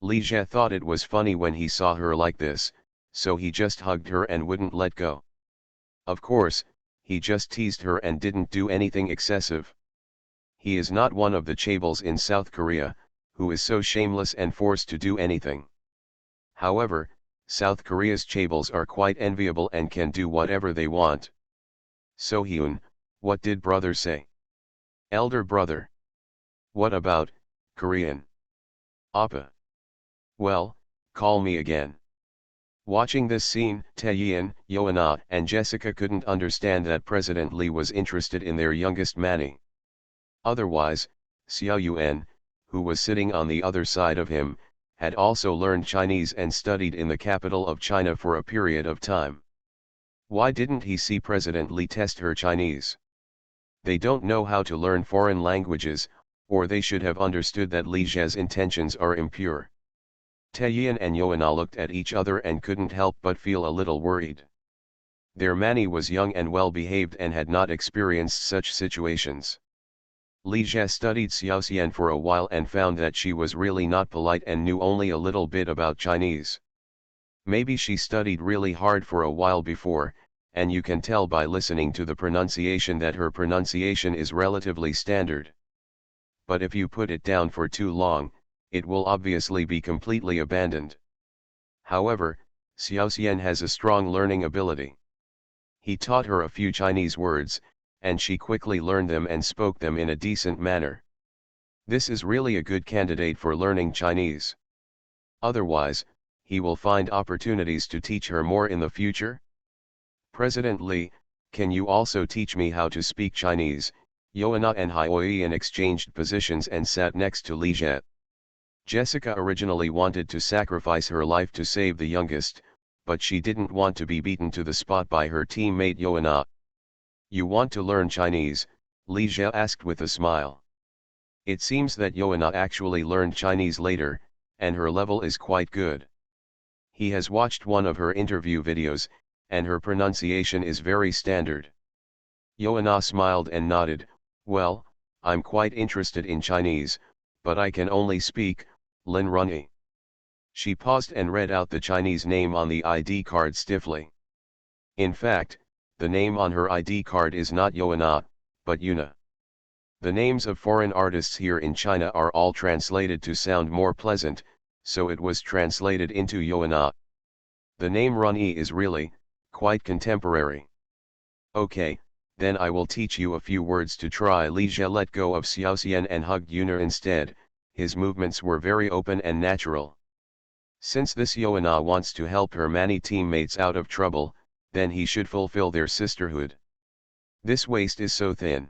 Li Jie thought it was funny when he saw her like this, so he just hugged her and wouldn't let go. Of course, he just teased her and didn't do anything excessive. He is not one of the chaebols in South Korea, who is so shameless and forced to do anything. However, South Korea's chaebols are quite enviable and can do whatever they want. Sohyun, what did brother say? Elder brother. What about, Korean? Appa. Well, call me again. Watching this scene, Taeyeon, Yoana, and Jessica couldn't understand that President Lee was interested in their youngest Manny. Otherwise, Xiao Yuan, who was sitting on the other side of him, had also learned Chinese and studied in the capital of China for a period of time. Why didn't he see President Lee test her Chinese? They don't know how to learn foreign languages, or they should have understood that Li Jie's intentions are impure. Taeyeon and Yoana looked at each other and couldn't help but feel a little worried. Their Manny was young and well behaved and had not experienced such situations. Li Jie studied Xiaoxian for a while and found that she was really not polite and knew only a little bit about Chinese. Maybe she studied really hard for a while before, and you can tell by listening to the pronunciation that her pronunciation is relatively standard. But if you put it down for too long, it will obviously be completely abandoned. However, Xiaoxian has a strong learning ability. He taught her a few Chinese words, and she quickly learned them and spoke them in a decent manner. This is really a good candidate for learning Chinese. Otherwise, he will find opportunities to teach her more in the future. President Lee, can you also teach me how to speak Chinese? Yoana and Hyoian exchanged positions and sat next to Li Jie. Jessica originally wanted to sacrifice her life to save the youngest, but she didn't want to be beaten to the spot by her teammate Yoana. You want to learn Chinese? Li Jie asked with a smile. It seems that Yoana actually learned Chinese later, and her level is quite good. He has watched one of her interview videos, and her pronunciation is very standard. Yoana smiled and nodded, well, I'm quite interested in Chinese, but I can only speak, Lin Runyi. She paused and read out the Chinese name on the ID card stiffly. In fact, the name on her ID card is not Yoana, but Yuna. The names of foreign artists here in China are all translated to sound more pleasant, so it was translated into Yoana. The name Runyi is really, quite contemporary. Okay, then I will teach you a few words to try. Li Jie let go of Xiaoxian and hugged Yuner instead. His movements were very open and natural. Since this Yoana wants to help her many teammates out of trouble, then he should fulfill their sisterhood. This waist is so thin.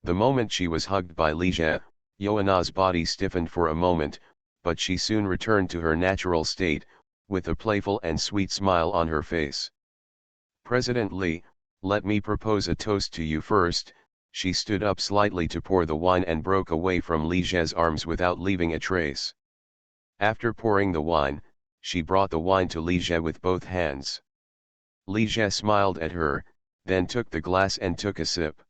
The moment she was hugged by Li Jie, Yoana's body stiffened for a moment, but she soon returned to her natural state, with a playful and sweet smile on her face. President Li, let me propose a toast to you first. She stood up slightly to pour the wine and broke away from Li Jie's arms without leaving a trace. After pouring the wine, she brought the wine to Li Jie with both hands. Li Jie smiled at her, then took the glass and took a sip.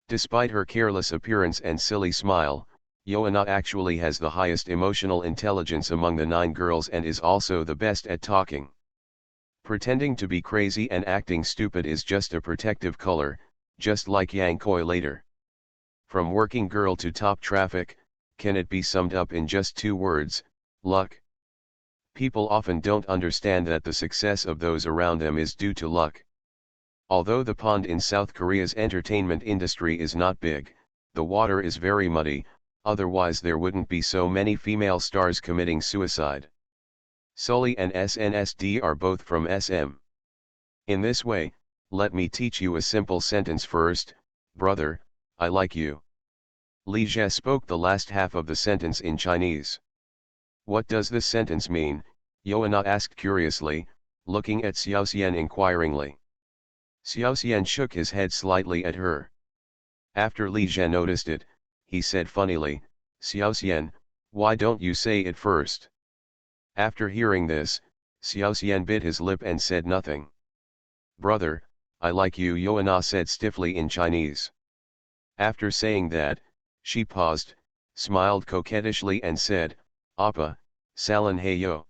Despite her careless appearance and silly smile, Yoana actually has the highest emotional intelligence among the 9 girls and is also the best at talking. Pretending to be crazy and acting stupid is just a protective color, just like Yang Koi later. From working girl to top traffic, can it be summed up in just 2 words, luck? People often don't understand that the success of those around them is due to luck. Although the pond in South Korea's entertainment industry is not big, the water is very muddy, otherwise there wouldn't be so many female stars committing suicide. Sully and SNSD are both from SM. In this way, let me teach you a simple sentence first. Brother, I like you. Li Jie spoke the last half of the sentence in Chinese. What does this sentence mean? Yoana asked curiously, looking at Xiaoxian inquiringly. Xiaoxian shook his head slightly at her. After Li Jie noticed it, he said funnily, Xiaoxian, why don't you say it first? After hearing this, Xiaoxian bit his lip and said nothing. Brother, I like you, Yoana said stiffly in Chinese. After saying that, she paused, smiled coquettishly and said, Appa, Salon hey yo.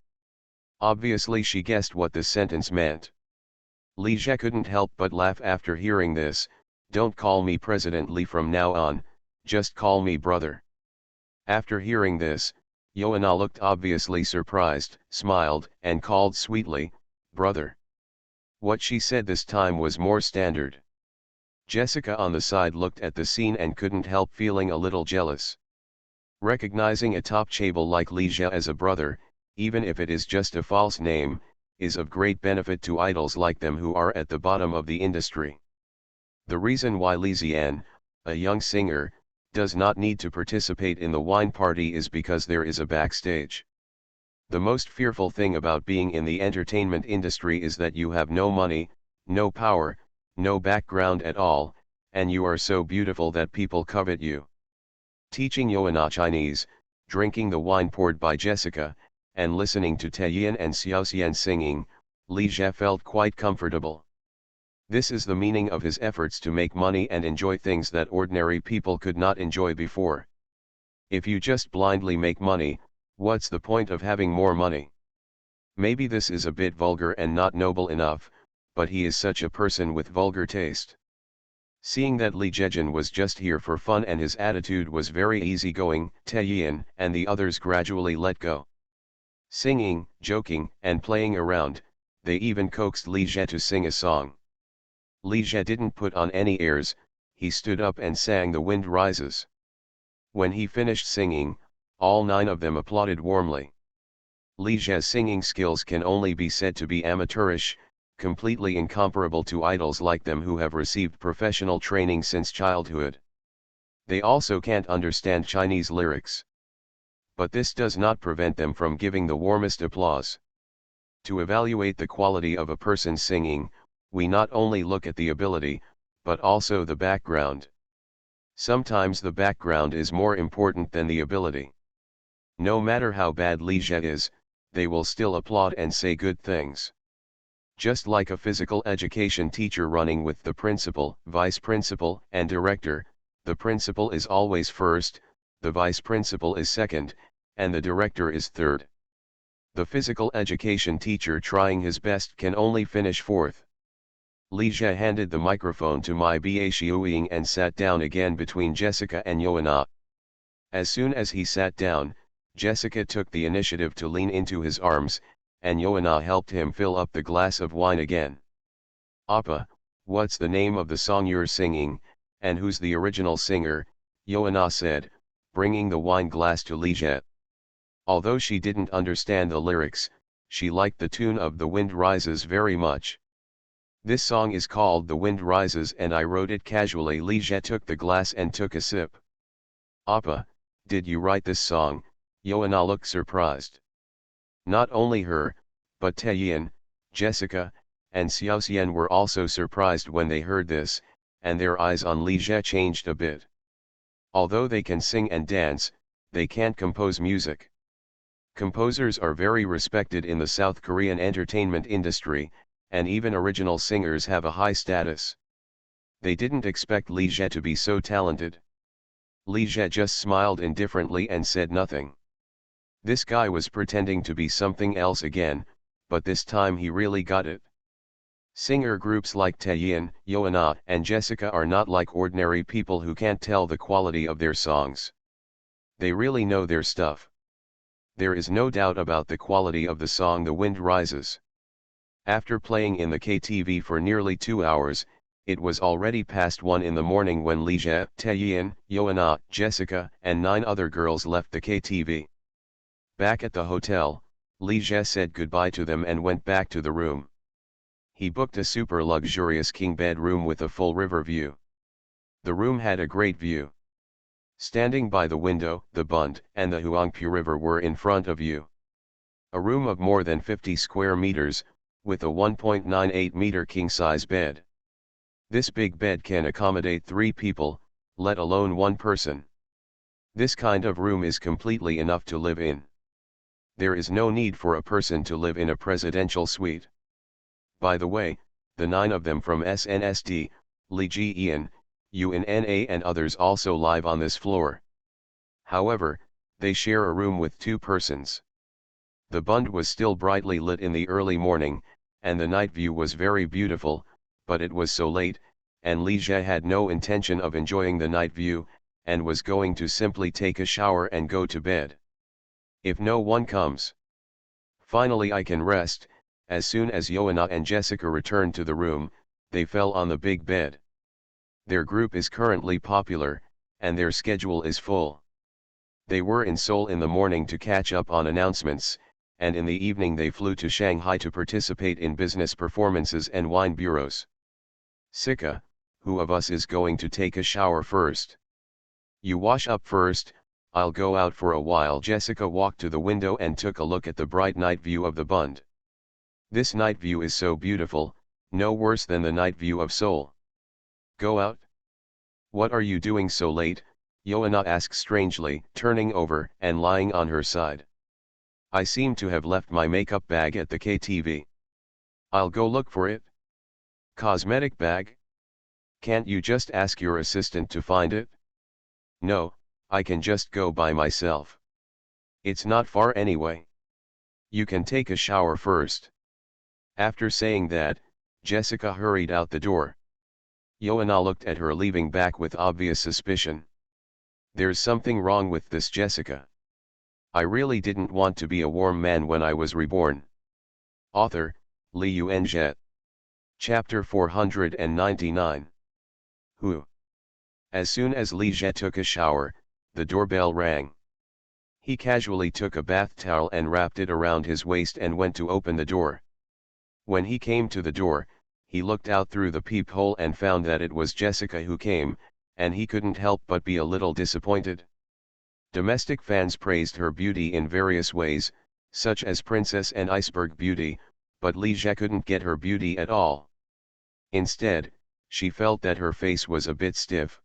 Obviously she guessed what this sentence meant. Li Jie couldn't help but laugh after hearing this. Don't call me President Li from now on, just call me brother. After hearing this, Yoana looked obviously surprised, smiled, and called sweetly, brother. What she said this time was more standard. Jessica on the side looked at the scene and couldn't help feeling a little jealous. Recognizing a top chaebol like Li Jie as a brother, even if it is just a false name, is of great benefit to idols like them who are at the bottom of the industry. The reason why Li Xian, a young singer, does not need to participate in the wine party is because there is a backstage. The most fearful thing about being in the entertainment industry is that you have no money, no power, no background at all, and you are so beautiful that people covet you. Teaching Yoana Chinese, drinking the wine poured by Jessica, and listening to Taeyin and Xiaoxian singing, Li Jie felt quite comfortable. This is the meaning of his efforts to make money and enjoy things that ordinary people could not enjoy before. If you just blindly make money, what's the point of having more money? Maybe this is a bit vulgar and not noble enough, but he is such a person with vulgar taste. Seeing that Li Jiejun was just here for fun and his attitude was very easygoing, Taeyin and the others gradually let go. Singing, joking, and playing around, they even coaxed Li Jie to sing a song. Li Jie didn't put on any airs, he stood up and sang The Wind Rises. When he finished singing, all 9 of them applauded warmly. Li Jie's singing skills can only be said to be amateurish, completely incomparable to idols like them who have received professional training since childhood. They also can't understand Chinese lyrics. But this does not prevent them from giving the warmest applause. To evaluate the quality of a person singing, we not only look at the ability, but also the background. Sometimes the background is more important than the ability. No matter how bad Li Jie is, they will still applaud and say good things. Just like a physical education teacher running with the principal, vice principal, and director, the principal is always first, the vice principal is second, and the director is third. The physical education teacher trying his best can only finish fourth. Li Jie handed the microphone to Mai Ba Xiuying and sat down again between Jessica and Yoana. As soon as he sat down, Jessica took the initiative to lean into his arms, and Yoana helped him fill up the glass of wine again. Appa, "What's the name of the song you're singing, and who's the original singer?" Joanna said, bringing the wine glass to Liget. Although she didn't understand the lyrics, she liked the tune of The Wind Rises very much. "This song is called The Wind Rises and I wrote it casually." Liget took the glass and took a sip. "Appa, did you write this song?" Joanna looked surprised. Not only her, but Taeyeon, Jessica, and Xiaoxian were also surprised when they heard this, and their eyes on Liget changed a bit. Although they can sing and dance, they can't compose music. Composers are very respected in the South Korean entertainment industry, and even original singers have a high status. They didn't expect Liget to be so talented. Liget just smiled indifferently and said nothing. This guy was pretending to be something else again, but this time he really got it. Singer groups like Taeyeon, Joanna, and Jessica are not like ordinary people who can't tell the quality of their songs. They really know their stuff. There is no doubt about the quality of the song The Wind Rises. After playing in the KTV for nearly 2 hours, it was already past 1 in the morning when Liget, Taeyeon, Joanna, Jessica, and 9 other girls left the KTV. Back at the hotel, Liget said goodbye to them and went back to the room. He booked a super luxurious king bedroom with a full river view. The room had a great view. Standing by the window, the Bund and the Huangpu River were in front of you. A room of more than 50 square meters, with a 1.98-meter king-size bed. This big bed can accommodate 3 people, let alone 1 person. This kind of room is completely enough to live in. There is no need for a person to live in a presidential suite. By the way, the 9 of them from SNSD, Lee Ji-eun, UNNA and others also live on this floor. However, they share a room with 2 persons. The Bund was still brightly lit in the early morning, and the night view was very beautiful, but it was so late, and Liget had no intention of enjoying the night view, and was going to simply take a shower and go to bed. If no one comes, finally I can rest. As soon as Joanna and Jessica returned to the room, they fell on the big bed. Their group is currently popular, and their schedule is full. They were in Seoul in the morning to catch up on announcements, and in the evening they flew to Shanghai to participate in business performances and wine bureaus. "Sika, who of us is going to take a shower first?" "You wash up first, I'll go out for a while." Jessica walked to the window and took a look at the bright night view of the Bund. "This night view is so beautiful, no worse than the night view of Seoul." "Go out? What are you doing so late?" Joanna asked strangely, turning over and lying on her side. "I seem to have left my makeup bag at the KTV. I'll go look for it." "Cosmetic bag? Can't you just ask your assistant to find it?" "No, I can just go by myself. It's not far anyway. You can take a shower first." After saying that, Jessica hurried out the door. Joanna looked at her leaving back with obvious suspicion. "There's something wrong with this Jessica. I really didn't want to be a warm man when I was reborn." Author, Lee Yuen-jet. Chapter 499. Who? As soon as Liget took a shower, the doorbell rang. He casually took a bath towel and wrapped it around his waist and went to open the door. When he came to the door, he looked out through the peephole and found that it was Jessica who came, and he couldn't help but be a little disappointed. Domestic fans praised her beauty in various ways, such as princess and iceberg beauty, but Liget couldn't get her beauty at all. Instead, she felt that her face was a bit stiff.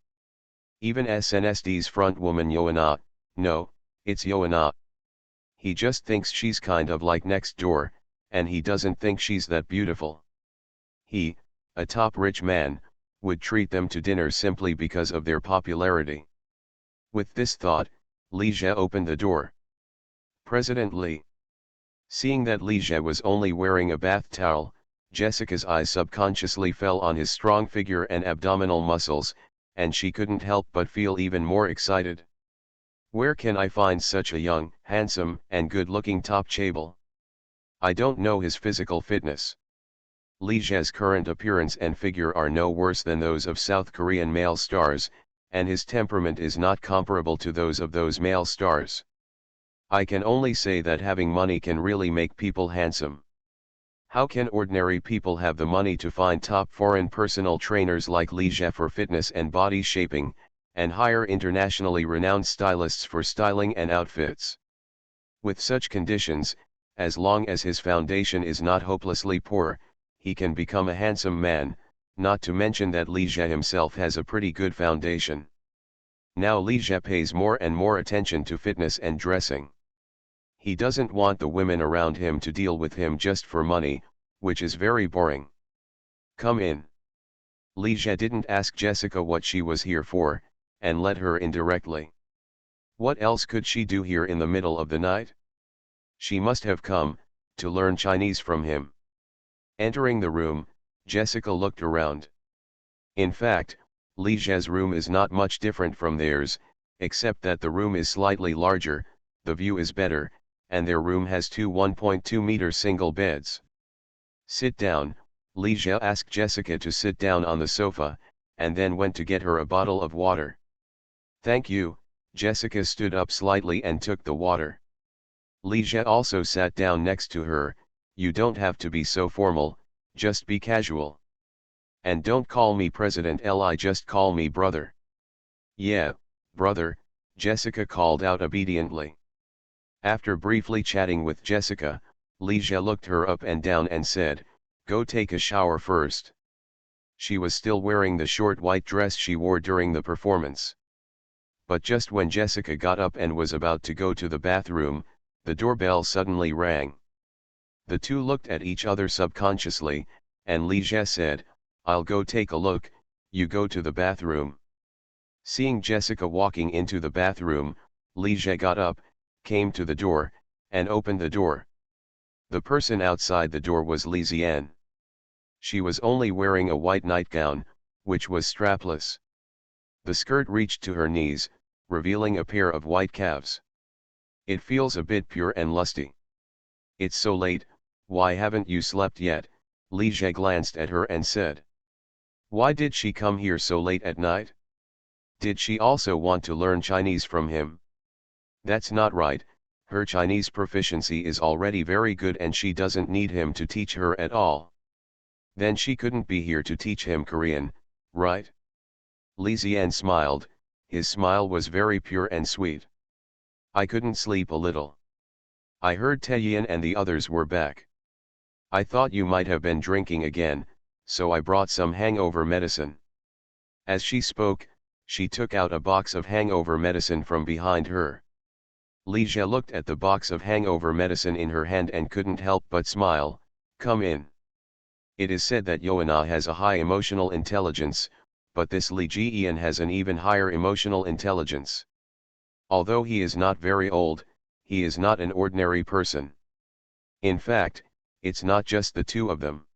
Even SNSD frontwoman Joanna, no, it's Joanna. He just thinks she's kind of like next door, and he doesn't think she's that beautiful. He, a top rich man, would treat them to dinner simply because of their popularity. With this thought, Liget opened the door. "President Lee." Seeing that Liget was only wearing a bath towel, Jessica's eyes subconsciously fell on his strong figure and abdominal muscles, and she couldn't help but feel even more excited. "Where can I find such a young, handsome, and good-looking top chaebol? I don't know his physical fitness." Lee Jae's current appearance and figure are no worse than those of South Korean male stars, and his temperament is not comparable to those male stars. I can only say that having money can really make people handsome. How can ordinary people have the money to find top foreign personal trainers like Lee Jae for fitness and body shaping, and hire internationally renowned stylists for styling and outfits? With such conditions, as long as his foundation is not hopelessly poor, he can become a handsome man, not to mention that Lee Jae himself has a pretty good foundation. Now Lee Jae pays more and more attention to fitness and dressing. He doesn't want the women around him to deal with him just for money, which is very boring. Come in. Lee Jae didn't ask Jessica what she was here for, and let her in directly. What else could she do here in the middle of the night? She must have come to learn Chinese from him. Entering the room, Jessica looked around. In fact, Lee Jae's room is not much different from theirs, except that the room is slightly larger, the view is better, and their room has two 1.2-meter single beds. Sit down, Lee Jae asked Jessica to sit down on the sofa, and then went to get her a bottle of water. Thank you, Jessica stood up slightly and took the water. Lee Jae also sat down next to her. You don't have to be so formal, just be casual. And don't call me President Li, just call me brother. Yeah, brother, Jessica called out obediently. After briefly chatting with Jessica, Lee Jae looked her up and down and said, go take a shower first. She was still wearing the short white dress she wore during the performance. But just when Jessica got up and was about to go to the bathroom, the doorbell suddenly rang. The two looked at each other subconsciously, and Lee Jae said, I'll go take a look, you go to the bathroom. Seeing Jessica walking into the bathroom, Lee Jae got up, came to the door, and opened the door. The person outside the door was Lee Zian. She was only wearing a white nightgown, which was strapless. The skirt reached to her knees, revealing a pair of white calves. It feels a bit pure and lusty. It's so late, why haven't you slept yet? Lee Jae glanced at her and said. Why did she come here so late at night? Did she also want to learn Chinese from him? That's not right, her Chinese proficiency is already very good and she doesn't need him to teach her at all. Then she couldn't be here to teach him Korean, right? Lee Zian smiled, his smile was very pure and sweet. I couldn't sleep a little. I heard Taeyeon and the others were back. I thought you might have been drinking again, so I brought some hangover medicine. As she spoke, she took out a box of hangover medicine from behind her. Lee Jae looked at the box of hangover medicine in her hand and couldn't help but smile. Come in. It is said that Yoana has a high emotional intelligence, but this Lee Jae-in has an even higher emotional intelligence. Although he is not very old, he is not an ordinary person. In fact, it's not just the two of them.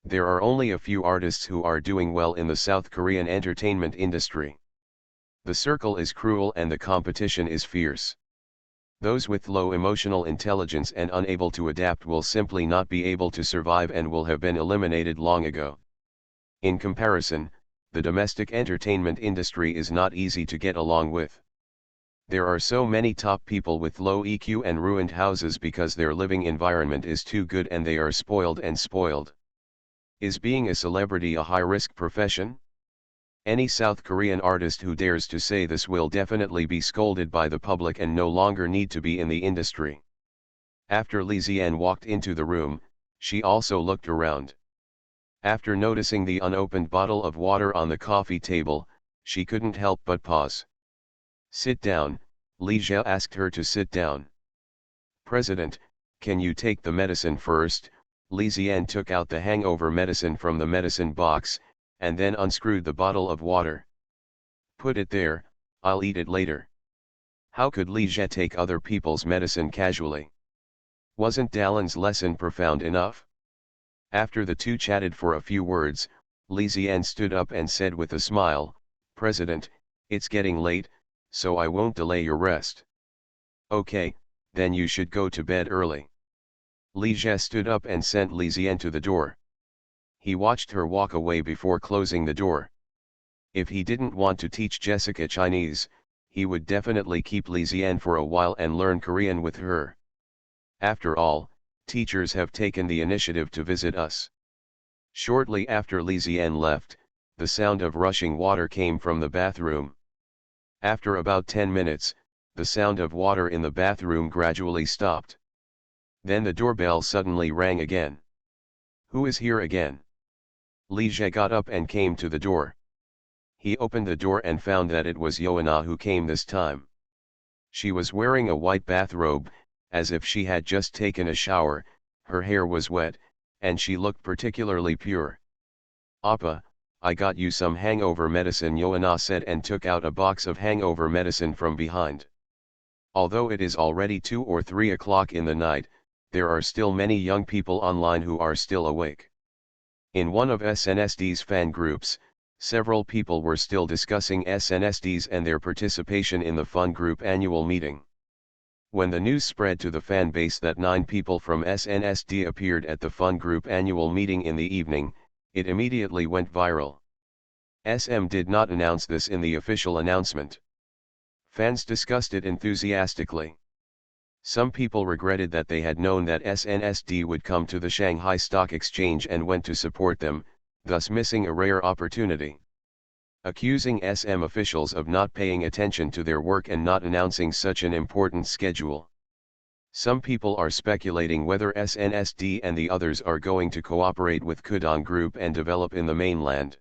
There are only a few artists who are doing well in the South Korean entertainment industry. The circle is cruel and the competition is fierce. Those with low emotional intelligence and unable to adapt will simply not be able to survive and will have been eliminated long ago. In comparison, the domestic entertainment industry is not easy to get along with. There are so many top people with low EQ and ruined houses because their living environment is too good and they are spoiled and spoiled. Is being a celebrity a high-risk profession? Any South Korean artist who dares to say this will definitely be scolded by the public and no longer need to be in the industry. After Lee Zian walked into the room, she also looked around. After noticing the unopened bottle of water on the coffee table, she couldn't help but pause. Sit down, Lee Jae asked her to sit down. President, can you take the medicine first? Lee Zian took out the hangover medicine from the medicine box, and then unscrewed the bottle of water. Put it there, I'll eat it later. How could Lee Jae take other people's medicine casually? Wasn't Dalin's lesson profound enough? After the two chatted for a few words, Lee Zian stood up and said with a smile, President, it's getting late, so I won't delay your rest. Okay, then you should go to bed early. Lee Jae stood up and sent Lee Zian to the door. He watched her walk away before closing the door. If he didn't want to teach Jessica Chinese, he would definitely keep Li Zian for a while and learn Korean with her. After all, teachers have taken the initiative to visit us. Shortly after Li Zian left, the sound of rushing water came from the bathroom. After about 10 minutes, the sound of water in the bathroom gradually stopped. Then the doorbell suddenly rang again. Who is here again? Li Zhe got up and came to the door. He opened the door and found that it was Yoana who came this time. She was wearing a white bathrobe, as if she had just taken a shower, her hair was wet, and she looked particularly pure. Appa, I got you some hangover medicine, Yoana said, and took out a box of hangover medicine from behind. Although it is already 2 or 3 o'clock in the night, there are still many young people online who are still awake. In one of SNSD fan groups, several people were still discussing SNSD and their participation in the fun group annual meeting. When the news spread to the fan base that 9 people from SNSD appeared at the fun group annual meeting in the evening, it immediately went viral. SM did not announce this in the official announcement. Fans discussed it enthusiastically. Some people regretted that they had known that SNSD would come to the Shanghai Stock Exchange and went to support them, thus missing a rare opportunity. Accusing SM officials of not paying attention to their work and not announcing such an important schedule. Some people are speculating whether SNSD and the others are going to cooperate with Kudong Group and develop in the mainland.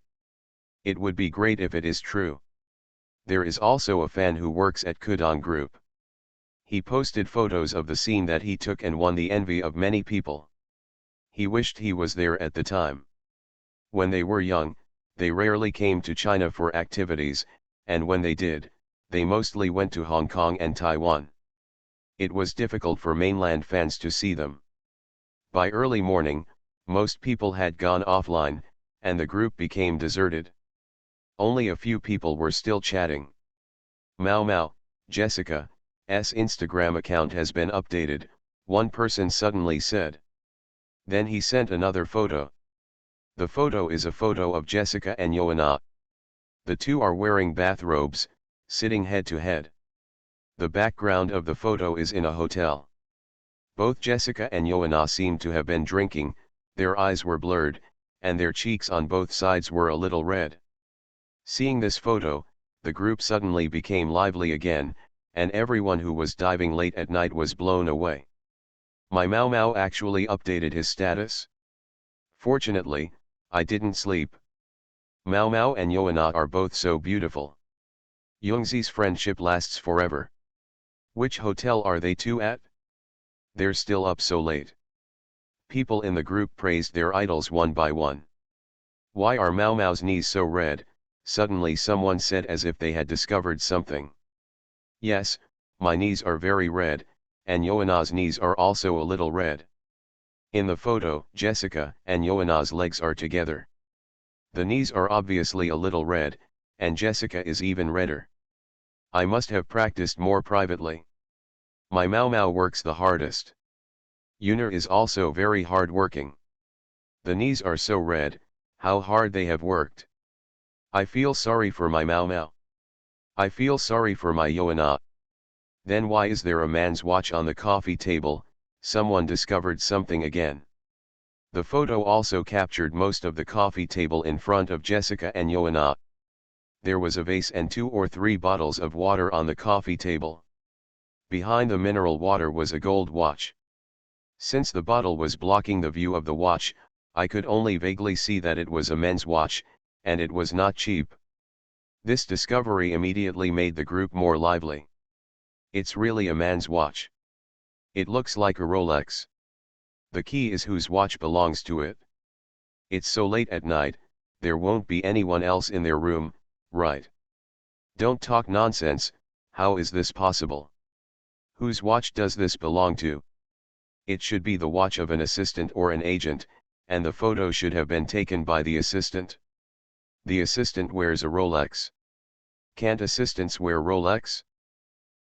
It would be great if it is true. There is also a fan who works at Kudong Group. He posted photos of the scene that he took and won the envy of many people. He wished he was there at the time. When they were young, they rarely came to China for activities, and when they did, they mostly went to Hong Kong and Taiwan. It was difficult for mainland fans to see them. By early morning, most people had gone offline, and the group became deserted. Only a few people were still chatting. Mao, Jessica's Instagram account has been updated, one person suddenly said. Then he sent another photo. The photo is a photo of Jessica and Yoana. The two are wearing bathrobes, sitting head to head. The background of the photo is in a hotel. Both Jessica and Yoana seem to have been drinking, their eyes were blurred, and their cheeks on both sides were a little red. Seeing this photo, the group suddenly became lively again, and everyone who was diving late at night was blown away. My Mao actually updated his status. Fortunately, I didn't sleep. Mao and Yoana are both so beautiful. Youngzi's friendship lasts forever. Which hotel are they two at? They're still up so late. People in the group praised their idols one by one. Why are Mao's knees so red? Suddenly someone said, as if they had discovered something. Yes, my knees are very red, and Yoana's knees are also a little red. In the photo, Jessica and Yoana's legs are together. The knees are obviously a little red, and Jessica is even redder. I must have practiced more privately. My Mao works the hardest. Yuner is also very hard working. The knees are so red, how hard they have worked. I feel sorry for my Mao. I feel sorry for my Yoana. Then why is there a man's watch on the coffee table? Someone discovered something again. The photo also captured most of the coffee table in front of Jessica and Yoana. There was a vase and 2 or 3 bottles of water on the coffee table. Behind the mineral water was a gold watch. Since the bottle was blocking the view of the watch, I could only vaguely see that it was a men's watch, and it was not cheap. This discovery immediately made the group more lively. It's really a man's watch. It looks like a Rolex. The key is whose watch belongs to it. It's so late at night, there won't be anyone else in their room, right? Don't talk nonsense, how is this possible? Whose watch does this belong to? It should be the watch of an assistant or an agent, and the photo should have been taken by the assistant. The assistant wears a Rolex. Can't assistants wear Rolex?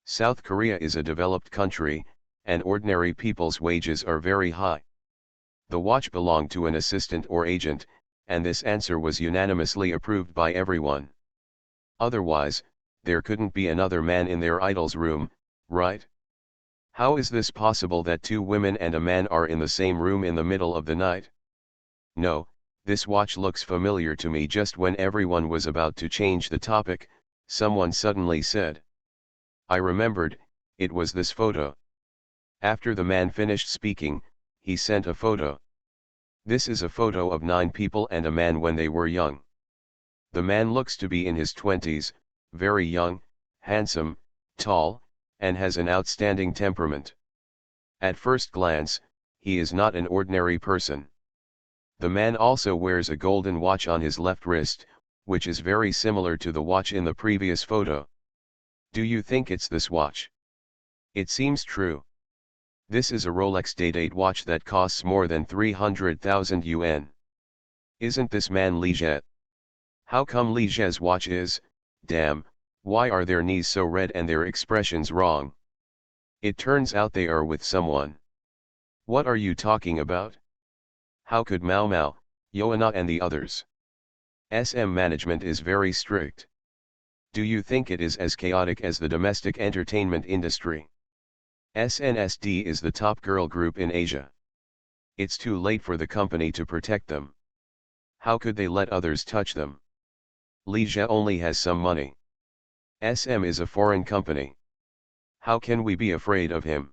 South Korea is a developed country, and ordinary people's wages are very high. The watch belonged to an assistant or agent, and this answer was unanimously approved by everyone. Otherwise, there couldn't be another man in their idol's room, right? How is this possible that two women and a man are in the same room in the middle of the night? No, this watch looks familiar to me. Just when everyone was about to change the topic, someone suddenly said. I remembered, it was this photo. After the man finished speaking, he sent a photo. This is a photo of 9 people and a man when they were young. The man looks to be in his 20s, very young, handsome, tall, and has an outstanding temperament. At first glance, he is not an ordinary person. The man also wears a golden watch on his left wrist, which is very similar to the watch in the previous photo. Do you think it's this watch? It seems true. This is a Rolex Day-Date watch that costs more than 300,000 yuan. Isn't this man Li Jie? How come Li Jie's watch is, damn, why are their knees so red and their expressions wrong? It turns out they are with someone. What are you talking about? How could Mao, Yoana and the others? SM management is very strict. Do you think it is as chaotic as the domestic entertainment industry? SNSD is the top girl group in Asia. It's too late for the company to protect them. How could they let others touch them? Li Jie only has some money. SM is a foreign company. How can we be afraid of him?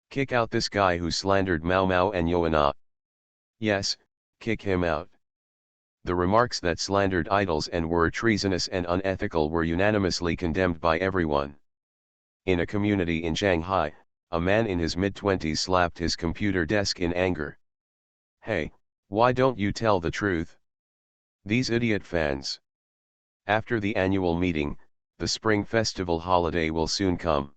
Kick out this guy who slandered Mao and Yoana. Yes, kick him out. The remarks that slandered idols and were treasonous and unethical were unanimously condemned by everyone. In a community in Shanghai, a man in his mid-20s slapped his computer desk in anger. Hey, why don't you tell the truth? These idiot fans. After the annual meeting, the Spring Festival holiday will soon come.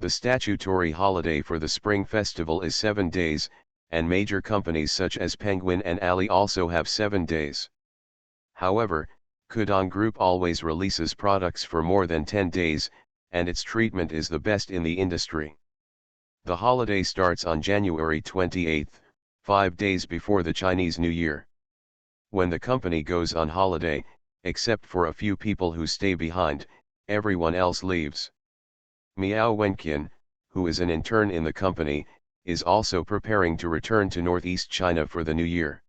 The statutory holiday for the Spring Festival is 7 days, and major companies such as Penguin and Ali also have 7 days. However, Kudong Group always releases products for more than 10 days, and its treatment is the best in the industry. The holiday starts on January 28, 5 days before the Chinese New Year. When the company goes on holiday, except for a few people who stay behind, everyone else leaves. Miao Wenqian, who is an intern in the company, is also preparing to return to Northeast China for the New Year.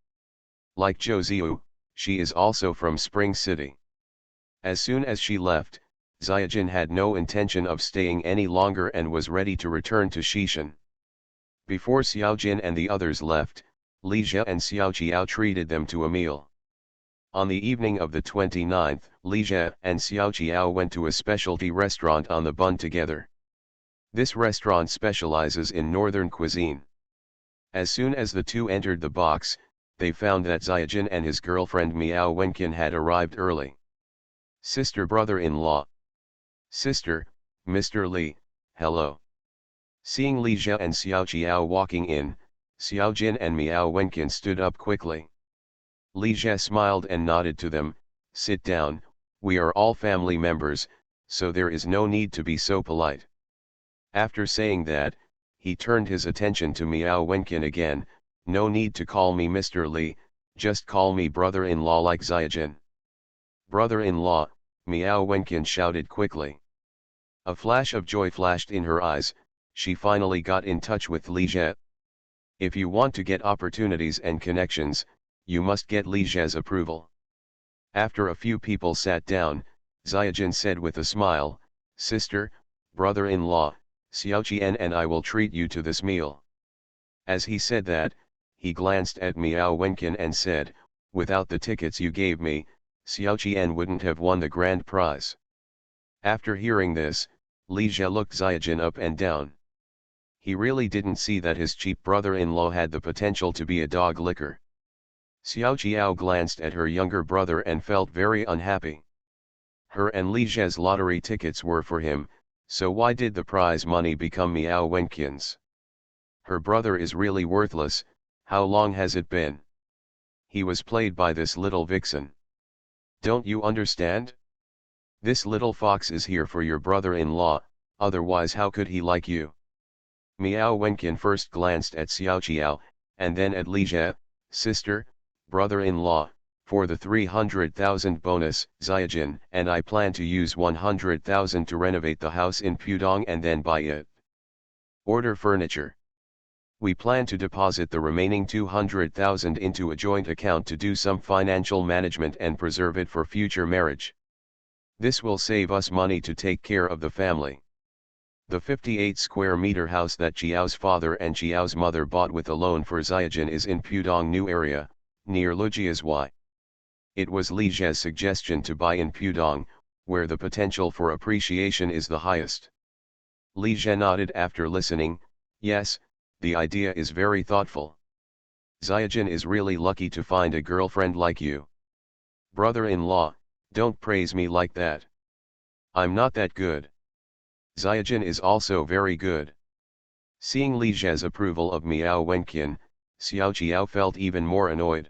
Like Zhou Ziyu, she is also from Spring City. As soon as she left, Xiaojin had no intention of staying any longer and was ready to return to Xishan. Before Xiaojin and the others left, Li Jie and Xiao Qiao treated them to a meal. On the evening of the 29th, Li Jie and Xiao Qiao went to a specialty restaurant on the Bund together. This restaurant specializes in northern cuisine. As soon as the two entered the box, they found that Xiaojin and his girlfriend Miao Wenqian had arrived early. Sister brother-in-law. Sister, Mr. Li, hello. Seeing Li Jie and Xiao Qiao walking in, Xiaojin and Miao Wenqian stood up quickly. Li Jie smiled and nodded to them, sit down, we are all family members, so there is no need to be so polite. After saying that, he turned his attention to Miao Wenqian again, no need to call me Mr. Li, just call me brother-in-law like Xiaojin. Brother-in-law, Miao Wenqian shouted quickly. A flash of joy flashed in her eyes, she finally got in touch with Li Jie. If you want to get opportunities and connections, you must get Li Jie's approval. After a few people sat down, Xiaojin said with a smile, Sister, brother-in-law, Xiaoqian and I will treat you to this meal. As he said that, he glanced at Miao Wenqian and said, without the tickets you gave me, Xiaoqian wouldn't have won the grand prize. After hearing this, Li Jie looked Xiaojin up and down. He really didn't see that his cheap brother-in-law had the potential to be a dog licker. Xiao Qiao glanced at her younger brother and felt very unhappy. Her and Li Jie's lottery tickets were for him, so why did the prize money become Miao Wenqian's? Her brother is really worthless, how long has it been? He was played by this little vixen. Don't you understand? This little fox is here for your brother-in-law, otherwise how could he like you? Miao Wenqian first glanced at Xiao Qiao, and then at Li Jie, Sister, brother-in-law, for the 300,000 bonus, Zyajin and I plan to use 100,000 to renovate the house in Pudong and then buy it. Order furniture. We plan to deposit the remaining 200,000 into a joint account to do some financial management and preserve it for future marriage. This will save us money to take care of the family. The 58 square meter house that Chiao's father and Chiao's mother bought with a loan for Zyajin is in Pudong New area, near Lujia's Y. It was Li Zhe's suggestion to buy in Pudong, where the potential for appreciation is the highest. Li Zhe nodded after listening. Yes, the idea is very thoughtful. Zyajin is really lucky to find a girlfriend like you. Brother-in-law, don't praise me like that. I'm not that good. Zyajin is also very good. Seeing Li Zhe's approval of Miao Wenqian, Xiao Qiao felt even more annoyed.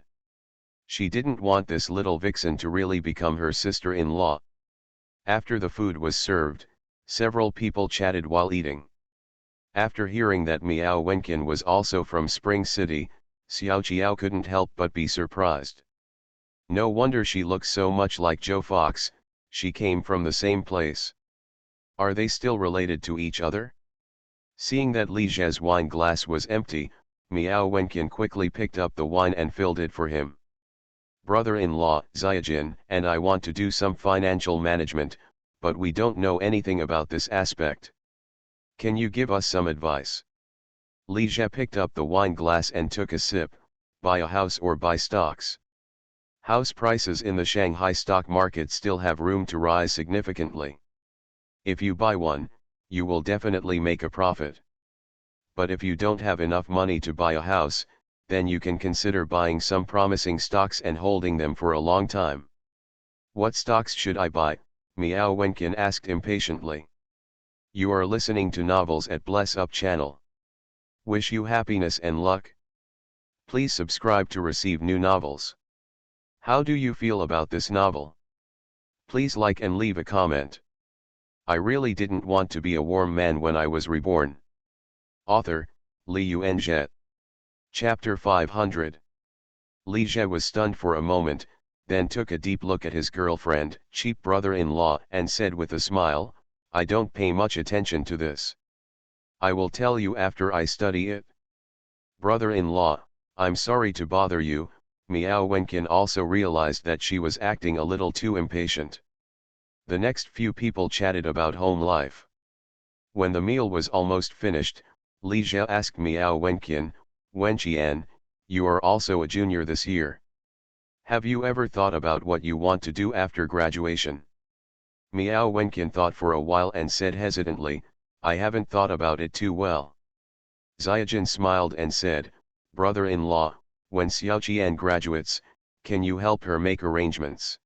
She didn't want this little vixen to really become her sister-in-law. After the food was served, several people chatted while eating. After hearing that Miao Wenqian was also from Spring City, Xiao Qiao couldn't help but be surprised. No wonder she looks so much like Joe Fox, she came from the same place. Are they still related to each other? Seeing that Li Zhe's wine glass was empty, Miao Wenqian quickly picked up the wine and filled it for him. Brother-in-law, Zyajin and I want to do some financial management, but we don't know anything about this aspect. Can you give us some advice? Li Zhe picked up the wine glass and took a sip. Buy a house or buy stocks? House prices in the Shanghai stock market still have room to rise significantly. If you buy one, you will definitely make a profit. But if you don't have enough money to buy a house, then you can consider buying some promising stocks and holding them for a long time. What stocks should I buy? Miao Wenqian asked impatiently. You are listening to Novels at Bless Up channel. Wish you happiness and luck. Please subscribe to receive new novels. How do you feel about this novel? Please like and leave a comment. I really didn't want to be a warm man when I was reborn. Author, Li Yuanzhe. Chapter 500. Li Zhe was stunned for a moment, then took a deep look at his girlfriend, cheap brother-in-law, and said with a smile, I don't pay much attention to this. I will tell you after I study it. Brother-in-law, I'm sorry to bother you. Miao Wenqian also realized that she was acting a little too impatient. The next few people chatted about home life. When the meal was almost finished, Li Zhe asked Miao Wenqian, Wenqian, you are also a junior this year. Have you ever thought about what you want to do after graduation? Miao Wenqian thought for a while and said hesitantly, I haven't thought about it too well. Zyajin smiled and said, brother-in-law, when Xiao Qian graduates, can you help her make arrangements?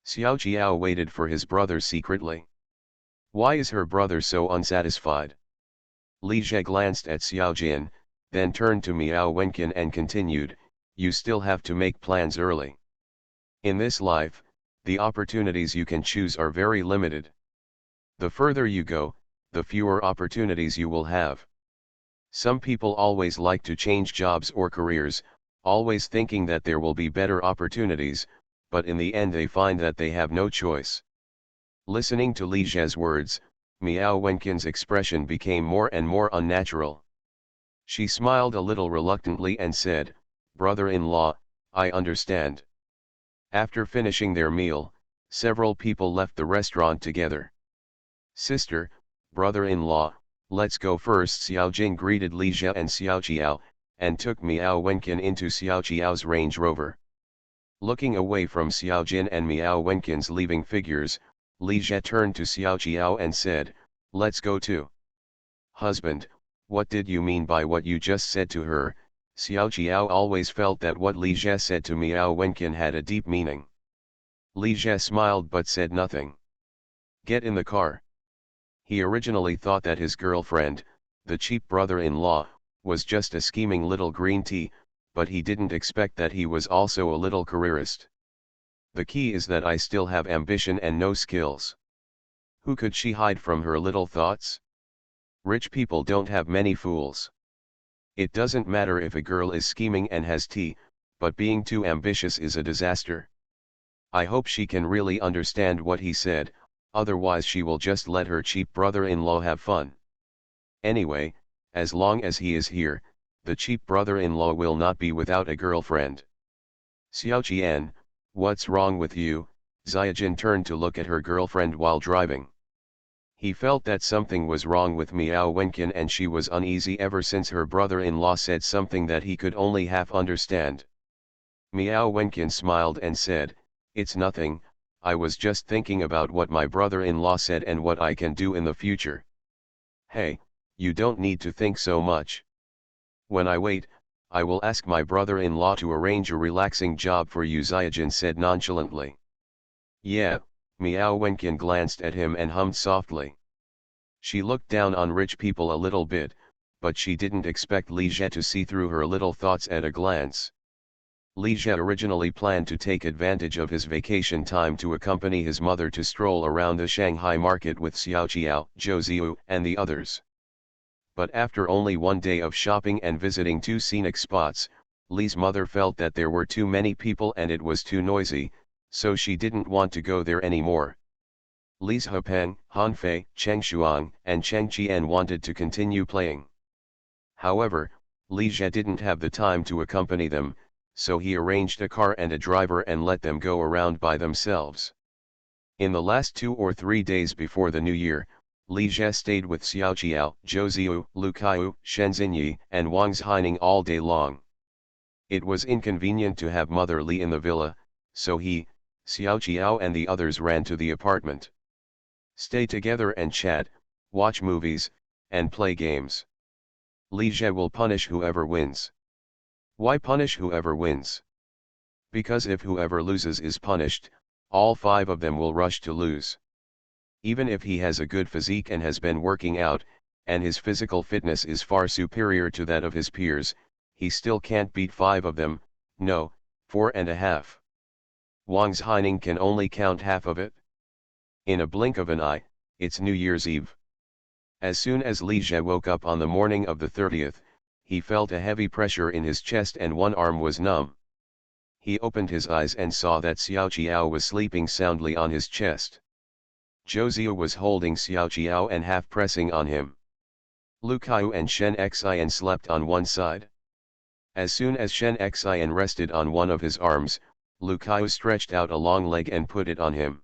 Xiao Qiao waited for his brother secretly. Why is her brother so unsatisfied? Li Zhe glanced at Xiaojin, then turned to Miao Wenqian and continued, you still have to make plans early. In this life, the opportunities you can choose are very limited. The further you go, the fewer opportunities you will have. Some people always like to change jobs or careers, always thinking that there will be better opportunities, but in the end they find that they have no choice. Listening to Li Zhe's words, Miao Wenqian's expression became more and more unnatural. She smiled a little reluctantly and said, brother-in-law, I understand. After finishing their meal, several people left the restaurant together. Sister, brother-in-law, let's go first. Xiaojin greeted Li Zhe and Xiao Qiao, and took Miao Wenqian into Xiao Qiao's Range Rover. Looking away from Xiaojin and Miao Wenqian's leaving figures, Li Zhe turned to Xiao Qiao and said, let's go too. Husband, what did you mean by what you just said to her? Xiao Qiao always felt that what Li Zhe said to Miao Wenqian had a deep meaning. Li Zhe smiled but said nothing. Get in the car. He originally thought that his girlfriend, the cheap brother-in-law, was just a scheming little green tea, but he didn't expect that he was also a little careerist. The key is that I still have ambition and no skills. Who could she hide from her little thoughts? Rich people don't have many fools. It doesn't matter if a girl is scheming and has tea, but being too ambitious is a disaster. I hope she can really understand what he said, otherwise she will just let her cheap brother-in-law have fun. Anyway, as long as he is here, the cheap brother-in-law will not be without a girlfriend. Xiaoqian, what's wrong with you? Xiaojin turned to look at her girlfriend while driving. He felt that something was wrong with Miao Wenqian and she was uneasy ever since her brother-in-law said something that he could only half understand. Miao Wenqian smiled and said, "It's nothing, I was just thinking about what my brother-in-law said and what I can do in the future." "Hey, you don't need to think so much. When I wait, I will ask my brother-in-law to arrange a relaxing job for you," Xiaojin said nonchalantly. "Yeah," Miao Wenqian glanced at him and hummed softly. She looked down on rich people a little bit, but she didn't expect Li Jie to see through her little thoughts at a glance. Li Jie originally planned to take advantage of his vacation time to accompany his mother to stroll around the Shanghai market with Xiaoqiao, Zhou Ziyu, and the others. But after only one day of shopping and visiting 2 scenic spots, Li's mother felt that there were too many people and it was too noisy, so she didn't want to go there anymore. Li's Hepeng, Hanfei, Cheng Shuang, and Cheng Qian wanted to continue playing. However, Li Jie didn't have the time to accompany them, so he arranged a car and a driver and let them go around by themselves. In the last 2 or 3 days before the New Year, Li Jie stayed with Xiaoqiao, Zhou Ziyu, Lu Kaiyu, Shen Xinyi, and Wang Zhaining all day long. It was inconvenient to have Mother Li in the villa, so he, Xiaoqiao and the others ran to the apartment. Stay together and chat, watch movies, and play games. Li Jie will punish whoever wins. Why punish whoever wins? Because if whoever loses is punished, all 5 of them will rush to lose. Even if he has a good physique and has been working out, and his physical fitness is far superior to that of his peers, he still can't beat 5 of them, no, 4.5. Wang Zhaining can only count half of it. In a blink of an eye, it's New Year's Eve. As soon as Li Jie woke up on the morning of the 30th, he felt a heavy pressure in his chest and one arm was numb. He opened his eyes and saw that Xiaoqiao was sleeping soundly on his chest. Zhou Ziyu was holding Xiaoqiao and half pressing on him. Lu Kaiyu and Shen Xian slept on one side. As soon as Shen Xian rested on one of his arms, Lu Kaiyu stretched out a long leg and put it on him.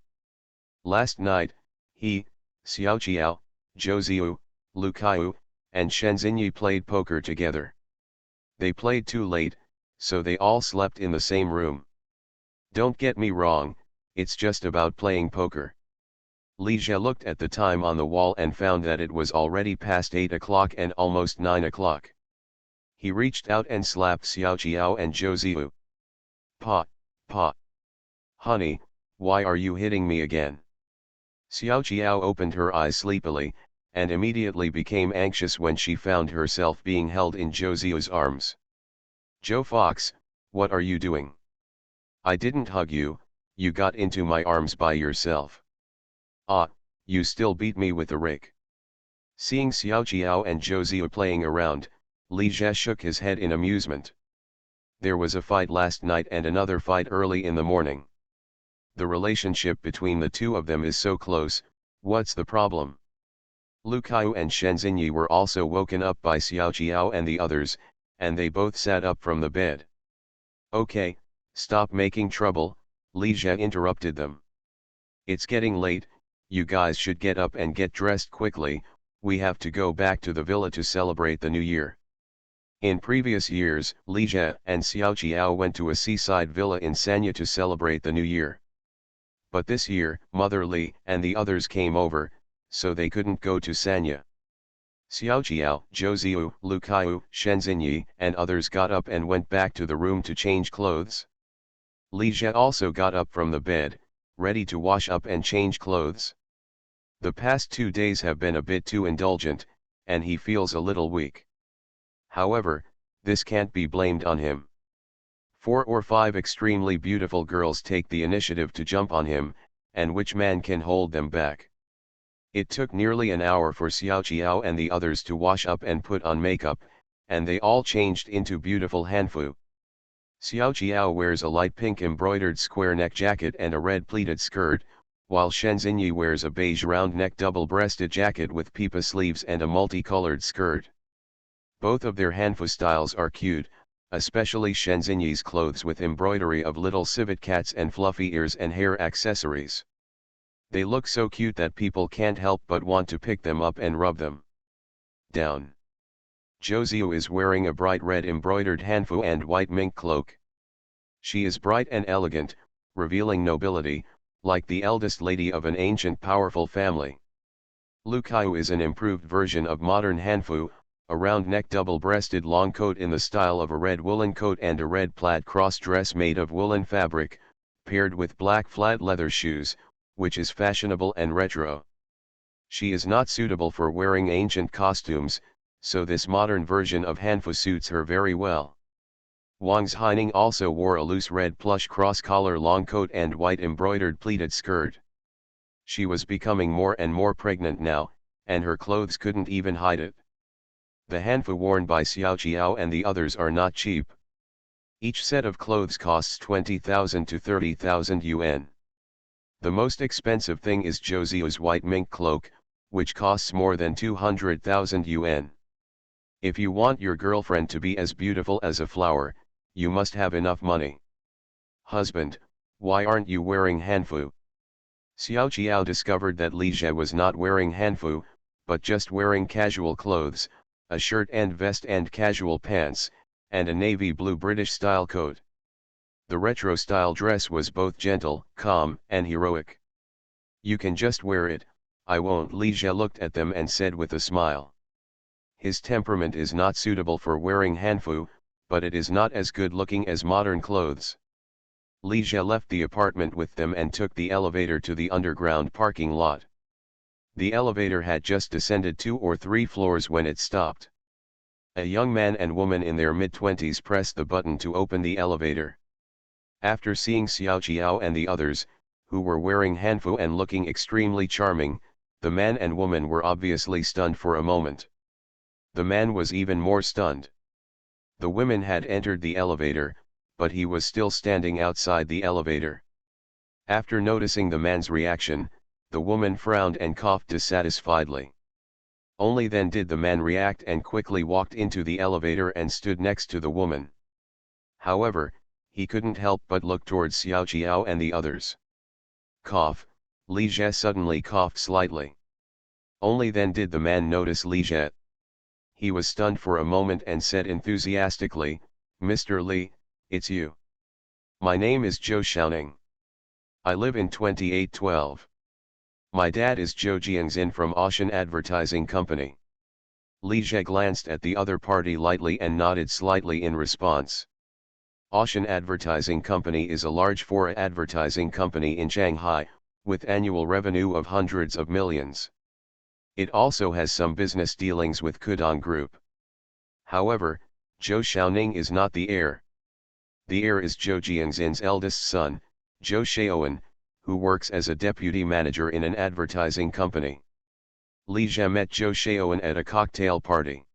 Last night, he, Xiaoqiao, Zhou Ziyu, Lu Kaiyu, and Shen Xinyi played poker together. They played too late, so they all slept in the same room. Don't get me wrong, it's just about playing poker. Li Jie looked at the time on the wall and found that it was already past 8 o'clock and almost 9 o'clock. He reached out and slapped Xiaoqiao and Zhou Ziyu. "Pa, Pa. Honey, why are you hitting me again?" Xiaoqiao opened her eyes sleepily, and immediately became anxious when she found herself being held in Zhou Ziyu's arms. "Joe Fox, what are you doing? I didn't hug you, you got into my arms by yourself. Ah, you still beat me with the rake." Seeing Xiaoqiao and Zhou Ziyu playing around, Li Jie shook his head in amusement. There was a fight last night and another fight early in the morning. The relationship between the 2 of them is so close, what's the problem? Lu Kaiyu and Shen Xinyi were also woken up by Xiaoqiao and the others, and they both sat up from the bed. "Okay, stop making trouble," Li Jie interrupted them. "It's getting late, you guys should get up and get dressed quickly, we have to go back to the villa to celebrate the New Year." In previous years, Li Jie and Xiaoqiao went to a seaside villa in Sanya to celebrate the New Year. But this year, Mother Li and the others came over, so they couldn't go to Sanya. Xiaoqiao, Zhou Ziyu, Lu Kaiyu, Shen Xinyi, and others got up and went back to the room to change clothes. Li Jie also got up from the bed, ready to wash up and change clothes. The past 2 days have been a bit too indulgent, and he feels a little weak. However, this can't be blamed on him. 4 or 5 extremely beautiful girls take the initiative to jump on him, and which man can hold them back? It took nearly an hour for Xiaoqiao and the others to wash up and put on makeup, and they all changed into beautiful hanfu. Xiao Jiao wears a light pink embroidered square neck jacket and a red pleated skirt, while Shen Xinyi wears a beige round neck double-breasted jacket with pipa sleeves and a multicolored skirt. Both of their hanfu styles are cute, especially Shen Xinyi's clothes with embroidery of little civet cats and fluffy ears and hair accessories. They look so cute that people can't help but want to pick them up and rub them down. Zhou Ziyu is wearing a bright red embroidered hanfu and white mink cloak. She is bright and elegant, revealing nobility, like the eldest lady of an ancient powerful family. Lu Kaiyu is an improved version of modern hanfu, a round-neck double-breasted long coat in the style of a red woolen coat and a red plaid cross-dress made of woolen fabric, paired with black flat leather shoes, which is fashionable and retro. She is not suitable for wearing ancient costumes, so this modern version of hanfu suits her very well. Wang Haining also wore a loose red plush cross-collar long coat and white embroidered pleated skirt. She was becoming more and more pregnant now, and her clothes couldn't even hide it. The hanfu worn by Xiao Jiao and the others are not cheap. Each set of clothes costs 20,000 to 30,000 yuan. The most expensive thing is Zhou Ziyu's white mink cloak, which costs more than 200,000 yuan. If you want your girlfriend to be as beautiful as a flower, you must have enough money. Husband, why aren't you wearing hanfu? Xiao Jiao discovered that Li Jie was not wearing hanfu, but just wearing casual clothes, a shirt and vest and casual pants, and a navy blue British-style coat. The retro-style dress was both gentle, calm, and heroic. You can just wear it, I won't. Li Jie looked at them and said with a smile. His temperament is not suitable for wearing hanfu, but it is not as good looking as modern clothes. Li Jie left the apartment with them and took the elevator to the underground parking lot. The elevator had just descended 2 or 3 floors when it stopped. A young man and woman in their mid-20s pressed the button to open the elevator. After seeing Xiao Jiao and the others, who were wearing hanfu and looking extremely charming, the man and woman were obviously stunned for a moment. The man was even more stunned. The women had entered the elevator, but he was still standing outside the elevator. After noticing the man's reaction, the woman frowned and coughed dissatisfiedly. Only then did the man react and quickly walked into the elevator and stood next to the woman. However, he couldn't help but look towards Xiao Jiao and the others. Cough, Li Jie suddenly coughed slightly. Only then did the man notice Li Jie. He was stunned for a moment and said enthusiastically, "Mr. Li, it's you. My name is Zhou Xiaoning. I live in 2812. My dad is Zhou Jiangxin from Ocean Advertising Company." Li Jie glanced at the other party lightly and nodded slightly in response. Ocean Advertising Company is a large foreign advertising company in Shanghai, with annual revenue of hundreds of millions. It also has some business dealings with Kudong Group. However, Zhou Xiaoning is not the heir. The heir is Zhou Jiangxin's eldest son, Zhou Xiaowen, who works as a deputy manager in an advertising company. Li Jie met Zhou Xiaowen at a cocktail party.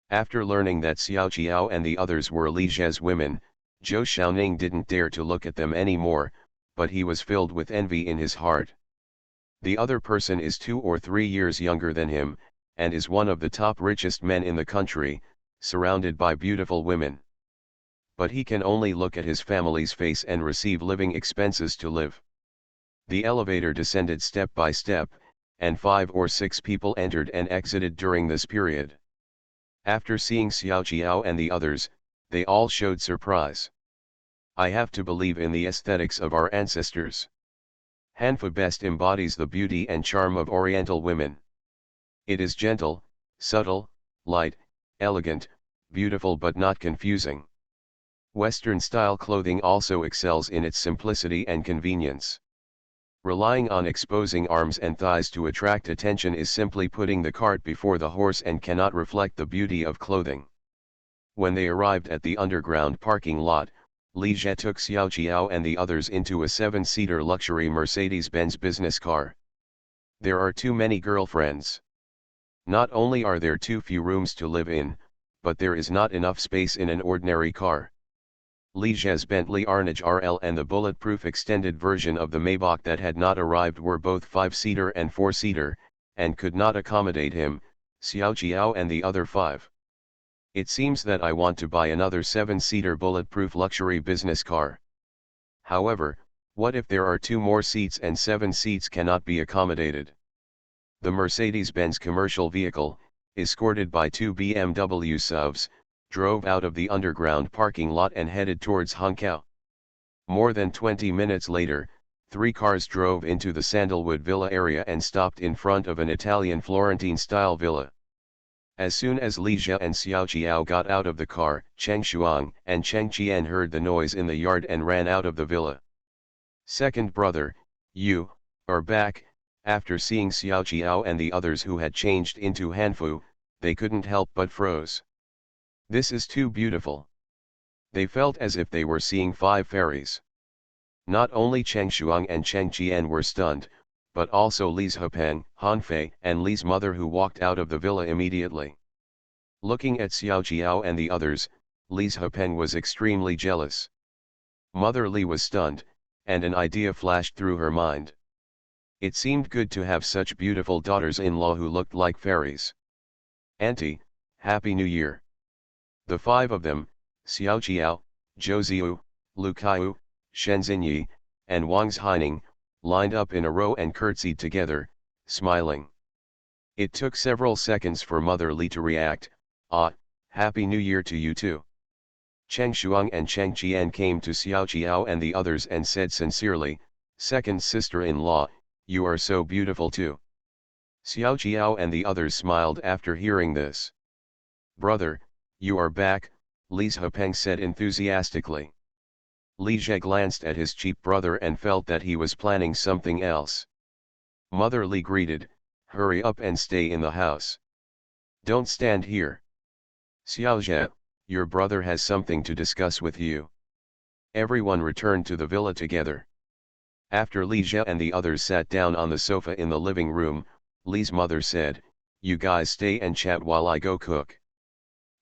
After learning that Xiao Jiao and the others were Li Jie's women, Zhou Xiaoning didn't dare to look at them anymore, but he was filled with envy in his heart. The other person is 2 or 3 years younger than him, and is one of the top richest men in the country, surrounded by beautiful women. But he can only look at his family's face and receive living expenses to live. The elevator descended step by step, and 5 or 6 people entered and exited during this period. After seeing Xiao Jiao and the others, they all showed surprise. I have to believe in the aesthetics of our ancestors. Hanfu best embodies the beauty and charm of Oriental women. It is gentle, subtle, light, elegant, beautiful but not confusing. Western-style clothing also excels in its simplicity and convenience. Relying on exposing arms and thighs to attract attention is simply putting the cart before the horse and cannot reflect the beauty of clothing. When they arrived at the underground parking lot, Li Jie took Xiao Jiao and the others into a 7-seater luxury Mercedes-Benz business car. There are too many girlfriends. Not only are there too few rooms to live in, but there is not enough space in an ordinary car. Li Zhe's Bentley Arnage RL and the bulletproof extended version of the Maybach that had not arrived were both 5-seater and 4-seater, and could not accommodate him, Xiao Jiao and the other 5. It seems that I want to buy another 7-seater bulletproof luxury business car. However, what if there are 2 more seats and 7 seats cannot be accommodated? The Mercedes-Benz commercial vehicle, escorted by 2 BMW SUVs, drove out of the underground parking lot and headed towards Hangzhou. More than 20 minutes later, 3 cars drove into the Sandalwood Villa area and stopped in front of an Italian Florentine-style villa. As soon as Li Zhe and Xiao Jiao got out of the car, Cheng Shuang and Cheng Qian heard the noise in the yard and ran out of the villa. Second brother, you are back. After seeing Xiao Jiao and the others who had changed into Hanfu, they couldn't help but froze. This is too beautiful. They felt as if they were seeing 5 fairies. Not only Cheng Shuang and Cheng Qian were stunned, but also Li's Hepeng, Han Fei and Li's mother, who walked out of the villa immediately. Looking at Xiao Jiao and the others, Li's Hepeng was extremely jealous. Mother Li was stunned, and an idea flashed through her mind. It seemed good to have such beautiful daughters-in-law who looked like fairies. Auntie, Happy New Year. The 5 of them, Xiao Jiao, Zhou Ziyu, Lu Kaiyu, Shen Xinyi, and Wang Zhaining, lined up in a row and curtsied together, smiling. It took several seconds for Mother Li to react. Ah, Happy New Year to you too. Cheng Shuang and Cheng Qian came to Xiao Jiao and the others and said sincerely, second sister-in-law, you are so beautiful too. Xiao Jiao and the others smiled after hearing this. Brother, you are back, Li Hepeng said enthusiastically. Li Zhe glanced at his cheap brother and felt that he was planning something else. Mother Li greeted, hurry up and stay in the house. Don't stand here. Xiao Zhe, your brother has something to discuss with you. Everyone returned to the villa together. After Li Zhe and the others sat down on the sofa in the living room, Li's mother said, you guys stay and chat while I go cook.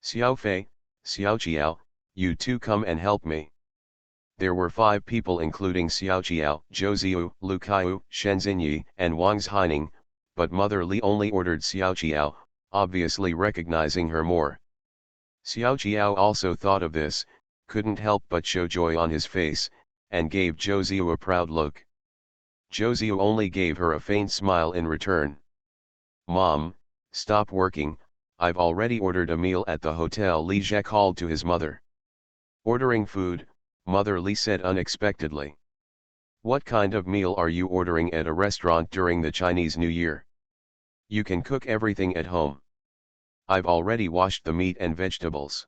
Xiao Fei, Xiao Jiao, you two come and help me. There were 5 people including Xiao Jiao, Zhou Ziyu, Lu Kaiyu, Shen Xinyi, and Wang Zhaining, but Mother Li only ordered Xiao Jiao, obviously recognizing her more. Xiao Jiao also thought of this, couldn't help but show joy on his face, and gave Zhou Ziyu a proud look. Zhou Ziyu only gave her a faint smile in return. Mom, stop working, I've already ordered a meal at the hotel, Li Zhe called to his mother. Ordering food, Mother Li said unexpectedly. What kind of meal are you ordering at a restaurant during the Chinese New Year? You can cook everything at home. I've already washed the meat and vegetables.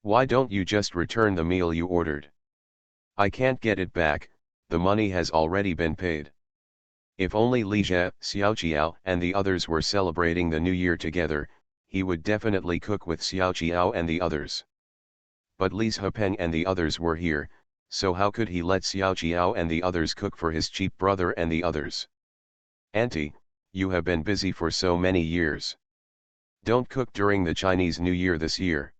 Why don't you just return the meal you ordered? I can't get it back, the money has already been paid. If only Li Zhe, Xiao Jiao and the others were celebrating the New Year together, he would definitely cook with Xiao Jiao and the others. But Li's Hepeng and the others were here, so how could he let Xiao Jiao and the others cook for his cheap brother and the others? Auntie, you have been busy for so many years. Don't cook during the Chinese New Year this year.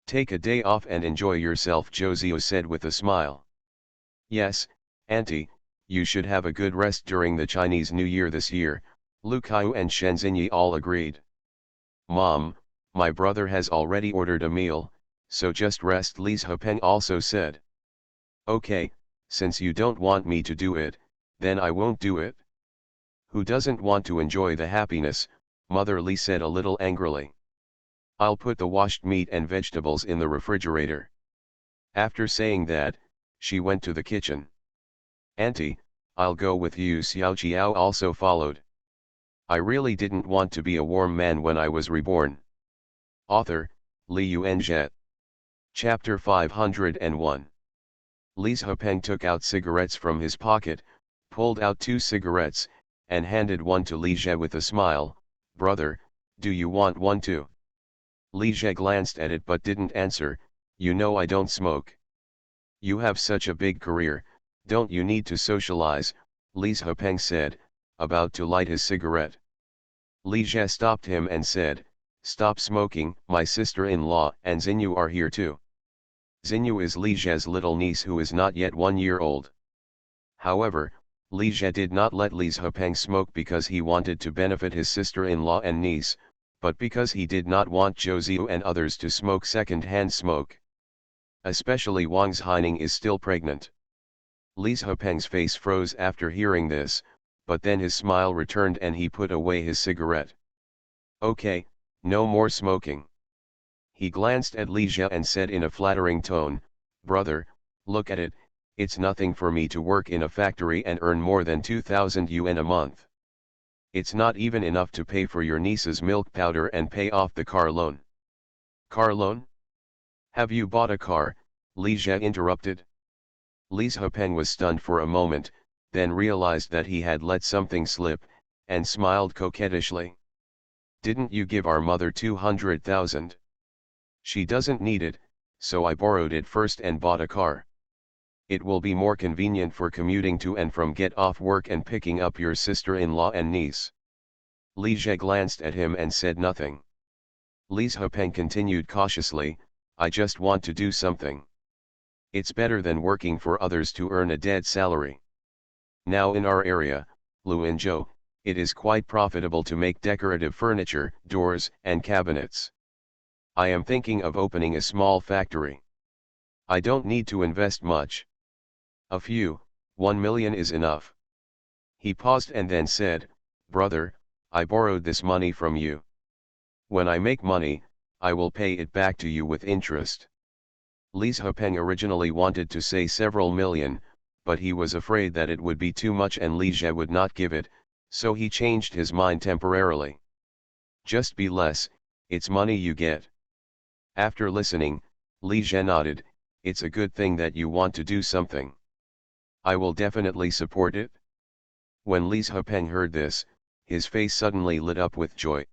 Take a day off and enjoy yourself, Zhou Ziyu said with a smile. Yes, Auntie, you should have a good rest during the Chinese New Year this year, Lu Kaiyu and Shen Xinyi all agreed. Mom, my brother has already ordered a meal, so just rest, Li Hepeng also said. Okay, since you don't want me to do it, then I won't do it. Who doesn't want to enjoy the happiness, Mother Li said a little angrily. I'll put the washed meat and vegetables in the refrigerator. After saying that, she went to the kitchen. Auntie, I'll go with you, Xiao Jiao also followed. I really didn't want to be a warm man when I was reborn. Author, Li Yuanzhe. Chapter 501. Li Hepeng took out cigarettes from his pocket, pulled out 2 cigarettes, and handed one to Li Zhe with a smile. Brother, do you want one too? Li Zhe glanced at it but didn't answer. You know I don't smoke. You have such a big career, don't you need to socialize? Li Hepeng said, about to light his cigarette. Li Zhe stopped him and said, stop smoking, my sister-in-law and Xinyu are here too. Xinyu is Li Zhe's little niece who is not yet 1 year old. However, Li Zhe did not let Li Zhepeng smoke because he wanted to benefit his sister-in-law and niece, but because he did not want Zhou Ziyu and others to smoke second-hand smoke. Especially Wang Zhaining is still pregnant. Li Zhepeng's face froze after hearing this, but then his smile returned and he put away his cigarette. Okay, no more smoking. He glanced at Li Zhe and said in a flattering tone, "Brother, look at it, it's nothing for me to work in a factory and earn more than 2,000 yuan a month. It's not even enough to pay for your niece's milk powder and pay off the car loan." "Car loan? Have you bought a car?" Li Zhe interrupted. Li Zhepeng was stunned for a moment, then realized that he had let something slip, and smiled coquettishly. "Didn't you give our mother 200,000? She doesn't need it, so I borrowed it first and bought a car. It will be more convenient for commuting to and from get off work and picking up your sister-in-law and niece." Li Zhe glanced at him and said nothing. Li Zhepeng continued cautiously, "I just want to do something. It's better than working for others to earn a dead salary. Now in our area, Luanzhou, it is quite profitable to make decorative furniture, doors, and cabinets. I am thinking of opening a small factory. I don't need to invest much. A few, 1 million is enough." He paused and then said, "Brother, I borrowed this money from you. When I make money, I will pay it back to you with interest." Li Zhepeng originally wanted to say several million, but he was afraid that it would be too much and Li Zhe would not give it, so he changed his mind temporarily. "Just be less, it's money you get." After listening, Li Zhe nodded, "It's a good thing that you want to do something. I will definitely support it." When Li Zhepeng heard this, his face suddenly lit up with joy.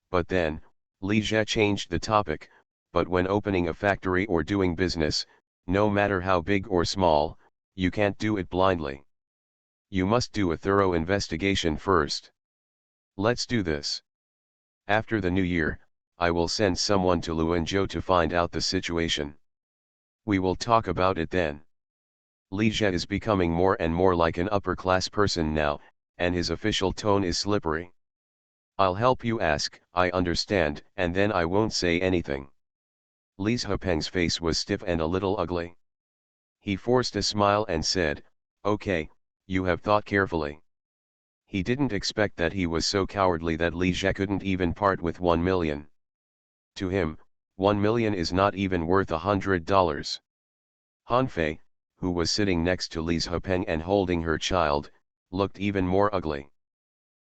But then, Li Zhe changed the topic, "But when opening a factory or doing business, no matter how big or small, you can't do it blindly. You must do a thorough investigation first. Let's do this. After the new year, I will send someone to Luanzhou to find out the situation. We will talk about it then." Li Zhe is becoming more and more like an upper-class person now, and his official tone is slippery. "I'll help you ask, I understand, and then I won't say anything." Li Zhepeng's face was stiff and a little ugly. He forced a smile and said, "Okay, you have thought carefully." He didn't expect that he was so cowardly that Li Zhe couldn't even part with 1 million. To him, 1 million is not even worth $100. Han Fei, who was sitting next to Li Zhepeng and holding her child, looked even more ugly.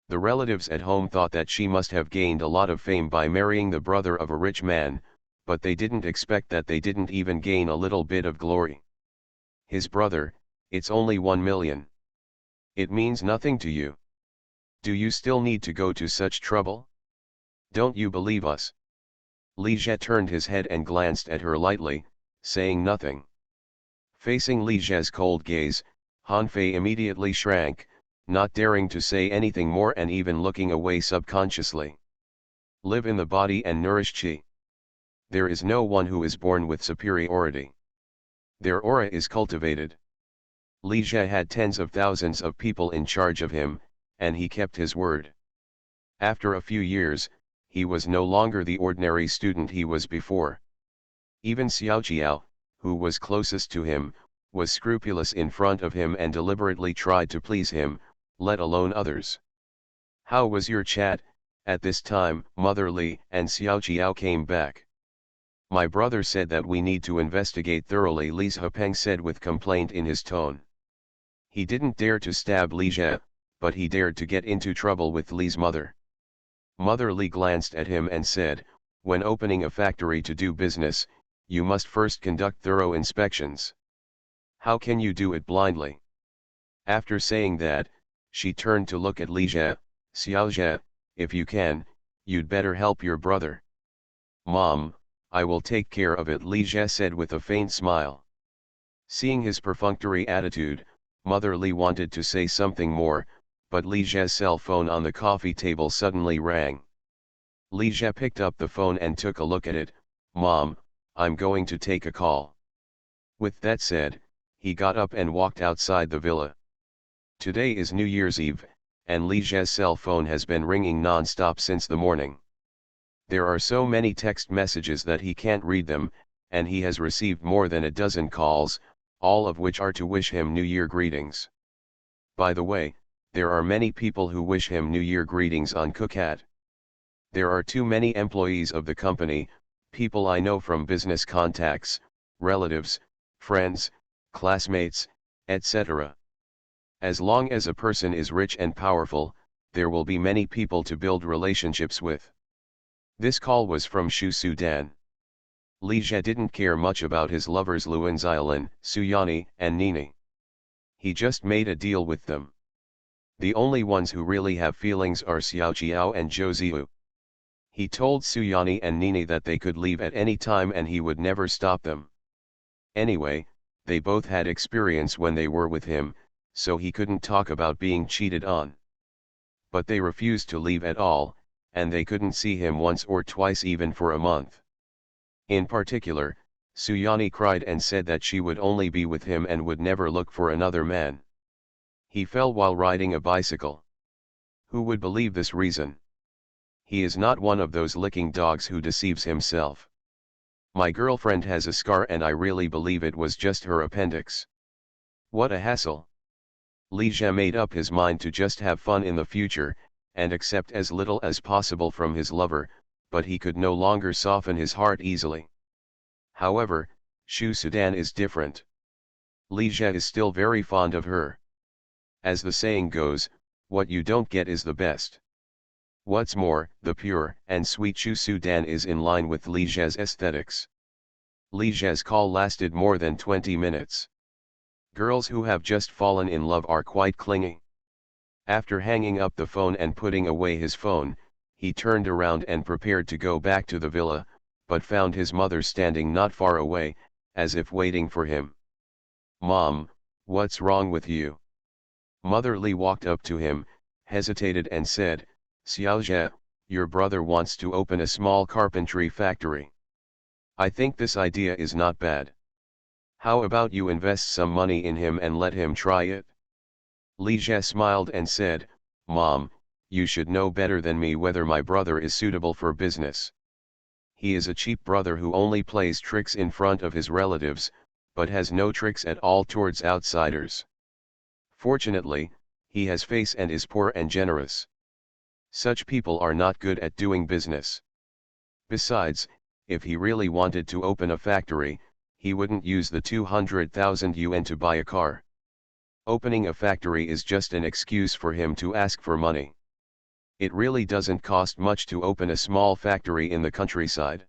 The relatives at home thought that she must have gained a lot of fame by marrying the brother of a rich man, but they didn't expect that they didn't even gain a little bit of glory. "His brother, it's only 1 million. It means nothing to you. Do you still need to go to such trouble? Don't you believe us?" Li Zhe turned his head and glanced at her lightly, saying nothing. Facing Li Zhe's cold gaze, Han Fei immediately shrank, not daring to say anything more and even looking away subconsciously. Live in the body and nourish qi. There is no one who is born with superiority. Their aura is cultivated. Li Zhe had tens of thousands of people in charge of him, and he kept his word. After a few years, he was no longer the ordinary student he was before. Even Xiao Jiao, who was closest to him, was scrupulous in front of him and deliberately tried to please him, let alone others. "How was your chat?" At this time, Mother Li and Xiao Jiao came back. "My brother said that we need to investigate thoroughly," Li Zhepeng said with complaint in his tone. He didn't dare to stab Li Zhe, but he dared to get into trouble with Li's mother. Mother Li glanced at him and said, "When opening a factory to do business, you must first conduct thorough inspections. How can you do it blindly?" After saying that, she turned to look at Li Zhe. "Xiao Zhe, if you can, you'd better help your brother." "Mom, I will take care of it," Li Zhe said with a faint smile. Seeing his perfunctory attitude, Mother Li wanted to say something more, but Li Zhe's cell phone on the coffee table suddenly rang. Li Zhe picked up the phone and took a look at it. "Mom, I'm going to take a call." With that said, he got up and walked outside the villa. Today is New Year's Eve, and Li Zhe's cell phone has been ringing non-stop since the morning. There are so many text messages that he can't read them, and he has received more than a dozen calls, all of which are to wish him New Year greetings. By the way, there are many people who wish him New Year greetings on Kukat. There are too many employees of the company, people I know from business contacts, relatives, friends, classmates, etc. As long as a person is rich and powerful, there will be many people to build relationships with. This call was from Shu Sudan. Li Zhe didn't care much about his lovers Luan Xiaolin, Suyani, and Nini. He just made a deal with them. The only ones who really have feelings are Xiao Jiao and Zhou Ziyu. He told Suyani and Nini that they could leave at any time and he would never stop them. Anyway, they both had experience when they were with him, so he couldn't talk about being cheated on. But they refused to leave at all, and they couldn't see him once or twice even for a month. In particular, Suyani cried and said that she would only be with him and would never look for another man. He fell while riding a bicycle. Who would believe this reason? He is not one of those licking dogs who deceives himself. My girlfriend has a scar and I really believe it was just her appendix. What a hassle. Li Zhe made up his mind to just have fun in the future, and accept as little as possible from his lover, but he could no longer soften his heart easily. However, Shu Sudan is different. Li Zhe is still very fond of her. As the saying goes, what you don't get is the best. What's more, the pure and sweet Shu Sudan is in line with Li Zhe's aesthetics. Li Zhe's call lasted more than 20 minutes. Girls who have just fallen in love are quite clingy. After hanging up the phone and putting away his phone, he turned around and prepared to go back to the villa, but found his mother standing not far away, as if waiting for him. "Mom, what's wrong with you?" Mother Li walked up to him, hesitated and said, "Xiaozhe, your brother wants to open a small carpentry factory. I think this idea is not bad. How about you invest some money in him and let him try it?" Li Zhe smiled and said, "Mom, you should know better than me whether my brother is suitable for business. He is a cheap brother who only plays tricks in front of his relatives, but has no tricks at all towards outsiders. Fortunately, he has face and is poor and generous. Such people are not good at doing business. Besides, if he really wanted to open a factory, he wouldn't use the 200,000 yuan to buy a car. Opening a factory is just an excuse for him to ask for money. It really doesn't cost much to open a small factory in the countryside.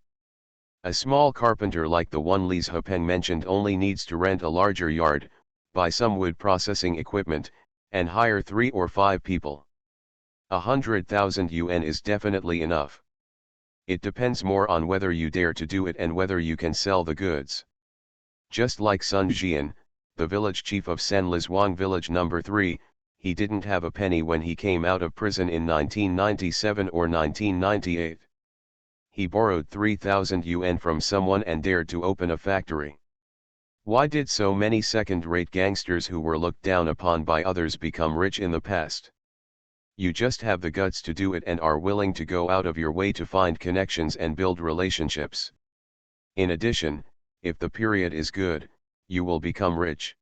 A small carpenter like the one Li Zhepeng mentioned only needs to rent a larger yard, buy some wood processing equipment, and hire 3 or 5 people. 100,000 yuan is definitely enough. It depends more on whether you dare to do it and whether you can sell the goods. Just like Sun Jian, the village chief of Sanlizhuang village number 3, he didn't have a penny when he came out of prison in 1997 or 1998. He borrowed 3,000 yuan from someone and dared to open a factory. Why did so many second-rate gangsters who were looked down upon by others become rich in the past? You just have the guts to do it and are willing to go out of your way to find connections and build relationships. In addition, if the period is good, you will become rich.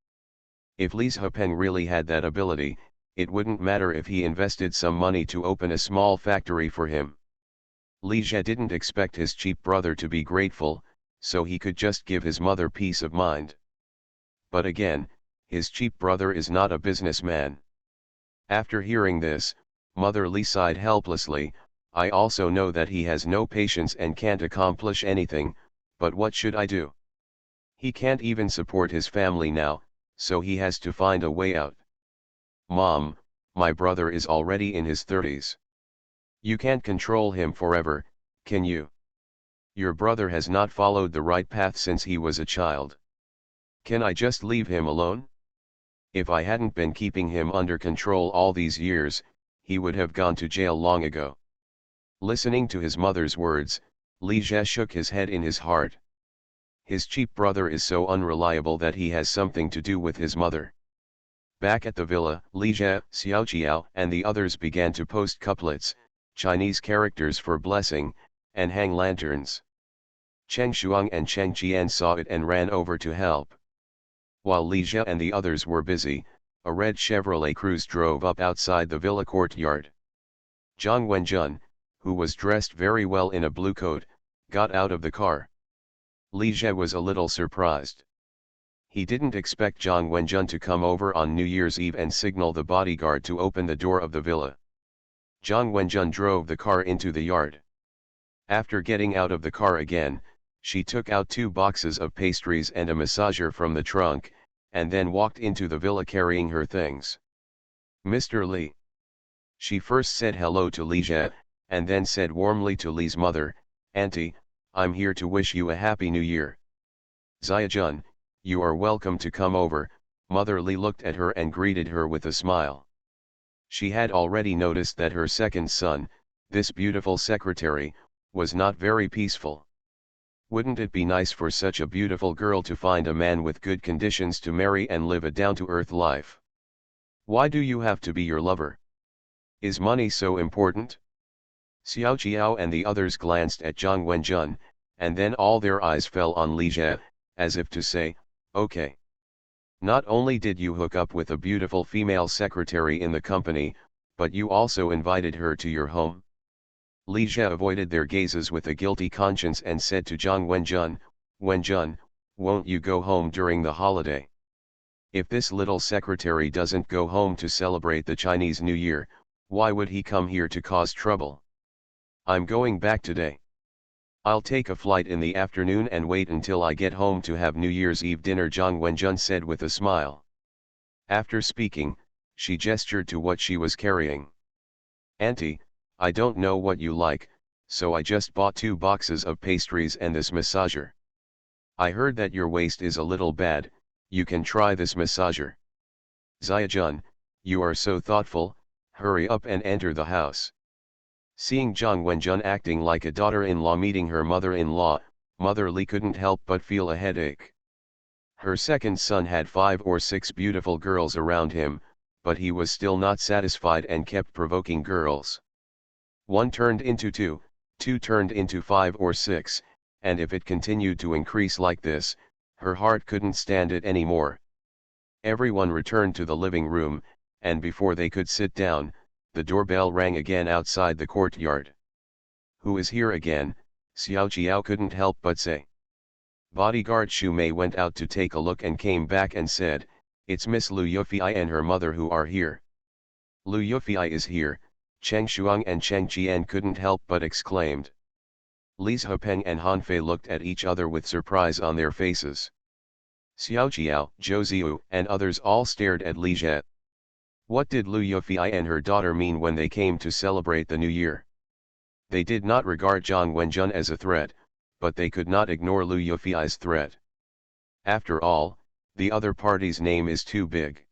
If Li Zhepeng really had that ability, it wouldn't matter if he invested some money to open a small factory for him. Li Zhe didn't expect his cheap brother to be grateful, so he could just give his mother peace of mind. But again, his cheap brother is not a businessman. After hearing this, Mother Li sighed helplessly. "I also know that he has no patience and can't accomplish anything, but what should I do? He can't even support his family now, so he has to find a way out. Mom, my brother is already in his 30s. You can't control him forever, can you? Your brother has not followed the right path since he was a child. Can I just leave him alone? If I hadn't been keeping him under control all these years, he would have gone to jail long ago." Listening to his mother's words, Li Zhe shook his head in his heart. His cheap brother is so unreliable that he has something to do with his mother. Back at the villa, Li Jie, Xiao Jiao and the others began to post couplets, Chinese characters for blessing, and hang lanterns. Cheng Shuang and Cheng Qian saw it and ran over to help. While Li Jie and the others were busy, a red Chevrolet Cruze drove up outside the villa courtyard. Zhang Wenjun, who was dressed very well in a blue coat, got out of the car. Li Jie was a little surprised. He didn't expect Zhang Wenjun to come over on New Year's Eve and signal the bodyguard to open the door of the villa. Zhang Wenjun drove the car into the yard. After getting out of the car again, she took out 2 boxes of pastries and a massager from the trunk, and then walked into the villa carrying her things. Mr. Li. She first said hello to Li Jie, and then said warmly to Li's mother, Auntie, I'm here to wish you a happy new year. Ziajun, you are welcome to come over. Mother Li looked at her and greeted her with a smile. She had already noticed that her second son, this beautiful secretary, was not very peaceful. Wouldn't it be nice for such a beautiful girl to find a man with good conditions to marry and live a down-to-earth life? Why do you have to be your lover? Is money so important? Xiao Jiao and the others glanced at Zhang Wenjun, and then all their eyes fell on Li Jie, as if to say, okay. Not only did you hook up with a beautiful female secretary in the company, but you also invited her to your home. Li Jie avoided their gazes with a guilty conscience and said to Zhang Wenjun, Wenjun, won't you go home during the holiday? If this little secretary doesn't go home to celebrate the Chinese New Year, why would he come here to cause trouble? I'm going back today. I'll take a flight in the afternoon and wait until I get home to have New Year's Eve dinner, Zhang Wenjun said with a smile. After speaking, she gestured to what she was carrying. Auntie, I don't know what you like, so I just bought 2 boxes of pastries and this massager. I heard that your waist is a little bad, you can try this massager. Ziajun, you are so thoughtful, hurry up and enter the house. Seeing Zhang Wenjun acting like a daughter-in-law meeting her mother-in-law, Mother Li couldn't help but feel a headache. Her second son had 5 or 6 beautiful girls around him, but he was still not satisfied and kept provoking girls. 1 turned into 2, 2 turned into 5 or 6, and if it continued to increase like this, her heart couldn't stand it anymore. Everyone returned to the living room, and before they could sit down, the doorbell rang again outside the courtyard. Who is here again? Xiao Jiao couldn't help but say. Bodyguard Xu Mei went out to take a look and came back and said, it's Miss Lu Yufei and her mother who are here. Lu Yufei is here, Cheng Shuang and Cheng Qian couldn't help but exclaimed. Li's Hepeng and Han Fei looked at each other with surprise on their faces. Xiao Jiao, Zhou Ziyu, and others all stared at Li Jie. What did Lu Yufei and her daughter mean when they came to celebrate the New Year? They did not regard Zhang Wenjun as a threat, but they could not ignore Lu Yufei's threat. After all, the other party's name is too big.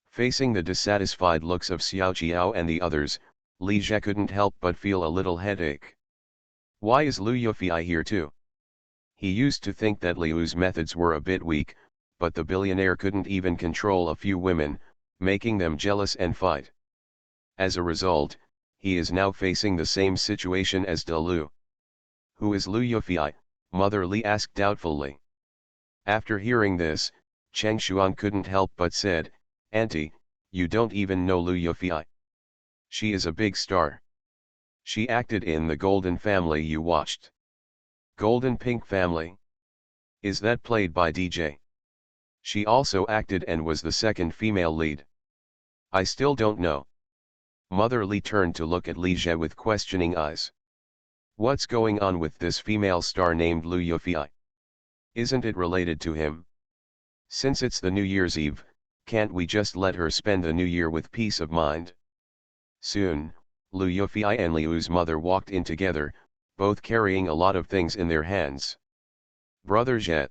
Facing the dissatisfied looks of Xiao Jiao and the others, Li Jie couldn't help but feel a little headache. Why is Lu Yufei here too? He used to think that Liu's methods were a bit weak, but the billionaire couldn't even control a few women, making them jealous and fight. As a result, he is now facing the same situation as De Lu. Who is Lu Yufei? Mother Li asked doubtfully. After hearing this, Cheng Shuang couldn't help but said, Auntie, you don't even know Lu Yufei. She is a big star. She acted in the Golden Family you watched. Golden Pink Family? Is that played by DJ? She also acted and was the second female lead. I still don't know. Mother Li turned to look at Li Jie with questioning eyes. What's going on with this female star named Lu Yufei? Isn't it related to him? Since it's the New Year's Eve, can't we just let her spend the New Year with peace of mind? Soon, Lu Yufei and Liu's mother walked in together, both carrying a lot of things in their hands. Brother Jie.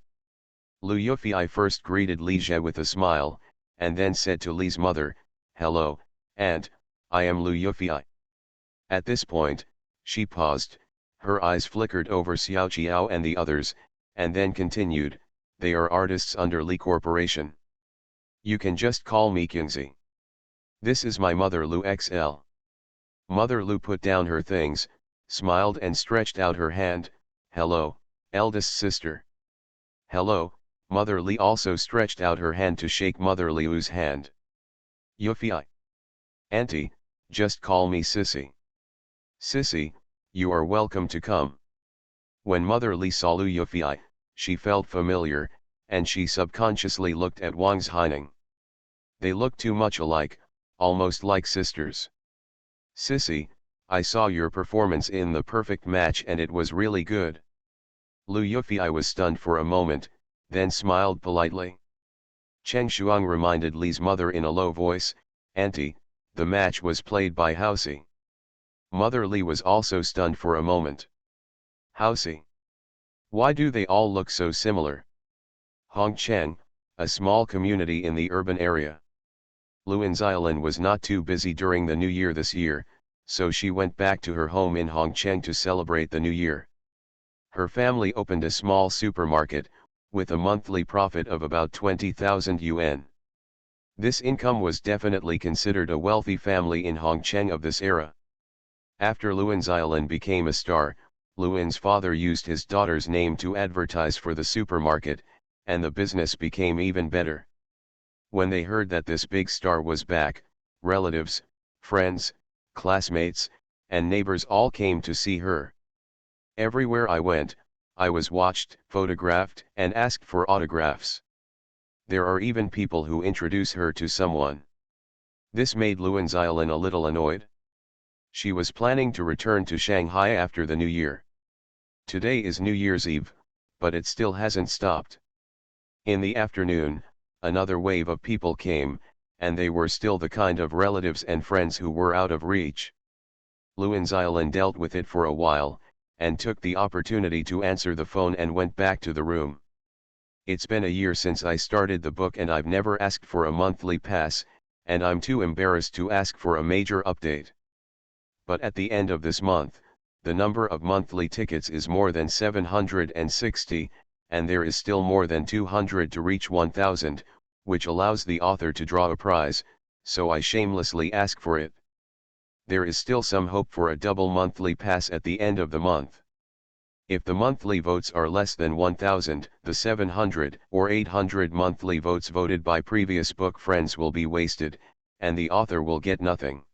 Lu Yufei first greeted Li Jie with a smile, and then said to Li's mother, Hello, Aunt, I am Lu Yufei. At this point, she paused, her eyes flickered over Xiao Jiao and the others, and then continued, they are artists under Lee Corporation. You can just call me Kingsley. This is my mother Lou XL. Mother Lou put down her things, smiled and stretched out her hand. Hello, eldest sister. Hello. Mother Lee also stretched out her hand to shake Mother Liu's hand. Yuffie. Auntie, just call me Sissy. Sissy, you are welcome to come. When Mother Lee saw Lu Yuffie, she felt familiar, and she subconsciously looked at Wang Zhaining. They looked too much alike, almost like sisters. Sissy, I saw your performance in The Perfect Match and it was really good. Lu Yuffie was stunned for a moment, then smiled politely. Cheng Shuang reminded Li's mother in a low voice, Auntie, the match was played by Housey. Mother Li was also stunned for a moment. Housey? Why do they all look so similar? Hongcheng, a small community in the urban area. Luan Xiaolin was not too busy during the New Year this year, so she went back to her home in Hongcheng to celebrate the New Year. Her family opened a small supermarket, with a monthly profit of about 20,000 yuan. This income was definitely considered a wealthy family in Hongcheng of this era. After Luan Xiaolin became a star, Luan's father used his daughter's name to advertise for the supermarket, and the business became even better. When they heard that this big star was back, relatives, friends, classmates, and neighbors all came to see her. Everywhere I went, I was watched, photographed, and asked for autographs. There are even people who introduce her to someone. This made Luan Xiaolin a little annoyed. She was planning to return to Shanghai after the New Year. Today is New Year's Eve, but it still hasn't stopped. In the afternoon, another wave of people came, and they were still the kind of relatives and friends who were out of reach. Luan Xiaolin dealt with it for a while, and took the opportunity to answer the phone and went back to the room. It's been a year since I started the book and I've never asked for a monthly pass, and I'm too embarrassed to ask for a major update. But at the end of this month, the number of monthly tickets is more than 760, and there is still more than 200 to reach 1000, which allows the author to draw a prize, so I shamelessly ask for it. There is still some hope for a double monthly pass at the end of the month. If the monthly votes are less than 1000, the 700 or 800 monthly votes voted by previous book friends will be wasted, and the author will get nothing.